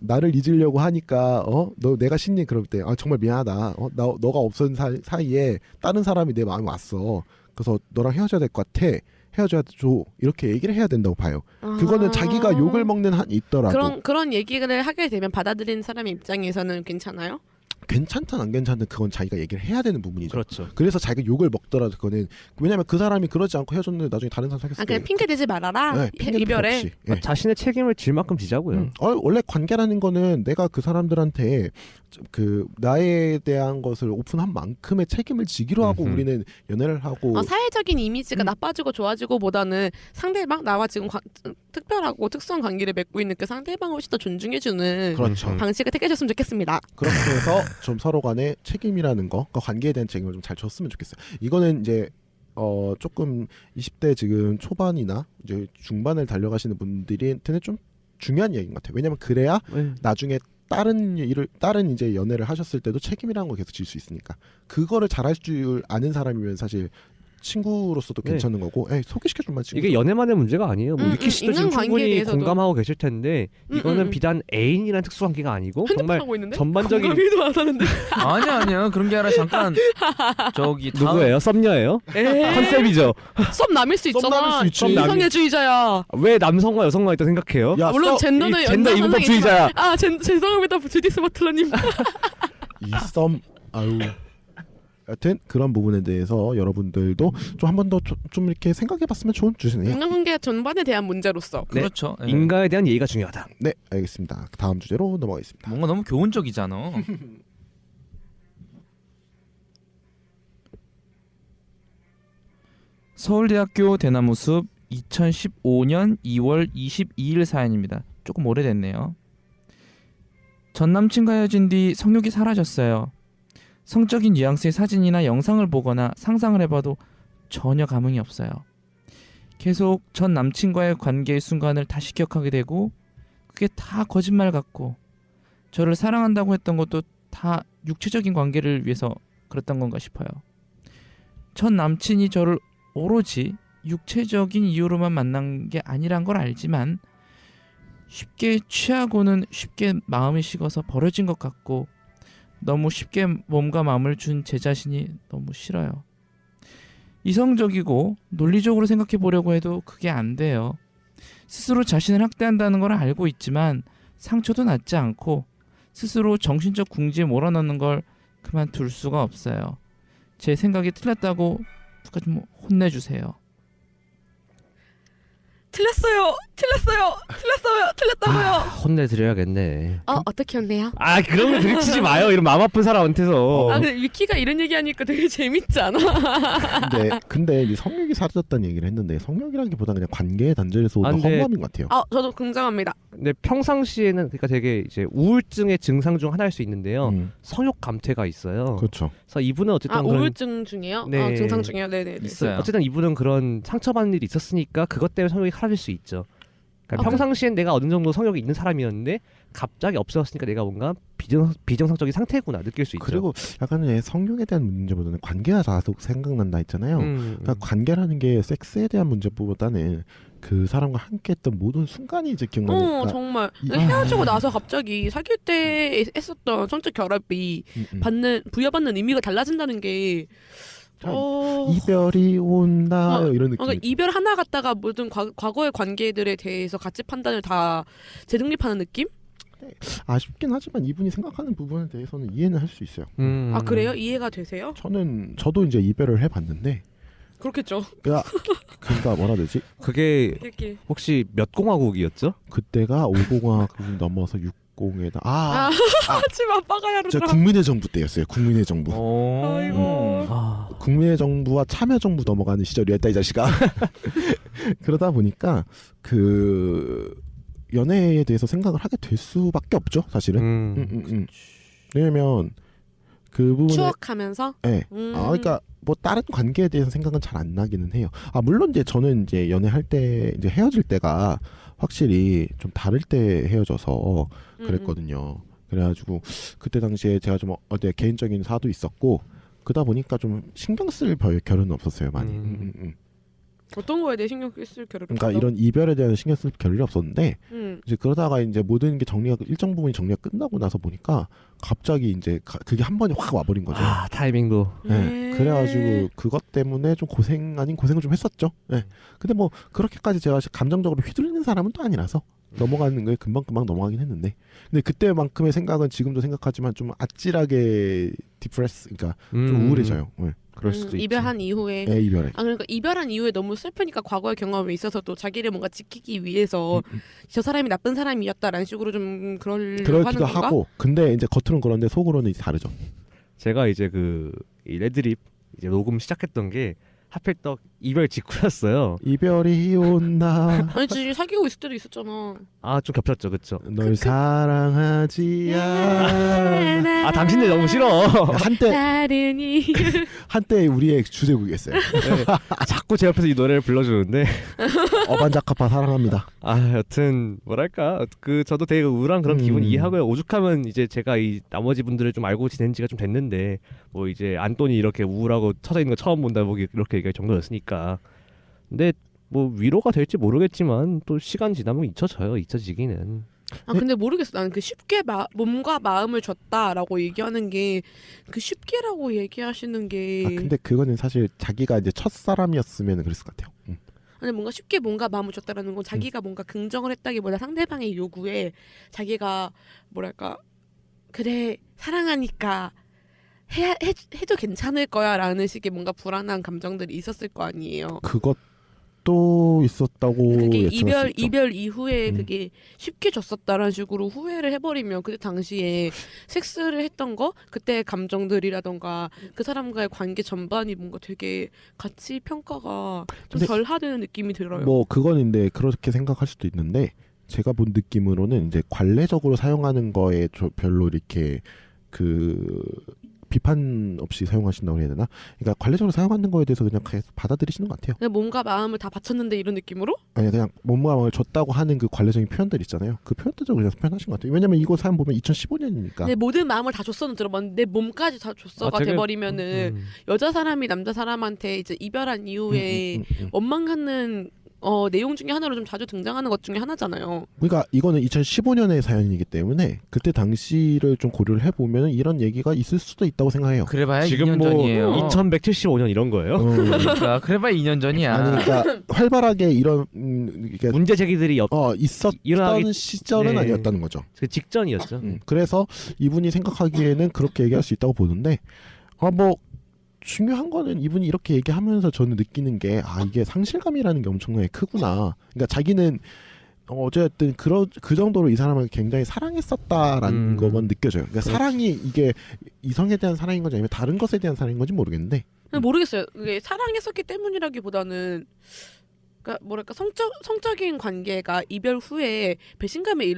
나를 잊으려고 하니까 너 내가 신니 그럴 때 정말 미안하다. 너가 없던 사이에 다른 사람이 내 마음에 왔어. 그래서 너랑 헤어져야 될 것 같아. 헤어져야 줘. 이렇게 얘기를 해야 된다고 봐요. 그거는 자기가 욕을 먹는 한이 있더라도 그런 얘기를 하게 되면 받아들이는 사람의 입장에서는 괜찮아요? 괜찮든 안 괜찮든 그건 자기가 얘기를 해야 되는 부분이죠. 그렇죠. 그래서 자기가 욕을 먹더라도 그거는 왜냐면 그 사람이 그러지 않고 헤어졌는데 나중에 다른 사람 사귀었을 때 그냥 핑계 대지 말아라. 네, 핑계는 필요 이별에. 없이. 네. 자신의 책임을 질 만큼 지자고요. 원래 관계라는 거는 내가 그 사람들한테 나에 대한 것을 오픈한 만큼의 책임을 지기로 하고 우리는 연애를 하고 사회적인 이미지가 나빠지고 좋아지고 보다는 상대방 나와 지금 특별하고 특수한 관계를 맺고 있는 그 상대방을 훨씬 더 존중해주는 그렇죠. 방식을 택해줬으면 좋겠습니다. 그렇게 해서 좀 서로 간에 책임이라는 거, 그 관계에 대한 책임을 좀 잘 줬으면 좋겠어요. 이거는 이제 조금 20대 지금 초반이나 이제 중반을 달려가시는 분들한테는 좀 중요한 얘기인 것 같아요. 왜냐면 그래야 나중에 다른 이제 연애를 하셨을 때도 책임이라는 거 계속 질 수 있으니까 그거를 잘할 줄 아는 사람이면 사실 친구로서도 네. 괜찮은 거고, 소개시켜준만 친구. 이게 연애만의 문제가 아니에요. 뭐 위키 씨도 지금 인간관계에 충분히 대해서도. 공감하고 계실 텐데 이거는 비단 애인이란 특수관계가 아니고 정말 하고 있는데? 전반적인 공감이도 안 하는데. 아니야 그런 게 아니라 잠깐 저기 다음 누구예요? 썸녀예요? 컨셉이죠. 썸 남일 수 썸 있잖아. 남일 수 있지. 이성애주의자야. 왜 남성과 여성과 있다 생각해요? 야, 물론 젠더는 이 젠더 이분법주의자야. 죄송합니다 주디스 버틀러님. 이썸 아유. 여튼 그런 부분에 대해서 여러분들도 좀 한 번 더 좀 이렇게 생각해봤으면 좋은 주제네요. 인간관계 전반에 대한 문제로서. 네. 그렇죠. 예. 인간에 대한 예의가 중요하다. 네, 알겠습니다. 다음 주제로 넘어가겠습니다. 뭔가 너무 교훈적이잖아. 서울대학교 대나무숲 2015년 2월 22일 사연입니다. 조금 오래됐네요. 전 남친과 헤어진 뒤 성욕이 사라졌어요. 성적인 뉘앙스의 사진이나 영상을 보거나 상상을 해봐도 전혀 감흥이 없어요. 계속 전 남친과의 관계의 순간을 다시 기억하게 되고 그게 다 거짓말 같고 저를 사랑한다고 했던 것도 다 육체적인 관계를 위해서 그랬던 건가 싶어요. 전 남친이 저를 오로지 육체적인 이유로만 만난 게 아니란 걸 알지만 쉽게 취하고는 쉽게 마음이 식어서 버려진 것 같고 너무 쉽게 몸과 마음을 준 제 자신이 너무 싫어요. 이성적이고 논리적으로 생각해 보려고 해도 그게 안 돼요. 스스로 자신을 학대한다는 걸 알고 있지만 상처도 낫지 않고 스스로 정신적 궁지에 몰아넣는 걸 그만둘 수가 없어요. 제 생각이 틀렸다고 누가 좀 혼내주세요. 틀렸다고요. 혼내드려야겠네. 어떻게 했네요? 그런 거 들이치지 마요. 이런 마음 아픈 사람한테서. 근데 위키가 이런 얘기하니까 되게 재밌지 않아? 근데 이제 성욕이 사라졌다는 얘기를 했는데 성욕이라기보다 그냥 관계의 단절에서 오는 근데- 허무함인 것 같아요. 저도 긍정합니다. 근데 평상시에는 그러니까 되게 이제 우울증의 증상 중 하나일 수 있는데요. 성욕 감퇴가 있어요. 그렇죠. 그래서 이분은 어쨌든 그런 우울증 중이에요? 네. 증상 중이요? 네네. 있어요. 어쨌든 이분은 그런 상처받는 일이 있었으니까 그것 때문에 성욕이 사라질 수 있죠. 그러니까 아, 평상시엔 내가 어느 정도 성욕이 있는 사람이었는데 갑자기 없어졌으니까 내가 뭔가 비정상적인 상태구나 느낄 수 있죠. 그리고 약간 성욕에 대한 문제보다는 관계가 계속 생각난다 했잖아요. 그러니까 관계라는 게 섹스에 대한 문제보다는 그 사람과 함께했던 모든 순간이 이제 기억나니까. 정말 이- 헤어지고 나서 갑자기 사귈 때 했었던 성적 결합이 부여받는 의미가 달라진다는 게 참, 이별이 온다 이런 느낌. 그러니까 이별 하나 갖다가 모든 과거의 관계들에 대해서 가치 판단을 다 재정립하는 느낌? 아쉽긴 하지만 이분이 생각하는 부분에 대해서는 이해는 할 수 있어요. 그래요? 이해가 되세요? 저도 이제 이별을 해봤는데, 그렇겠죠. 그러니까 뭐라 해야 되지? 그게 이렇게. 혹시 몇 공화국이었죠? 그때가 5공화국 넘어서 60에다 하지마 빠가야 저 국민의 정부 때였어요. 국민의 정부. 아이고. 국민의 정부와 참여 정부 넘어가는 시절이었다 이 자식아. 그러다 보니까 그 연애에 대해서 생각을 하게 될 수밖에 없죠, 사실은. 왜냐면 그 부분에 추억하면서. 네. 그러니까 뭐 다른 관계에 대해서 생각은 잘 안 나기는 해요. 물론 이제 저는 이제 연애할 때 이제 헤어질 때가 확실히 좀 다를 때 헤어져서 그랬거든요. 그래가지고 그때 당시에 제가 좀 개인적인 사도 있었고 그러다 보니까 좀 신경 쓸 결은 없었어요, 많이. 어떤 거에 대해 신경 쓸 겨를이 그러니까 없어? 이런 이별에 대한 신경 쓸 겨를이 없었는데 이제 그러다가 이제 모든 게 일정 부분이 정리가 끝나고 나서 보니까 갑자기 이제 그게 한 번에 확 와버린 거죠. 타이밍도. 네. 그래가지고 그것 때문에 좀 고생 아닌 고생을 좀 했었죠. 네. 근데 뭐 그렇게까지 제가 감정적으로 휘둘리는 사람은 또 아니라서 넘어가는 거에 금방 넘어가긴 했는데, 근데 그때만큼의 생각은 지금도 생각하지만 좀 아찔하게 디프레스, 그러니까 좀 우울해져요. 네. 그럴 수도 있죠. 이별한 이후에. 네, 이별에. 그러니까 이별한 이후에 너무 슬프니까 과거의 경험에 있어서 또 자기를 뭔가 지키기 위해서 저 사람이 나쁜 사람이었다라는 식으로 좀 그러기도 하는 건가? 하고, 근데 이제 겉으로는 그런데 속으로는 이제 다르죠. 제가 이제 이 레드립 이제 녹음 시작했던 게 하필 또 이별 직후였어요. 이별이 온다. 아니지, 사귀고 있을 때도 있었잖아. 좀 겹쳤죠, 그쵸? 널 사랑하지 않아. 아 당신들 너무 싫어. 한때 나른이 한때 우리의 주제곡이었어요. 네. 자꾸 제 옆에서 이 노래를 불러주는데 어반자카파 사랑합니다. 아 여튼 뭐랄까 그 저도 되게 우울한 그런 기분 이해하고요. 오죽하면 이제 제가 이 나머지 분들을 좀 알고 지낸 지가 좀 됐는데 뭐 이제 안돈이 이렇게 우울하고 처져 있는 거 처음 본다 뭐 이렇게 얘기할 정도였으니까. 근데 뭐 위로가 될지 모르겠지만 또 시간 지나면 잊혀져요. 잊혀지기는. 아 근데 모르겠어. 나는 그 쉽게 몸과 마음을 줬다라고 얘기하는 게 그 쉽게라고 얘기하시는 게 아 근데 그거는 사실 자기가 이제 첫 사람이었으면 그랬을 것 같아요. 아니 뭔가 쉽게 뭔가 마음을 줬다라는 건 자기가 뭔가 긍정을 했다기보다 상대방의 요구에 자기가 뭐랄까 그래 사랑하니까 해도 괜찮을 거야라는 식의 뭔가 불안한 감정들이 있었을 거 아니에요. 그것도 있었다고 그게 예측할 수 있죠. 이별 이후에 그게 쉽게 줬었다라는 식으로 후회를 해버리면 그때 당시에 섹스를 했던 거 그때 감정들이라던가 그 사람과의 관계 전반이 뭔가 되게 가치 평가가 좀 근데 덜 하는 느낌이 들어요. 뭐 그거는데 그렇게 생각할 수도 있는데 제가 본 느낌으로는 이제 관례적으로 사용하는 거에 별로 이렇게 그 비판 없이 사용하신다고 해야 되나? 그러니까 관례적으로 사용하는 거에 대해서 그냥 계속 받아들이시는 것 같아요. 그냥 몸과 마음을 다 바쳤는데 이런 느낌으로? 아니 그냥 몸과 마음을 줬다고 하는 그 관례적인 표현들 있잖아요. 그 표현들도 그냥 표현하신 것 같아요. 왜냐면 이거 사연 보면 2015년이니까. 내 모든 마음을 다 줬어는 들어봤는데 내 몸까지 다 줬어가 되게, 돼버리면은 여자 사람이 남자 사람한테 이제 이별한 이후에 원망하는 내용 중에 하나로 좀 자주 등장하는 것 중에 하나잖아요. 그러니까 이거는 2015년의 사연이기 때문에 그때 당시를 좀 고려를 해보면 이런 얘기가 있을 수도 있다고 생각해요. 그래봐야 지금 2년 뭐 전이에요. 2175년 이런 거예요? 그러니까 그래봐야 2년 전이야. 아니 그러니까 활발하게 이런 그러니까 문제 제기들이 있었던 일어나기- 시절은 네. 아니었다는 거죠. 그 직전이었죠. 그래서 이분이 생각하기에는 그렇게 얘기할 수 있다고 보는데 뭐 중요한 거는 이분이 이렇게 얘기하면서 저는 느끼는 게 이게 상실감이라는 게 엄청나게 크구나. 그러니까 자기는 어쨌든 그 정도로 이 사람을 굉장히 사랑했었다라는 것만 느껴져요. 그러니까 사랑이 이게 이성에 대한 사랑인 건지 아니면 다른 것에 대한 사랑인 건지 모르겠는데 모르겠어요. 그게 사랑했었기 때문이라기보다는 그러니까 뭐랄까 성적인 관계가 이별 후에 배신감을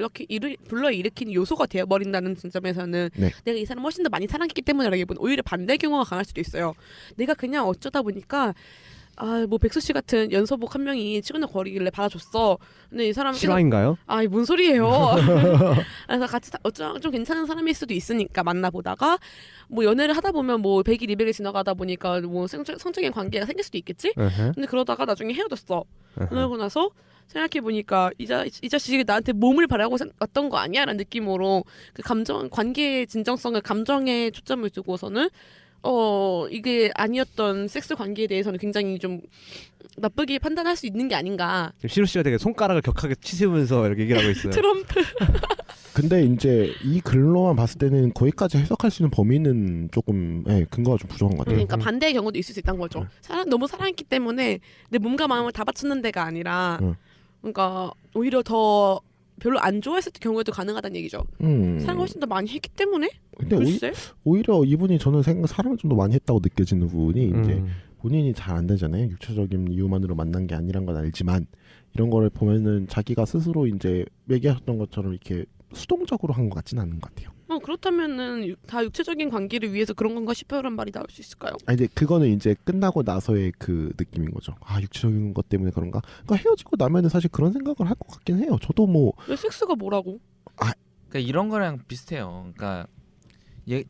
불러일으키는 요소가 되어버린다는 점에서는 네. 내가 이 사람 훨씬 더 많이 사랑했기 때문이라기보다는 오히려 반대 경우가 강할 수도 있어요. 내가 그냥 어쩌다 보니까 뭐 백수 씨 같은 연서복 한 명이 치고는 거리길래 받아줬어. 근데 이 사람은 실화인가요? 뭔 소리예요? 그래서 같이 좀 괜찮은 사람일 수도 있으니까 만나보다가 뭐 연애를 하다 보면 뭐 100일 200일 지나가다 보니까 뭐 성적인 관계가 생길 수도 있겠지? 근데 그러다가 나중에 헤어졌어. 그러고 나서 생각해 보니까 이 자식이 나한테 몸을 바라고 왔던 거 아니야라는 느낌으로 그 관계의 진정성을 감정에 초점을 두고서는 이게 아니었던 섹스 관계에 대해서는 굉장히 좀 나쁘게 판단할 수 있는 게 아닌가. 지금 시루 씨가 되게 손가락을 격하게 치세우면서 이렇게 얘기를 하고 있어요. 트럼프. 근데 이제 이 글로만 봤을 때는 거기까지 해석할 수 있는 범위는 조금 근거가 좀 부족한 것 같아요. 그러니까 반대의 경우도 있을 수 있다는 거죠. 너무 사랑했기 때문에 내 몸과 마음을 다 바쳤는 데가 아니라 그러니까 오히려 더 별로 안 좋아했을 때 경우에도 가능하다는 얘기죠. 사랑을 훨씬 더 많이 했기 때문에? 근데 글쎄? 오히려 이분이 저는 사랑을 좀 더 많이 했다고 느껴지는 부분이 이제 본인이 잘 안 되잖아요. 육체적인 이유만으로 만난 게 아니란 건 알지만 이런 거를 보면은 자기가 스스로 이제 얘기하셨던 것처럼 이렇게 수동적으로 한 것 같지는 않은 것 같아요. 그렇다면은 다 육체적인 관계를 위해서 그런 건가 싶어요라는 말이 나올 수 있을까요? 이제 그거는 이제 끝나고 나서의 그 느낌인 거죠. 육체적인 것 때문에 그런가? 그러니까 헤어지고 나면은 사실 그런 생각을 할 것 같긴 해요. 저도 뭐 왜 섹스가 뭐라고? 그러니까 이런 거랑 비슷해요. 그러니까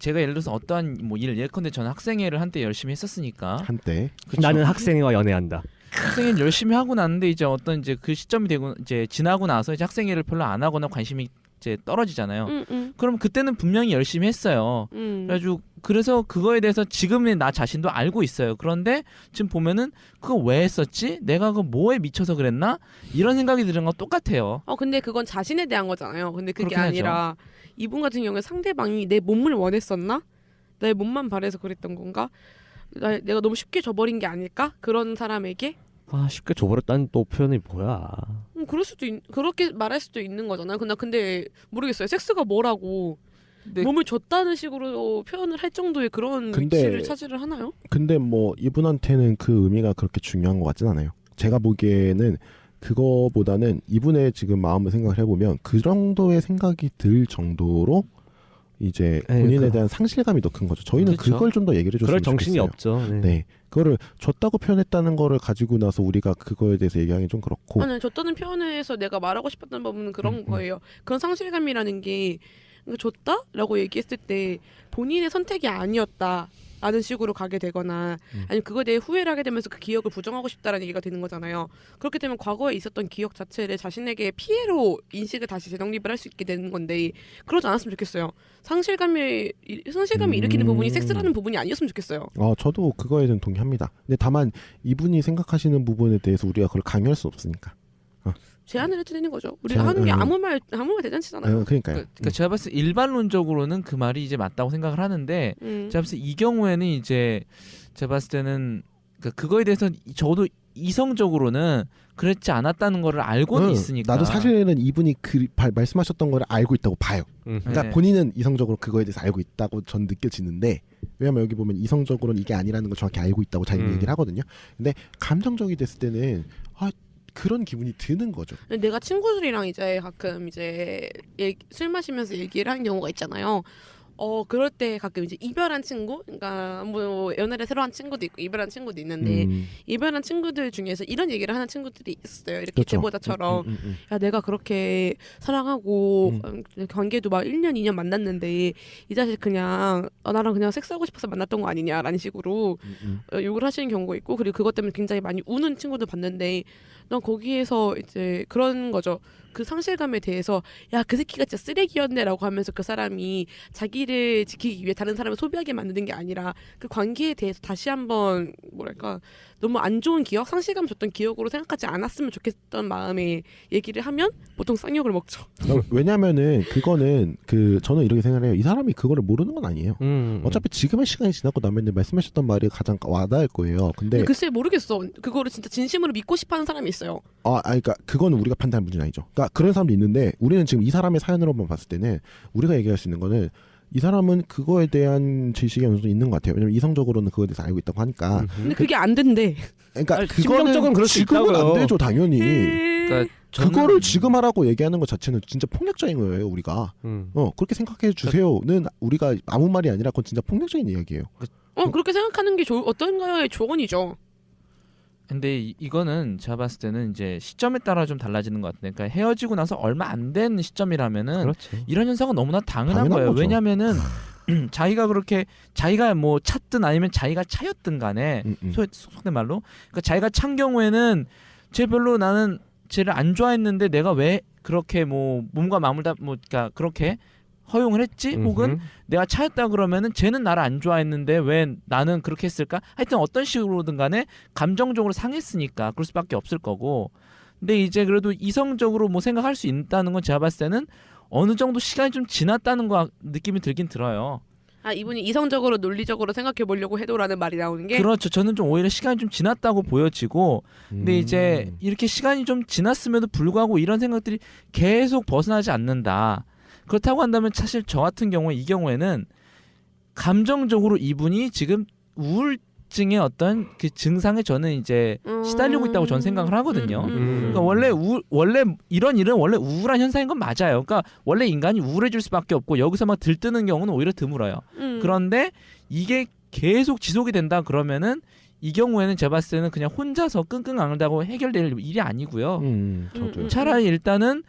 제가 예를 들어서 어떠한 뭐 예컨대 저는 학생회를 한때 열심히 했었으니까 한때 그쵸? 나는 학생과 연애한다. 학생회를 열심히 하고 났는데 이제 어떤 이제 그 시점이 되고 이제 지나고 나서 이제 학생회를 별로 안 하거나 관심이 이제 떨어지잖아요. 그럼 그때는 분명히 열심히 했어요. 그래서 그거에 대해서 지금의 나 자신도 알고 있어요. 그런데 지금 보면은 그거 왜 했었지? 내가 그 뭐에 미쳐서 그랬나? 이런 생각이 드는 건 똑같아요. 근데 그건 자신에 대한 거잖아요. 근데 그게 그렇긴 아니라 이분 같은 경우에 상대방이 내 몸을 원했었나? 내 몸만 바래서 그랬던 건가? 내가 너무 쉽게 져버린 게 아닐까? 그런 사람에게? 쉽게 줘버렸다는 또 표현이 뭐야? 그럴 수도 그렇게 말할 수도 있는 거잖아요. 근데 모르겠어요. 섹스가 뭐라고 몸을 줬다는 식으로 표현을 할 정도의 그런 위치를 차지를 하나요? 근데 뭐 이분한테는 그 의미가 그렇게 중요한 것 같진 않아요. 제가 보기에는 그거보다는 이분의 지금 마음을 생각을 해보면 그 정도의 생각이 들 정도로 이제 네, 본인에 대한 상실감이 더 큰 거죠. 저희는 그렇죠. 그걸 좀 더 얘기를 해줬으면 그럴 정신이 좋겠어요. 없죠. 네. 네, 그거를 줬다고 표현했다는 거를 가지고 나서 우리가 그거에 대해서 얘기하기 좀 그렇고. 아니 줬다는 표현에서 내가 말하고 싶었던 부분은 그런 거예요. 그런 상실감이라는 게 줬다라고 얘기했을 때 본인의 선택이 아니었다. 라는 식으로 가게 되거나 아니면 그거에 대해 후회를 하게 되면서 그 기억을 부정하고 싶다라는 얘기가 되는 거잖아요. 그렇게 되면 과거에 있었던 기억 자체를 자신에게 피해로 인식을 다시 재정립을 할 수 있게 되는 건데 그러지 않았으면 좋겠어요. 상실감이 일으키는 부분이 섹스라는 부분이 아니었으면 좋겠어요. 저도 그거에 대해서 동의합니다. 근데 다만 이분이 생각하시는 부분에 대해서 우리가 그걸 강요할 수 없으니까. 제안을 해도 되는 거죠. 우리가 하는 게 아무 말 대잔치잖아요. 그러니까요. 그러니까 제가 봤을 때 일반론적으로는 그 말이 이제 맞다고 생각을 하는데 제가 봤을 때 이 경우에는 이제 제가 봤을 때는 그거에 대해서 저도 이성적으로는 그렇지 않았다는 거를 알고는 있으니까. 나도 사실은 이분이 말씀하셨던 거를 알고 있다고 봐요. 그러니까 네. 본인은 이성적으로 그거에 대해서 알고 있다고 전 느껴지는데 왜냐면 여기 보면 이성적으로는 이게 아니라는 걸 정확히 알고 있다고 자기는 얘기를 하거든요. 근데 감정적이 됐을 때는 그런 기분이 드는 거죠. 내가 친구들이랑 이제 가끔 이제 술 마시면서 얘기를 하는 경우가 있잖아요. 그럴 때 가끔 이제 이별한 친구, 그러니까 뭐 연애를 새로 한 친구도 있고 이별한 친구도 있는데 이별한 친구들 중에서 이런 얘기를 하는 친구들이 있어요. 이렇게 그렇죠. 제보자처럼 야 내가 그렇게 사랑하고 관계도 막 1년 2년 만났는데 이 자식 그냥 나랑 그냥 섹스하고 싶어서 만났던 거 아니냐라는 식으로 욕을 하시는 경우가 있고 그리고 그것 때문에 굉장히 많이 우는 친구도 봤는데 난 거기에서 이제 그런 거죠. 그 상실감에 대해서 야 그 새끼가 진짜 쓰레기였네라고 하면서 그 사람이 자기를 지키기 위해 다른 사람을 소비하게 만드는 게 아니라 그 관계에 대해서 다시 한번 뭐랄까 너무 안 좋은 기억, 상실감 줬던 기억으로 생각하지 않았으면 좋겠던 마음에 얘기를 하면 보통 쌍욕을 먹죠. 왜냐면은 그거는 저는 이렇게 생각해요. 이 사람이 그거를 모르는 건 아니에요. 어차피 지금의 시간이 지났고 나면 말씀하셨던 말이 가장 와닿을 거예요. 근데 글쎄 모르겠어. 그거를 진짜 진심으로 믿고 싶어하는 사람이 있어요. 그러니까 그거는 우리가 판단할 문제는 아니죠. 그러니까 그런 사람도 있는데 우리는 지금 이 사람의 사연으로만 봤을 때는 우리가 얘기할 수 있는 거는 이 사람은 그거에 대한 지식이 어느 정도 있는 것 같아요. 왜냐면 이성적으로는 그거에 대해서 알고 있다고 하니까. 근데 그게 안 된대. 그러니까 심정적으로는 그럴 수 지금은 있다고요. 안 되죠, 당연히. 그러니까 그거를 지금 하라고 얘기하는 것 자체는 진짜 폭력적인 거예요, 우리가. 그렇게 생각해 주세요는 우리가 아무 말이 아니라 그건 진짜 폭력적인 이야기예요. 그렇게 생각하는 게 어떤가요의 조언이죠. 근데 이거는 제가 봤을 때는 이제 시점에 따라 좀 달라지는 것 같은데, 그러니까 헤어지고 나서 얼마 안 된 시점이라면은 그렇죠. 이런 현상은 너무나 당연한 당연한 거예요. 거죠. 왜냐면은 자기가 뭐 찼든 아니면 자기가 차였든 간에 속된 말로, 그러니까 자기가 찬 경우에는 쟤 별로 나는 쟤를 안 좋아했는데 내가 왜 그렇게 뭐 몸과 마음을 다 뭐 그러니까 그렇게 허용을 했지? 혹은 내가 차였다 그러면은 쟤는 나를 안 좋아했는데 왜 나는 그렇게 했을까? 하여튼 어떤 식으로든 간에 감정적으로 상했으니까 그럴 수밖에 없을 거고. 근데 이제 그래도 이성적으로 뭐 생각할 수 있다는 건 제가 봤을 때는 어느 정도 시간이 좀 지났다는 거 느낌이 들긴 들어요. 이분이 이성적으로 논리적으로 생각해 보려고 해도라는 말이 나오는 게 그렇죠. 저는 좀 오히려 시간이 좀 지났다고 보여지고, 근데 이제 이렇게 시간이 좀 지났음에도 불구하고 이런 생각들이 계속 벗어나지 않는다. 그렇다고 한다면 사실 저 같은 경우에 이 경우에는 감정적으로 이분이 지금 우울증의 어떤 그 증상에 저는 이제 시달리고 있다고 저는 생각을 하거든요. 그러니까 원래 이런 일은 원래 우울한 현상인 건 맞아요. 그러니까 원래 인간이 우울해질 수밖에 없고 여기서 막 들뜨는 경우는 오히려 드물어요. 그런데 이게 계속 지속이 된다 그러면은 이 경우에는 제가 봤을 때는 그냥 혼자서 끙끙 앓는다고 해결될 일이 아니고요. 저도요. 차라리 일단은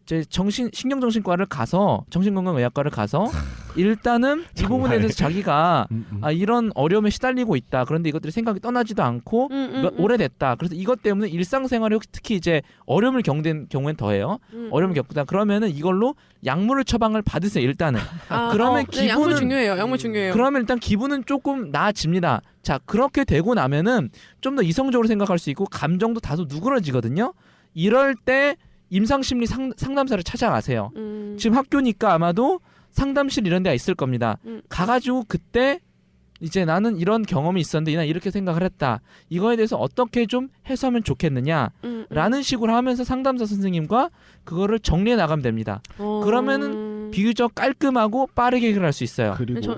이제 신경정신과를 가서 정신건강의학과를 가서 일단은 이 부분에 대해서 자기가 이런 어려움에 시달리고 있다. 그런데 이것들이 생각이 떠나지도 않고 오래됐다. 그래서 이것 때문에 일상생활에 특히 이제 어려움을 겪는 경우엔 더해요. 어려움을 겪다. 그러면은 이걸로 약물을 처방을 받으세요. 일단은. 그러면 네, 약물 중요해요. 약물 중요해요. 그러면 일단 기분은 조금 나아집니다. 자, 그렇게 되고 나면은 좀 더 이성적으로 생각할 수 있고 감정도 다소 누그러지거든요. 이럴 때 임상심리 상담사를 찾아가세요. 지금 학교니까 아마도 상담실 이런 데가 있을 겁니다. 가가지고 그때 이제 나는 이런 경험이 있었는데 난 이렇게 생각을 했다. 이거에 대해서 어떻게 좀 해소하면 좋겠느냐라는 식으로 하면서 상담사 선생님과 그거를 정리해 나가면 됩니다. 그러면은 비교적 깔끔하고 빠르게 해결할 수 있어요. 그리고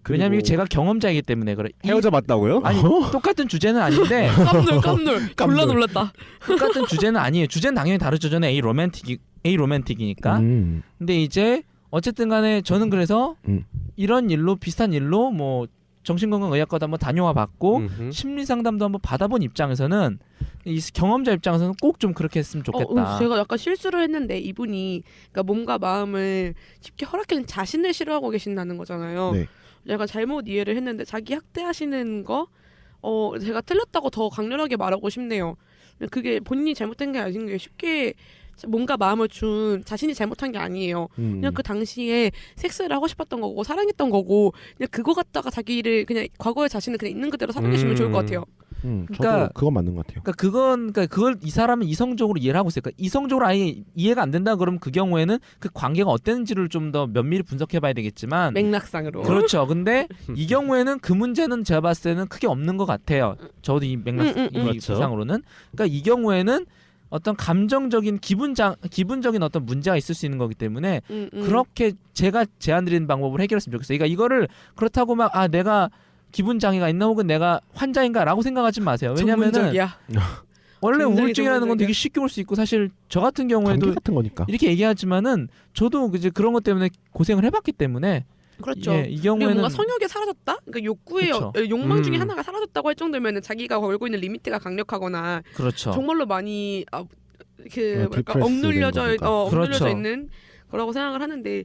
왜냐하면 제가 경험자이기 때문에 그래. 헤어져 맞다고요? 아니 똑같은 주제는 아닌데 깜놀 졸라 놀랐다. 똑같은 주제는 아니에요. 주제는 당연히 다르죠. 저는 A 로맨틱이니까. 근데 이제 어쨌든 간에 저는 그래서 음. 이런 일로 비슷한 일로 뭐 정신건강의학과도 한번 다녀와 봤고 음흠. 심리상담도 한번 받아본 입장에서는 이 경험자 입장에서는 꼭 좀 그렇게 했으면 좋겠다. 제가 약간 실수를 했는데 이분이 그러니까 몸과 마음을 쉽게 허락하는 자신을 싫어하고 계신다는 거잖아요. 네. 제가 잘못 이해를 했는데 자기 학대하시는 거 제가 틀렸다고 더 강렬하게 말하고 싶네요. 그게 본인이 잘못된 게 아닌 게 쉽게 뭔가 마음을 준 자신이 잘못한 게 아니에요. 그냥 그 당시에 섹스를 하고 싶었던 거고 사랑했던 거고 그냥 그거 갖다가 자기를 그냥 과거의 자신을 그냥 있는 그대로 살아계시면 좋을 것 같아요. 그러니까- 저도 그건 맞는 것 같아요. 그러니까 그걸 이 사람은 이성적으로 이해를 하고 있어요. 그러니까 이성적으로 아예 이해가 안 된다 그러면 그 경우에는 그 관계가 어땠는지를 좀 더 면밀히 분석해봐야 되겠지만 맥락상으로. 그렇죠. 근데 이 경우에는 그 문제는 제가 봤을 때는 크게 없는 것 같아요. 저도 이 맥락 이 그렇죠. 상으로는 그러니까 이 경우에는 어떤 감정적인 기분적인 어떤 문제가 있을 수 있는 거기 때문에 그렇게 제가 제안드리는 방법을 해결했으면 좋겠어요. 그러니까 이거를 그렇다고 막 내가 기분 장애가 있나 혹은 내가 환자인가라고 생각하지 마세요. 왜냐면은 전문적이야. 원래 굉장히 우울증이라는 건 전문적이야. 되게 쉽게 올 수 있고 사실 저 같은 관계 경우에도 같은 거니까. 이렇게 얘기하지만은 저도 이제 그런 것 때문에 고생을 해봤기 때문에 그렇죠. 예, 이 그리고 경우에는 뭔가 성욕이 사라졌다? 그러니까 욕구의 그쵸. 욕망 중에 음. 하나가 사라졌다고 할 정도면은 자기가 걸고 있는 리미트가 강력하거나 그렇죠. 정말로 많이 디프레스 억눌려져 된 거니까. 억눌려져 그렇죠. 있는 거라고 생각을 하는데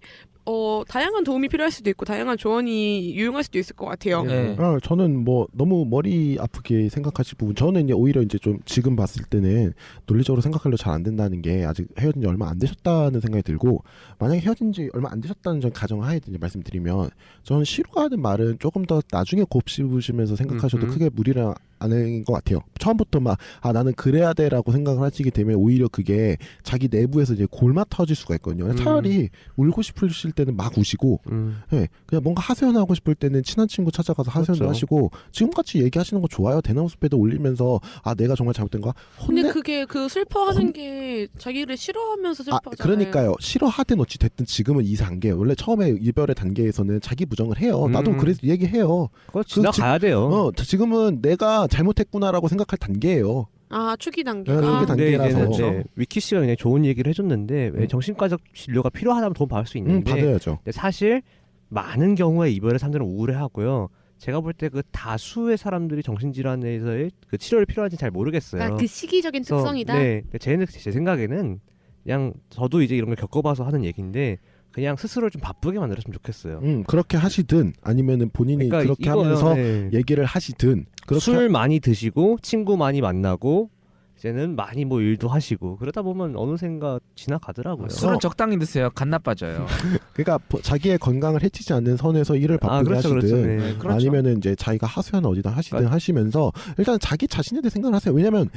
다양한 도움이 필요할 수도 있고 다양한 조언이 유용할 수도 있을 것 같아요. 네. 저는 뭐 너무 머리 아프게 생각하실 부분 저는 이제 오히려 이제 좀 지금 봤을 때는 논리적으로 생각하려 잘 안 된다는 게 아직 헤어진 지 얼마 안 되셨다는 생각이 들고 만약에 헤어진 지 얼마 안 되셨다는 전 가정하에 이제 말씀드리면 저는 싫어하는 말은 조금 더 나중에 곱씹으시면서 생각하셔도 크게 무리를 안 하는 것 같아요. 처음부터 막 나는 그래야 돼라고 생각을 하시기 때문에 오히려 그게 자기 내부에서 이제 골마 터질 수가 있거든요. 차라리 울고 싶으실 때는 막 우시고 네, 그냥 뭔가 하소연하고 싶을 때는 친한 친구 찾아가서 하소연도 그렇죠. 하시고 지금같이 얘기하시는 거 좋아요. 대나무 숲에도 올리면서 내가 정말 잘못된 거야. 근데 그게 그 슬퍼하는 게 자기를 싫어하면서 슬퍼하잖아요. 그러니까요. 싫어하든 어찌 됐든 지금은 이 단계 원래 처음에 이별의 단계에서는 자기 부정을 해요. 나도 그래서 얘기해요. 그거 지나가야 돼요. 지금은 내가 잘못했구나라고 생각할 단계예요. 초기 단계. 초기 단계. 단계라서. 이제 위키 씨가 그냥 좋은 얘기를 해줬는데 왜 정신과적 진료가 필요하다면 도움 받을 수 있는데 받아야죠. 근데 사실 많은 경우에 이별의 사람들은 우울해하고요. 제가 볼 때 그 다수의 사람들이 정신질환에서의 그 치료를 필요한지 잘 모르겠어요. 그러니까 그 시기적인 그래서 특성이다. 네, 제 생각에는 그냥 저도 이제 이런 걸 겪어봐서 하는 얘기인데 그냥 스스로를 좀 바쁘게 만들었으면 좋겠어요. 그렇게 하시든 아니면은 본인이 그러니까 그렇게 이거요, 하면서 네. 얘기를 하시든 그렇게 술 많이 드시고 친구 많이 만나고 이제는 많이 뭐 일도 하시고 그러다 보면 어느샌가 지나가더라고요. 술은 적당히 드세요. 간 나빠져요. 그러니까 자기의 건강을 해치지 않는 선에서 일을 바쁘게 그렇죠, 하시든 그렇죠. 네. 그렇죠. 아니면은 이제 자기가 하소연 어디다 하시든 하시면서 일단 자기 자신에 대해 생각을 하세요. 왜냐면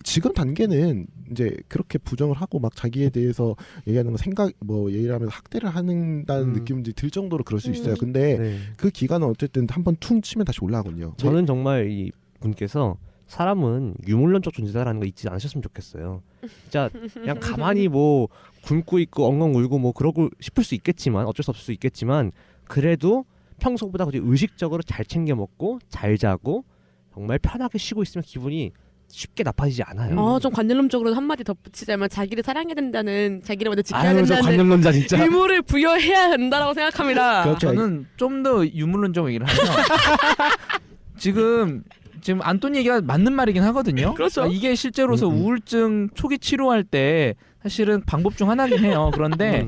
지금 단계는 이제 그렇게 부정을 하고 막 자기에 대해서 얘기하는 거 생각 뭐 예를 하면서 학대를 한다는 느낌이 들 정도로 그럴 수 있어요. 근데 네. 그 기간은 어쨌든 한번 퉁 치면 다시 올라가거든요. 저는 정말 이 분께서 사람은 유물론적 존재다라는 거 잊지 않으셨으면 좋겠어요. 진짜 그냥 가만히 뭐 굶고 있고 엉엉 울고 뭐 그러고 싶을 수 있겠지만 어쩔 수 없을 수 있겠지만 그래도 평소보다 의식적으로 잘 챙겨 먹고 잘 자고 정말 편하게 쉬고 있으면 기분이 쉽게 나빠지지 않아요. 좀 관념론적으로 한마디 덧붙이자면 자기를 사랑해야 된다는 자기를 먼저 지켜야 아유 저 된다는 관념론자 진짜. 의무를 부여해야 된다라고 생각합니다. 그렇죠. 저는 좀 더 유물론적 얘기를 하면 지금 안토니 얘기가 맞는 말이긴 하거든요. 그렇죠. 이게 실제로서 우울증 초기 치료할 때 사실은 방법 중 하나긴 해요. 그런데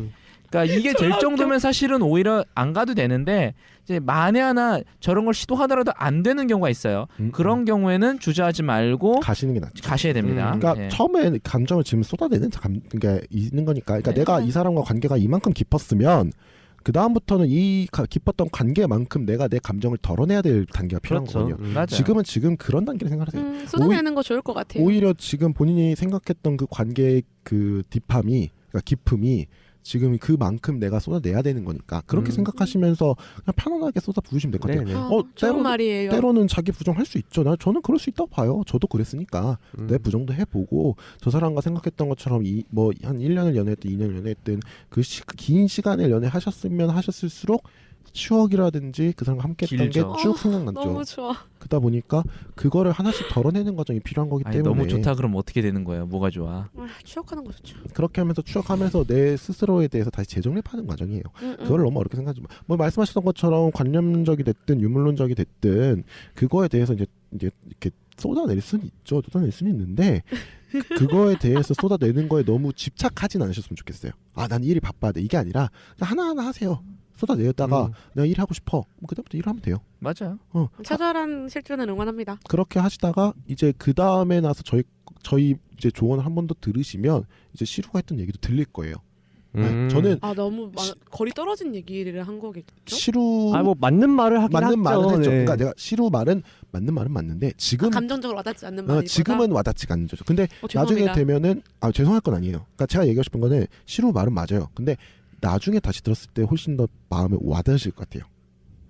그러니까 이게 될 정도면 사실은 오히려 안 가도 되는데 이제 만에 하나 저런 걸 시도하더라도 안 되는 경우가 있어요. 그런 경우에는 주저하지 말고 가시는 게 낫죠. 가셔야 됩니다. 그러니까 예. 처음에 감정을 지금 쏟아내는 그러니까 있는 거니까. 그러니까 네. 내가 이 사람과 관계가 이만큼 깊었으면 그 다음부터는 이 깊었던 관계만큼 내가 내 감정을 덜어내야 될 단계가 필요한 그렇죠. 거거든요. 맞아요. 지금은 그런 단계를 생각하세요. 쏟아내는 거 좋을 것 같아요. 오히려 지금 본인이 생각했던 그 관계의 그 딥함이 그러니까 깊음이 지금 그만큼 내가 쏟아내야 되는 거니까 그렇게 생각하시면서 그냥 편안하게 쏟아 부으시면 될 것 같아요. 네네. 좋은 말이에요. 때로는 자기 부정할 수 있죠. 저는 그럴 수 있다고 봐요. 저도 그랬으니까 내 부정도 해보고 저 사람과 생각했던 것처럼 뭐 한 1년을 연애했든 2년을 연애했든 긴 시간을 연애하셨으면 하셨을수록 추억이라든지 그 사람과 함께했던 게 길죠. 쭉 생각났죠. 너무 좋아. 그러다 보니까 그거를 하나씩 덜어내는 과정이 필요한 거기 아니, 때문에 너무 좋다 그럼 어떻게 되는 거예요? 뭐가 좋아? 추억하는 거 좋죠. 그렇게 하면서 추억하면서 내 스스로에 대해서 다시 재정립하는 과정이에요. 그걸 너무 어렵게 생각하지 마. 뭐 말씀하셨던 것처럼 관념적이 됐든 유물론적이 됐든 그거에 대해서 이제 이렇게 쏟아낼 수는 있죠. 쏟아낼 수는 있는데 그거에 대해서 쏟아내는 거에 너무 집착하진 않으셨으면 좋겠어요. 아, 난 일이 바빠야 돼. 이게 아니라 그냥 하나하나 하세요. 쏟아내다가 내가 일하고 싶어. 뭐 그다음부터 일하면 돼요. 맞아요. 처절한 실존을 응원합니다. 그렇게 하시다가 이제 그 다음에 나서 저희 이제 조언을 한 번 더 들으시면 이제 시루가 했던 얘기도 들릴 거예요. 네, 저는 너무 거리 떨어진 얘기를 한 거겠죠? 시루 뭐 맞는 말을 하긴 맞는 하죠. 말은 했죠. 네. 그러니까 내가 시루 말은 맞는 말은 맞는데 지금 감정적으로 와닿지 않는 말이 지금은 와닿지가 않는 거죠. 근데 나중에 죄송합니다. 되면은 죄송할 건 아니에요. 그러니까 제가 얘기하고 싶은 거는 시루 말은 맞아요. 근데 나중에 다시 들었을 때 훨씬 더 마음에 와닿으실 것 같아요.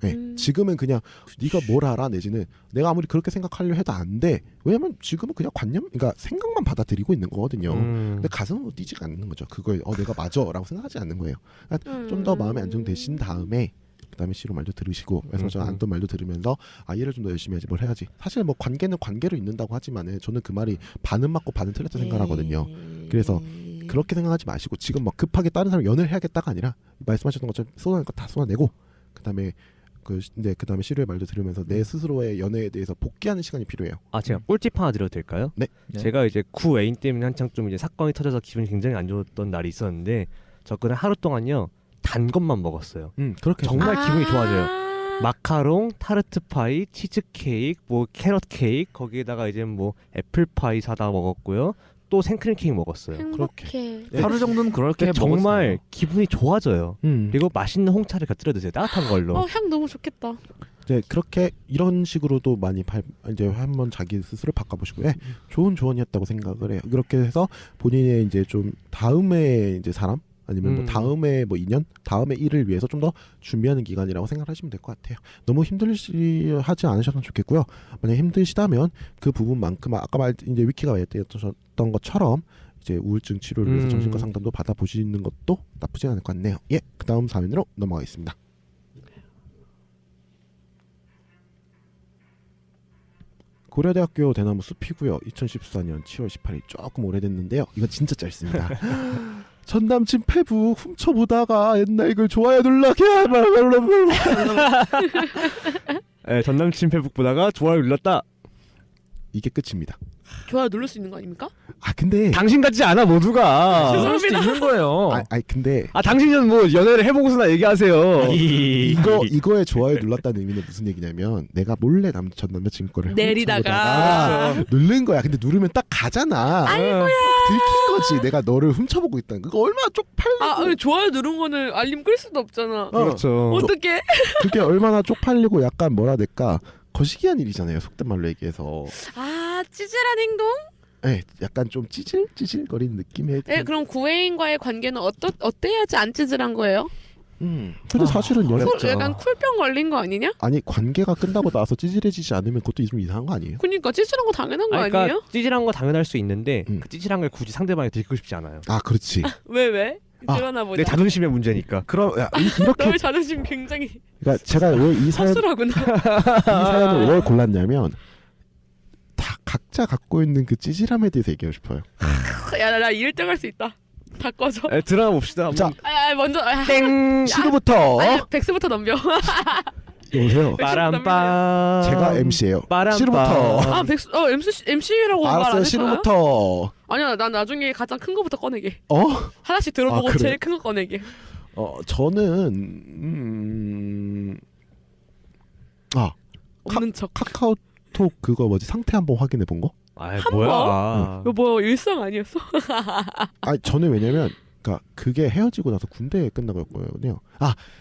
네. 지금은 그냥 네가 뭘 알아 내지는 내가 아무리 그렇게 생각하려 해도 안 돼. 왜냐면 지금은 그냥 그러니까 생각만 받아들이고 있는 거거든요. 근데 가슴으로 뛰지가 않는 거죠. 그거에 내가 맞아라고 생각하지 않는 거예요. 그러니까 좀 더 마음이 안정되신 다음에 그다음에 시로 말도 들으시고 그래서 저 안돈 말도 들으면서 얘를 좀 더 열심히 해야지 뭘 해야지. 사실 뭐 관계는 관계로 있는다고 하지만은 저는 그 말이 반은 맞고 반은 틀렸다 생각하거든요. 그래서 그렇게 생각하지 마시고 지금 막 급하게 다른 사람 연애를 해야겠다가 아니라 말씀하셨던 것처럼 쏟아낼 거 다 쏟아내고 그다음에 그다음에 시루의 말도 들으면서 내 스스로의 연애에 대해서 복귀하는 시간이 필요해요. 제가 꿀팁 하나 드려도 될까요? 네. 제가 이제 구 애인 때문에 한창 좀 이제 사건이 터져서 기분이 굉장히 안 좋았던 날이 있었는데 저 그날 하루 동안요 단 것만 먹었어요. 그렇게 정말 기분이 좋아져요. 마카롱, 타르트 파이, 치즈 케이크, 뭐 캐럿 케이크 거기에다가 이제 뭐 애플 파이 사다 먹었고요. 또 생크림 케이크 먹었어요. 행복해. 하루 정도는 그렇게 정말 먹었어요. 기분이 좋아져요. 그리고 맛있는 홍차를 곁들여 드세요. 따뜻한 걸로. 향 너무 좋겠다. 이제 그렇게 이런 식으로도 많이 이제 한번 자기 스스로 바꿔보시고 좋은 조언이었다고 생각을 해요. 그렇게 해서 본인의 이제 좀 다음에 이제 사람 아니면 뭐 다음에 뭐 인연, 다음에 일을 위해서 좀 더 준비하는 기간이라고 생각하시면 될 것 같아요. 너무 힘들하지 않으셨으면 좋겠고요. 만약 힘드시다면 그 부분만큼 아까 이제 위키가 말했던 것처럼 이제 우울증 치료를 위해서 정신과 상담도 받아보시는 것도 나쁘지 않을 것 같네요. 그 다음 사연으로 넘어가겠습니다. 고려대학교 대나무 숲이고요. 2014년 7월 18일 조금 오래됐는데요. 이건 진짜 짧습니다. 전 남친 페북 훔쳐보다가 옛날 글 좋아요 눌러게 전 남친 페북 보다가 좋아요 눌렀다. 이게 끝입니다. 좋아요 누를 수 있는 거 아닙니까? 근데 당신 같지 않아 모두가. 그럴 수도 있는 거예요. 근데 당신은 뭐 연애를 해보고서나 얘기하세요. 이거에 좋아요 눌렀다는 의미는 무슨 얘기냐면 내가 몰래 전 남자친구 거를 내리다가 누른 거야. 근데 누르면 딱 가잖아. 아이고야. 들킨 거지. 내가 너를 훔쳐보고 있다는 그거 얼마나 쪽팔리고. 좋아요 누른 거는 알림 끌 수도 없잖아. 그렇죠. 어떡해? 그게 얼마나 쪽팔리고 약간 뭐라 될까 거시기한 일이잖아요. 속된 말로 얘기해서. 찌질한 행동? 네, 약간 좀 찌질거리는 느낌의. 그럼 구애인과의 관계는 어때야지 안 찌질한 거예요? 근데 사실은 약간 쿨병 걸린 거 아니냐? 아니 관계가 끝나고 나서 찌질해지지 않으면 그것도 좀 이상한 거 아니에요? 그러니까 찌질한 거 당연한 거 그러니까 아니에요? 찌질한 거 당연할 수 있는데 그 찌질한 걸 굳이 상대방이 들키고 싶지 않아요. 그렇지. 왜? 드러나 보자. 내 자존심의 문제니까. 그럼 이렇게 너의 자존심 굉장히 그러니까 제가 왜 이 허술하구나. 사연을 왜 골랐냐면 다 각자 갖고 있는 그 찌질함에 대해서 얘기하고 싶어요. 나 1등 할 수 있다. 다 꺼져. 드라마 봅시다. 자, 먼저 땡 시루부터 백스부터 넘겨. 여보세요. 빠람빠. 제가 MC예요. 빠람빠. 시루부터. 백스 MC라고 말 안 알았어요. 했잖아. 시루부터. 아니야, 난 나중에 가장 큰 거부터 꺼내게. 하나씩 들어보고 그래? 제일 큰 거 꺼내게. 저는 없는 척. 카카오톡 그거 뭐지 상태 한번 확인해 본 거? 뭐야? 이거 뭐야 일상 아니었어? 저는 왜냐면 그게 헤어지고 나서 군대 끝나고였거든요.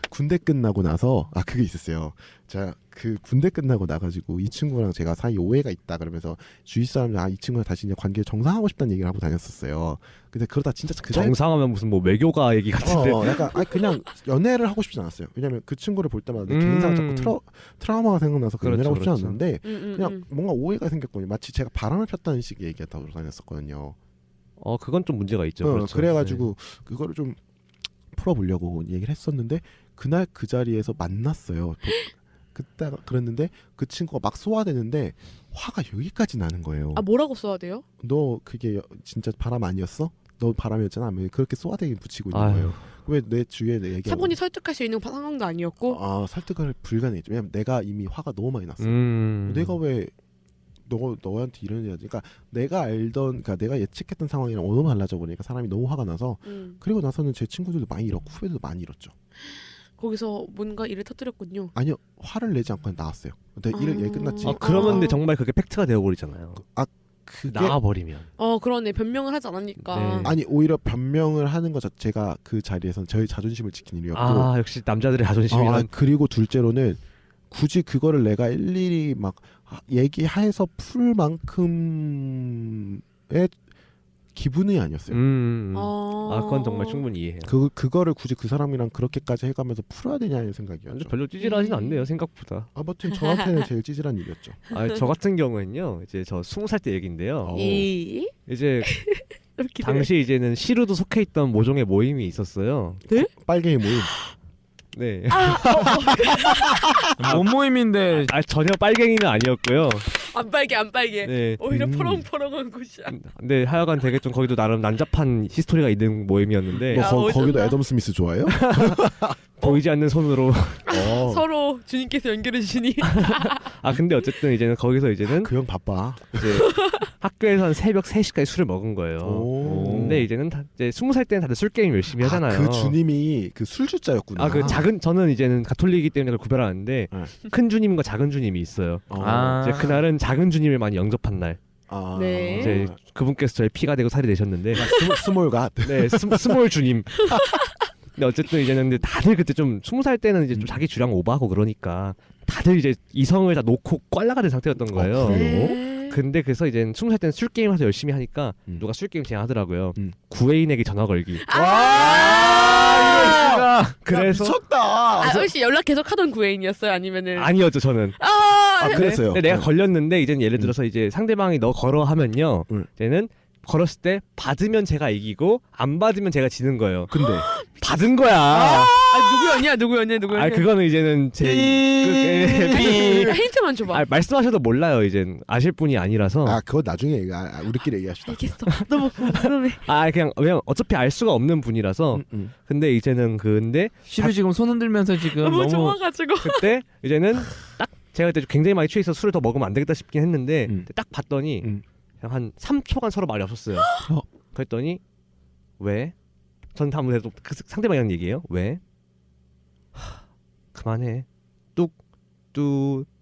군대 끝나고 나서 그게 있었어요. 자, 그 군대 끝나고 나가지고 이 친구랑 제가 사이 오해가 있다 그러면서 주위 사람들 이 친구랑 다시 이제 관계 정상하고 싶다는 얘기를 하고 다녔었어요. 근데 그러다 진짜 정상하면 무슨 뭐 외교가 얘기 같은데. 약간 그냥 연애를 하고 싶지 않았어요. 왜냐면 그 친구를 볼 때마다 내 개인사가 자꾸 트라우마가 생각나서 연애를 하고 싶지 않았는데 그냥 뭔가 오해가 생겼거든요. 마치 제가 바람을 폈다는 식의 얘기가 다녔었거든요. 그건 좀 문제가 있죠. 그렇죠. 그래가지고 그거를 좀 풀어보려고 얘기를 했었는데 그날 그 자리에서 만났어요. 그때 그랬는데 그 친구가 막 소화되는데 화가 여기까지 나는 거예요. 아 뭐라고 써야 돼요? 너 그게 진짜 바람 아니었어? 너 바람이었잖아. 그렇게 소화되게 붙이고 있는 아유. 거예요. 왜 내 주위에 내 얘기하고 차분히 설득할 수 있는 상황도 아니었고. 설득을 불가능했죠. 왜냐면 내가 이미 화가 너무 많이 났어. 내가 왜 너한테 이런 애지? 그러니까 내가 알던, 그러니까 내가 예측했던 상황이랑 너무 달라져 버리니까 사람이 너무 화가 나서 그리고 나서는 제 친구들도 많이 잃었고 후배들도 많이 잃었죠. 거기서 뭔가 일을 터뜨렸군요. 아니요, 화를 내지 않고 그냥 나왔어요. 근데 일 끝났지. 그러면 근데 정말 그게 팩트가 되어버리잖아요. 그게 나와버리면. 그러네. 변명을 하지 않으니까. 네. 아니 오히려 변명을 하는 것 자체가 그 자리에서는 저희 자존심을 지킨 일이었고. 역시 남자들의 자존심이란. 그리고 둘째로는 굳이 그거를 내가 일일이 막 얘기해서 풀 만큼의 기분이 아니었어요. 그건 정말 충분히 이해해요. 그거를 굳이 그 사람이랑 그렇게까지 해가면서 풀어야 되냐는 생각이었죠. 근데 별로 찌질하진 않네요, 생각보다. 아무튼 저한테는 제일 찌질한 일이었죠. 저 같은 경우에는요, 이제 저 20살 때 얘긴데요. 이제 당시 이제는 시루도 속해 있던 모종의 모임이 있었어요. 네? 빨갱이 모임. 네. 뭔 모임인데? 전혀 빨갱이는 아니었고요. 안 빨개. 네. 오히려 포렁포렁한 곳이야. 근데 하여간 되게 좀 거기도 나름 난잡한 히스토리가 있는 모임이었는데. 거기도 애덤 스미스 좋아해요? 보이지 않는 손으로. 서로 주님께서 연결해 주시니. 근데 어쨌든 이제는 거기서 이제는 그 형 바빠. 이제 학교에서 한 새벽 3시까지 술을 먹은 거예요. 근데 이제는 이제 20살 때는 다들 술 게임 열심히 하잖아요. 그 주님이 그 술주자였구나. 저는 이제는 가톨릭이기 때문에 그걸 구별하는데 큰 주님과 작은 주님이 있어요. 이제 그날은 작은 주님을 많이 영접한 날. 네. 이제 그분께서 저의 피가 되고 살이 되셨는데. 스몰갓. 네, 스몰 주님. 근데 어쨌든 이제는 근데 다들 그때 좀 20살 때는 이제 좀 자기 주량 오버하고 그러니까 다들 이제 이성을 다 놓고 꽐라가 된 상태였던 거예요. 그래요? 근데 그래서 이제 20살 때는 술 게임 해서 열심히 하니까 누가 술 게임 진행하더라고요. 구애인에게 전화 걸기. 그래서 미쳤다. 혹시 연락 계속 하던 구애인이었어요? 아니면은 아니었죠 저는. 그랬어요. 근데 내가 걸렸는데 이제는 예를 들어서 이제 상대방이 너 걸어 하면요. 이제는 걸었을 때 받으면 제가 이기고 안 받으면 제가 지는 거예요. 근데 받은 거야. 누구였냐? 그거는 이제는 힌트만 줘봐. 말씀하셔도 몰라요. 이젠 아실 분이 아니라서. 그거 나중에 우리끼리 얘기합시다. 알겠어. 너무 궁금해. 그냥 어차피 알 수가 없는 분이라서. 근데 이제는 시루 지금 손 흔들면서 지금 너무 너무 좋아가지고. 그때 이제는 딱 제가 그때 굉장히 많이 취해서 술을 더 먹으면 안 되겠다 싶긴 했는데 딱 봤더니 그냥 한 3초간 서로 말이 없었어요. 그랬더니 왜? 전 아무래도 그 상대방이랑 얘기해요. 왜? 그만해. 뚝뚝뚝.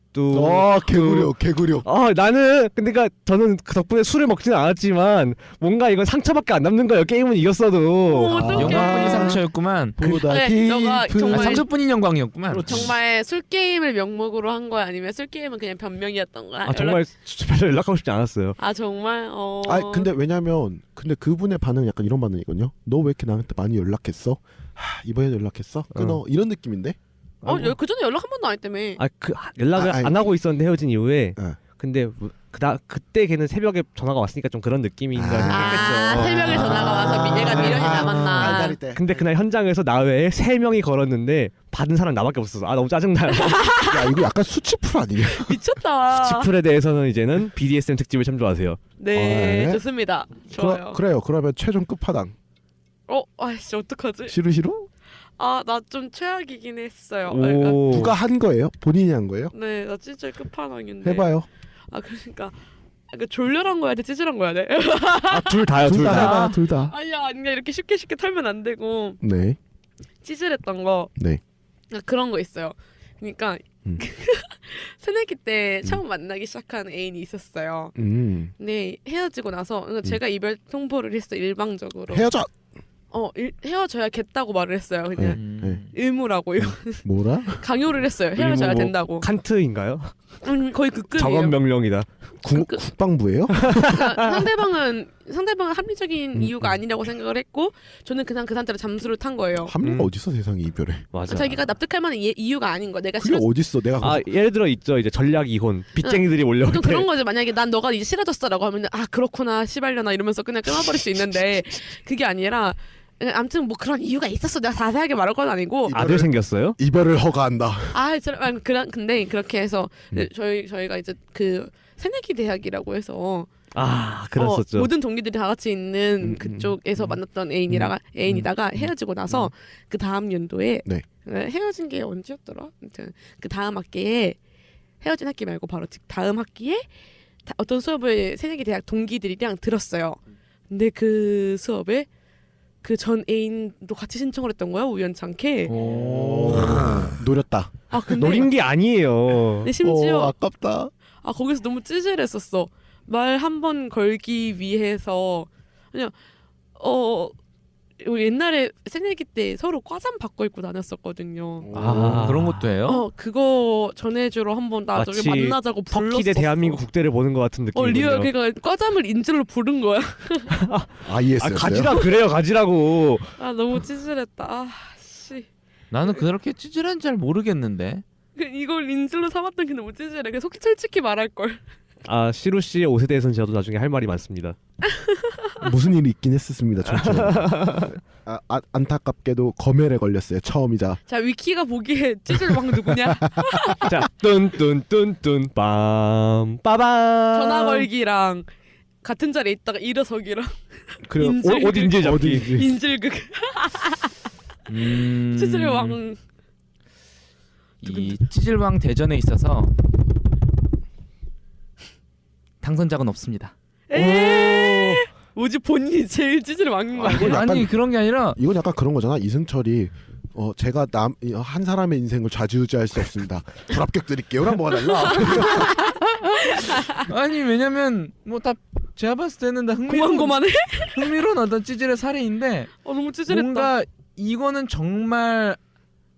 개구려. 나는 근데 저는 그 덕분에 술을 먹지는 않았지만 뭔가 이건 상처밖에 안 남는 거예요. 게임은 이겼어도. 어떡해. 영광뿐이 상처였구만. 보다 너가 정말 상처뿐인 영광이었구만. 정말 술 게임을 명목으로 한 거야? 아니면 술 게임은 그냥 변명이었던 거야? 정말 별로 연락하고 싶지 않았어요. 정말. 근데 왜냐면 그분의 반응은 약간 이런 반응이거든요. 너 왜 이렇게 나한테 많이 연락했어? 이번에도 연락했어? 끊어. 이런 느낌인데? 그 전에 연락 한 번도 안 했다며. 연락을 안 하고 있었는데 헤어진 이후에. 근데 그때 걔는 새벽에 전화가 왔으니까 좀 그런 느낌인가 생각했죠. 새벽에 전화가 와서 얘가 미련이 남았나. 근데 그날 현장에서 나 외에 3명이 걸었는데 받은 사람 나밖에 없었어. 너무 짜증나요. 이거 약간 수치풀 아니냐? 미쳤다. 수치풀에 대해서는 이제는 BDSM 특집을 참조하세요. 네, 좋습니다. 좋아요. 그래요. 그러면 최종 끝판왕. 진짜 어떡하지? 시루? 나 좀 최악이긴 했어요. 누가 한 거예요? 본인이 한 거예요? 네, 나 진짜 끝판왕인데. 해봐요. 그러니까 졸렬한 거야 돼? 찌질한 거야 돼? 둘 다요. 둘 다. 둘 다. 아니야, 이렇게 쉽게 털면 안 되고. 네. 찌질했던 거. 네. 그런 거 있어요. 그러니까 새내기 때 처음 만나기 시작한 애인이 있었어요. 근데 헤어지고 나서 제가 이별 통보를 했어요. 일방적으로. 헤어져. 헤어져야겠다고 말을 했어요. 그냥 의무라고 이거. 뭐라? 강요를 했어요. 헤어져야 된다고. 칸트인가요? 거의 그 급이에요. 작업 명령이다. 국방부예요? 상대방은 합리적인 이유가 아니라고 생각을 했고 저는 그냥 그 상태로 잠수를 탄 거예요. 합리가 어딨어 세상에 이별에. 맞아. 자기가 납득할 만한 이유가 아닌 거야. 내가 그게 어딨어 내가. 예를 들어 있죠. 이제 전략 이혼. 빚쟁이들이 몰려올 때. 그런 거지. 만약에 난 너가 이제 싫어졌어라고 하면 그렇구나 시발려나 이러면서 그냥 끊어버릴 수 있는데 그게 아니라 아무튼 뭐 그런 이유가 있었어. 내가 자세하게 말할 건 아니고. 아들 생겼어요? 이별을 허가한다. 근데 그렇게 해서 저희가 이제 그 새내기 대학이라고 해서 그랬었죠. 모든 동기들이 다 같이 있는 그쪽에서 만났던 애인이다가 헤어지고 나서 그 다음 연도에 네. 헤어진 게 언제였더라? 아무튼 그 다음 학기에 헤어진 학기 말고 바로 다음 학기에 어떤 수업을 새내기 대학 동기들이랑 들었어요. 근데 그 수업에 그 전 애인도 같이 신청을 했던 거야, 우연찮게. 노렸다. 근데 노린 게 아니에요. 근데 심지어 아깝다. 거기서 너무 찌질했었어. 말 한 번 걸기 위해서 그냥 우리 옛날에 새내기 때 서로 과잠 바꿔 입고 다녔었거든요. 그런 것도 해요? 그거 전해주러 한번 나중에 마치 만나자고 불렀었어. 터키 대 대한민국 국대를 보는 것 같은 느낌이군요. 리얼 그러니까 과잠을 인질로 부른 거야. IS였어요. 가지라 그래요, 가지라고. 너무 찌질했다. 씨. 나는 그렇게 찌질한지 잘 모르겠는데. 이걸 인질로 삼았던 게 너무 찌질해. 그래서 솔직히 말할 걸. 시루 씨의 옷에 대해서는 저도 나중에 할 말이 많습니다. 무슨 일이 있긴 했었습니다. 안타깝게도 검열에 걸렸어요. 처음이자. 자, 위키가 보기에 찌질왕 누구냐? 자, 뚠뚠뚠뚠 빰 빠밤. 전화 걸기랑 같은 자리에 있다가 일어서기랑 그리고 옷 인질 잡기. 인질극. 찌질왕. 이 찌질왕 대전에 있어서 당선자는 없습니다. 뭐지, 본인이 제일 찌질왕인 거 아니야? 아니 그런 게 아니라 이건 약간 그런 거잖아. 이승철이 제가 한 사람의 인생을 좌지우지할 수 없습니다. 불합격드릴게요랑 뭐가 달라? 아니 왜냐면 뭐 다 제가 봤을 때는 다 흥미로운 어떤 찌질의 사례인데 너무 찌질했다. 뭔가 이거는 정말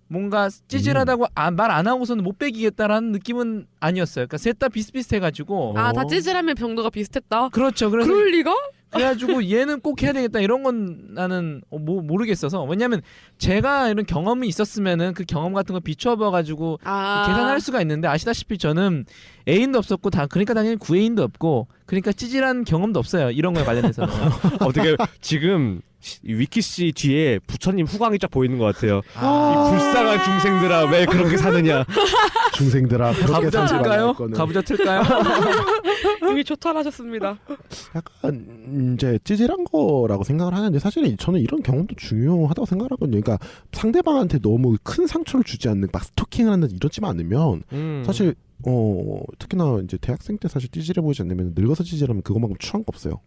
뭔가 찌질하다고 말 안 하고서는 못 빼기겠다라는 느낌은 아니었어요. 그러니까 셋 다 비슷비슷해가지고 다 찌질함의 정도가 비슷했다. 그렇죠. 그래서 그럴 리가? 그래가지고 얘는 꼭 해야 되겠다 이런 건 나는 모르겠어서. 왜냐면 제가 이런 경험이 있었으면은 그 경험 같은 거 비추어 봐가지고 계산할 수가 있는데, 아시다시피 저는 애인도 없었고 그러니까 당연히 구애인도 없고, 그러니까 찌질한 경험도 없어요. 이런 거에 관련해서. 어떻게 지금 위키 씨 뒤에 부처님 후광이 쫙 보이는 것 같아요. 이 불쌍한 중생들아, 왜 그렇게 사느냐. 중생들아, 그렇게 살지 말라요. 가부좌 틀까요? 이미 초탈하셨습니다. 약간 이제 찌질한 거라고 생각을 하는데, 사실은 저는 이런 경험도 중요하다고 생각하거든요. 그러니까 상대방한테 너무 큰 상처를 주지 않는, 막 스토킹을 하는 이러지만 않으면 사실 특히나 이제 대학생 때 사실 찌질해 보이지 않으면 늙어서 찌질하면 그것만큼 추한 거 없어요.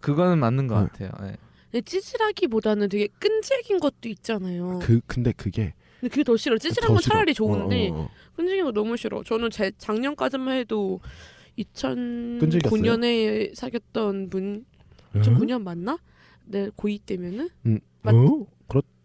그거는 맞는 것 같아요. 네. 근데 찌질하기보다는 되게 끈질긴 것도 있잖아요. 근데 그게 더 싫어. 찌질한 더 건 싫어. 차라리 좋은데 끈질긴 거 너무 싫어. 저는 제 작년까지만 해도 2009년에 사귀었던 분, 2009년 맞나? 네, 고2 때면은?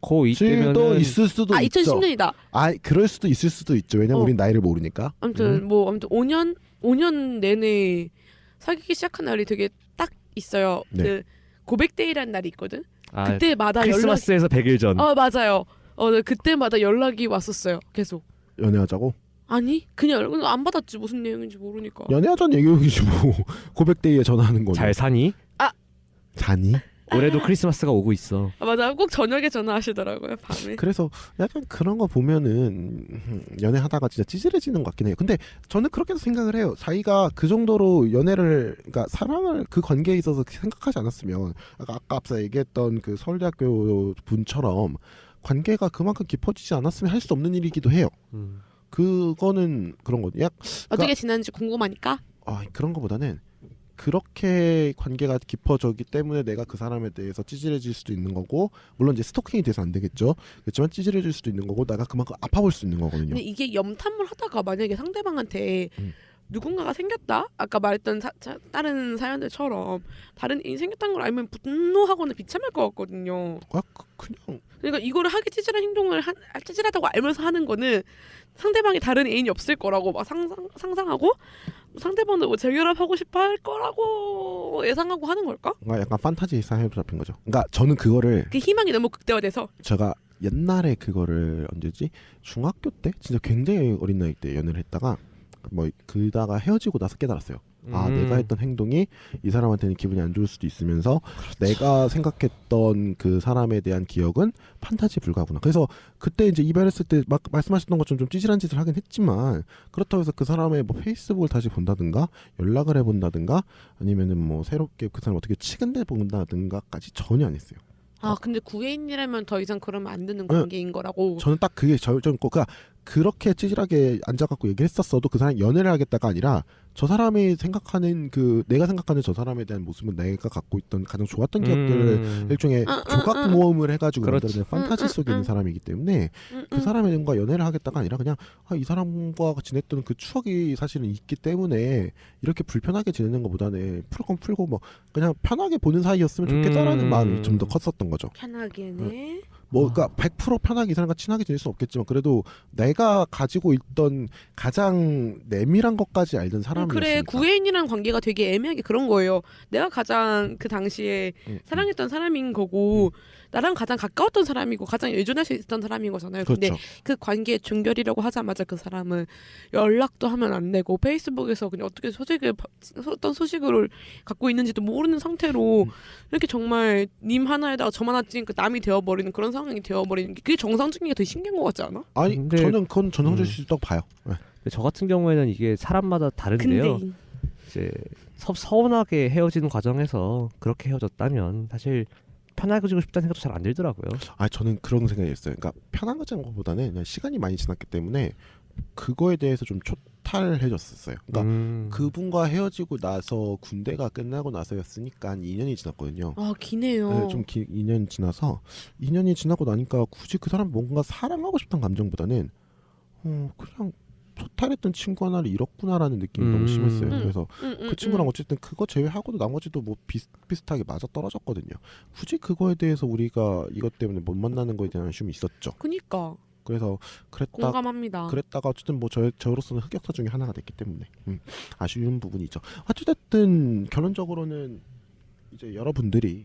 고2 때면은 또 있을 수도 있죠. 2010년이다. 그럴 수도 있을 수도 있죠. 왜냐면 우린 나이를 모르니까. 아무튼 5년 내내 사귀기 시작한 날이 되게 딱 있어요. 네. 그 고백데이라는 날이 있거든. 그때마다 크리스마스에서 100일 전. 맞아요. 네, 그때마다 연락이 왔었어요. 계속. 연애하자고? 아니, 그냥 안 받았지. 무슨 내용인지 모르니까. 연애하자는 얘기지 뭐. 고백데이에 전화하는 거죠. 잘 사니? 자니? 올해도 크리스마스가 오고 있어. 맞아, 꼭 저녁에 전화하시더라고요, 밤에. 그래서 약간 그런 거 보면은 연애하다가 진짜 찌질해지는 것 같긴 해요. 근데 저는 그렇게도 생각을 해요. 자기가 그 정도로 연애를, 그러니까 사랑을 그 관계에 있어서 생각하지 않았으면, 아까 앞서 얘기했던 그 서울대학교 분처럼 관계가 그만큼 깊어지지 않았으면 할 수 없는 일이기도 해요. 그거는 그런 거. 어떻게 지났는지 궁금하니까. 그런 거보다는 그렇게 관계가 깊어졌기 때문에 내가 그 사람에 대해서 찌질해질 수도 있는 거고, 물론 이제 스토킹이 돼서 안 되겠죠. 그렇지만 찌질해질 수도 있는 거고, 내가 그만큼 아파볼 수 있는 거거든요. 근데 이게 염탐을 하다가 만약에 상대방한테 누군가가 생겼다? 아까 말했던 다른 사연들처럼 다른 애인이 생겼다는 걸 알면 분노하거나 비참할 것 같거든요. 그냥 그러니까 이거를 하기 찌질한 행동을 찌질하다고 알면서 하는 거는 상대방이 다른 애인이 없을 거라고 막 상상하고, 상대방도 뭐 재결합하고 싶어 할 거라고 예상하고 하는 걸까? 약간 판타지 사회로 잡힌 거죠. 그러니까 저는 그거를, 그 희망이 너무 극대화돼서. 제가 옛날에 그거를 언제지? 중학교 때? 진짜 굉장히 어린 나이 때 연애를 했다가 뭐 그다가 헤어지고 나서 깨달았어요. 아, 내가 했던 행동이 이 사람한테는 기분이 안 좋을 수도 있으면서 내가 생각했던 그 사람에 대한 기억은 판타지 불가구나. 그래서 그때 이제 이별했을 때 막 말씀하셨던 것처럼 좀 찌질한 짓을 하긴 했지만 그렇다고 해서 그 사람의 뭐 페이스북을 다시 본다든가 연락을 해본다든가 아니면은 뭐 새롭게 그 사람 어떻게 치근대 본다든가까지 전혀 안 했어요. 아 근데 구애인이라면 더 이상 그러면 안 되는 관계인 거라고. 저는 딱 그게 좀 그러니까 그렇게 찌질하게 앉아갖고 얘기를 했었어도 그 사람이 연애를 하겠다가 아니라 저 사람이 생각하는 그 내가 생각하는 저 사람에 대한 모습은 내가 갖고 있던 가장 좋았던 기억들을 일종의 조각 모음을 해가지고 만들어낸 판타지 속에 있는 사람이기 때문에 그 사람과 연애를 하겠다가 아니라 그냥 이 사람과 지냈던 그 추억이 사실은 있기 때문에 이렇게 불편하게 지내는 것보다는 풀 건 풀고 뭐 그냥 편하게 보는 사이였으면 좋겠다라는 마음이 좀 더 컸었던 거죠. 편하게네. 뭐 그러니까 100% 편하게 이 사람과 친하게 지낼 수는 없겠지만 그래도 내가 가지고 있던 가장 내밀한 것까지 알던 사람이었으니까. 그래 구애인이라는 관계가 되게 애매하게 그런 거예요. 내가 가장 그 당시에 사랑했던 사람인 거고 나랑 가장 가까웠던 사람이고 가장 의존할 수 있었던 사람인 거잖아요. 근데 그렇죠. 그 관계의 중결이라고 하자마자 그 사람은 연락도 하면 안 되고 페이스북에서 그냥 어떻게 어떤 소식을 갖고 있는지도 모르는 상태로 이렇게 정말 님 하나에다가 점 하나 찍으니까 남이 되어버리는 그런 상황이 되어버리는 게 그게 정상적인 게 더 신기한 것 같지 않아? 아니 근데- 저는 그건 전형적일 수 있다고 봐요. 네. 근데 저 같은 경우에는 이게 사람마다 다른데요. 근데 이제 서운하게 헤어지는 과정에서 그렇게 헤어졌다면 사실 편하게지고 싶다는 생각도 잘 안 들더라고요. 아 저는 그런 생각이 있어요. 그러니까 편한 것보다는 것보다는 그냥 시간이 많이 지났기 때문에 그거에 대해서 좀 초탈해졌었어요. 그러니까 그분과 헤어지고 나서 군대가 끝나고 나서였으니까 한 2년이 지났거든요. 아 기네요. 네, 좀 2년 지나서 2년이 지나고 나니까 굳이 그 사람 뭔가 사랑하고 싶다는 감정보다는 그냥 초탈했던 친구 하나를 잃었구나라는 느낌이 너무 심했어요. 그래서 그 친구랑 어쨌든 그거 제외하고도 나머지도 뭐 비슷하게 맞아 떨어졌거든요. 굳이 그거에 대해서 우리가 이것 때문에 못 만나는 거에 대한 아쉬움이 있었죠. 그니까 그래서 공감합니다. 그랬다가 어쨌든 뭐 저로서는 흑역사 중에 하나가 됐기 때문에 아쉬운 부분이죠. 어쨌든 결론적으로는 이제 여러분들이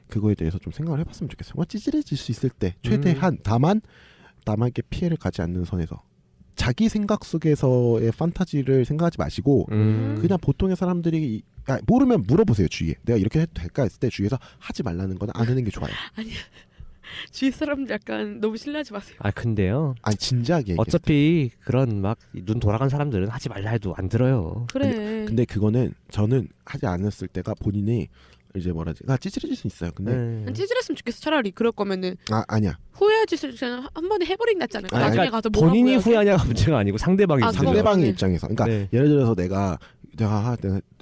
그거에 대해서 좀 생각을 해봤으면 좋겠어요. 뭐 찌질해질 수 있을 때 최대한 다만 남에게 피해를 가지 않는 선에서 자기 생각 속에서의 판타지를 생각하지 마시고 그냥 보통의 사람들이 모르면 물어보세요. 주위에 내가 이렇게 해도 될까 했을 때 주위에서 하지 말라는 건 안 하는 게 좋아요. 아니야. 주위 사람들 약간 너무 신뢰하지 마세요. 아 근데요. 아니 진지하게 어차피 그런 막 눈 돌아간 사람들은 하지 말라 해도 안 들어요. 그래. 근데 그거는 저는 하지 않았을 때가 본인이 이제 찌질해질 수 있어요. 근데 난 찌질했으면 좋겠어. 차라리 그럴 거면은 아니야. 후회하지 그냥 한 번에 해버린 낫지 않을까? 아니, 나중에 그러니까 가서 뭐가 본인이 후회하지? 후회하냐가 문제가 아니고 상대방이 아, 문제죠. 상대방의 네. 입장에서 그러니까 네. 예를 들어서 내가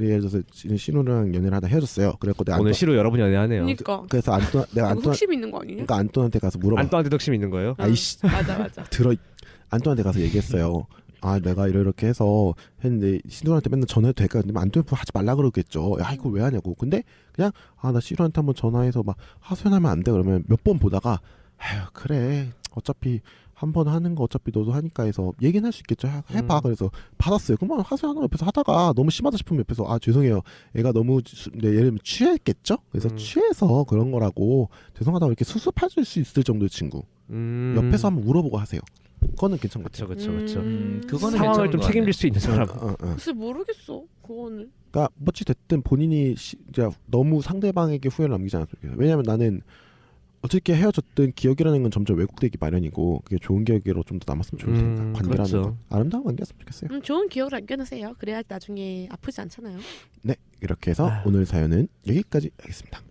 예를 들어서 신우랑 연애를 하다 헤어졌어요. 그래갖고 내가 오늘 시로 여러분 연애하네요. 그러니까 그래서 내가 흑심 있는 거 아니냐? 그러니까 안토한테 가서 물어봐. 안또한테 덕심 있는 거예요? 아이씨 맞아. 들어. 안토한테 가서 얘기했어요. 내가 이렇게 해서 했는데 신우한테 맨날 전화해도 될까? 근데 안토는 하지 말라 그러겠죠. 야 이거 왜 하냐고. 근데 그냥 나 신우한테 한번 전화해서 막 하소연하면 안 돼. 그러면 몇 번 보다가 아휴 그래 어차피 한 번 하는 거 어차피 너도 하니까 해서 얘기는 할 수 있겠죠. 해봐. 그래서 받았어요. 그러면 하소연하는 옆에서 하다가 너무 심하다 싶으면 옆에서 죄송해요. 애가 너무 예를 들면 취했겠죠. 그래서 취해서 그런 거라고 죄송하다고 이렇게 수습해 줄 수 있을 정도의 친구 옆에서 한번 물어보고 하세요. 그거는 괜찮은 것 같아요. 그렇죠. 그거는 상황을 괜찮은 좀 것 책임질 수 있는 사람. 글쎄 모르겠어. 그거는. 그러니까 뭐지 됐든 본인이 이제 너무 상대방에게 후회를 남기지 않았으면 좋겠어요. 왜냐하면 나는 어떻게 헤어졌든 기억이라는 건 점점 왜곡되기 마련이고 그게 좋은 기억으로 좀 더 남았으면 좋을 테니까 관계라는 그렇죠. 건 아름다운 관계였으면 좋겠어요. 좋은 기억을 남겨놓으세요. 그래야 나중에 아프지 않잖아요. 네 이렇게 해서 오늘 사연은 여기까지 하겠습니다.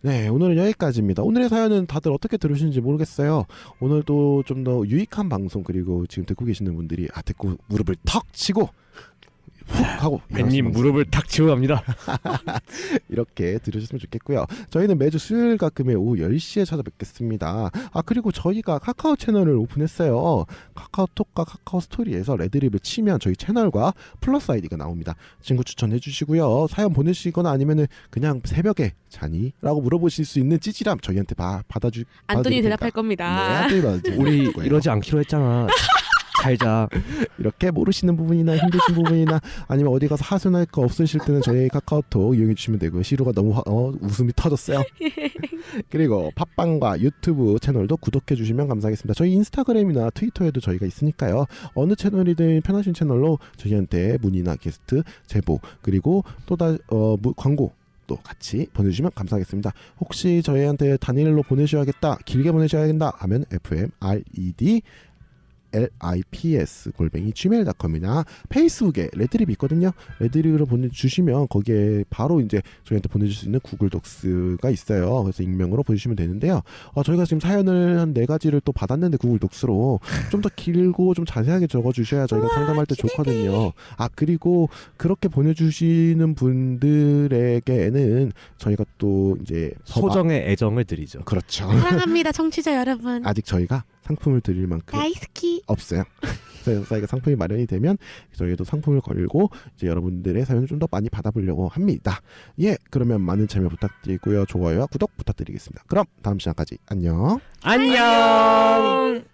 네 오늘은 여기까지입니다. 오늘의 사연은 다들 어떻게 들으시는지 모르겠어요. 오늘도 좀 더 유익한 방송 그리고 지금 듣고 계시는 분들이 듣고 무릎을 턱 치고 훅 하고 님 무릎을 탁 치고 갑니다. 이렇게 들으셨으면 좋겠고요. 저희는 매주 수요일과 금요일 오후 10시에 찾아뵙겠습니다. 그리고 저희가 카카오 채널을 오픈했어요. 카카오톡과 카카오 스토리에서 레드립을 치면 저희 채널과 플러스 아이디가 나옵니다. 친구 추천해 주시고요. 사연 보내시거나 아니면은 그냥 새벽에 자니? 라고 물어보실 수 있는 찌질함 저희한테 받아줄 안토니 테니까. 대답할 겁니다. 네, 안토니 받아줄 우리 거예요. 이러지 않기로 했잖아. 달자. 이렇게 모르시는 부분이나 힘드신 부분이나 아니면 어디 가서 하소연할 거 없으실 때는 저희 카카오톡 이용해 주시면 되고요. 시루가 너무 웃음이 터졌어요. 그리고 팟빵과 유튜브 채널도 구독해 주시면 감사하겠습니다. 저희 인스타그램이나 트위터에도 저희가 있으니까요. 어느 채널이든 편하신 채널로 저희한테 문의나 게스트 제보 그리고 또 광고 또 같이 보내주시면 감사하겠습니다. 혹시 저희한테 단일로 보내셔야겠다, 길게 보내셔야겠다 하면 fmredlips@gmail.com이나 페이스북에 레드립이 있거든요. 레드립으로 보내주시면 거기에 바로 이제 저희한테 보내줄 수 있는 구글 독스가 있어요. 그래서 익명으로 보내주시면 되는데요. 저희가 지금 사연을 한 4가지를 또 받았는데 구글 독스로 좀 더 길고 좀 자세하게 적어주셔야 저희가 상담할 때 좋거든요. 그리고 그렇게 보내주시는 분들에게는 저희가 또 이제 소정의 애정을 드리죠. 그렇죠. 사랑합니다, 청취자 여러분. 아직 저희가 상품을 드릴 만큼 다이스키 없어요. 저희가 상품이 마련이 되면 저희도 상품을 걸고 이제 여러분들의 사연을 좀 더 많이 받아보려고 합니다. 예, 그러면 많은 참여 부탁드리고요. 좋아요와 구독 부탁드리겠습니다. 그럼 다음 시간까지 안녕. 안녕.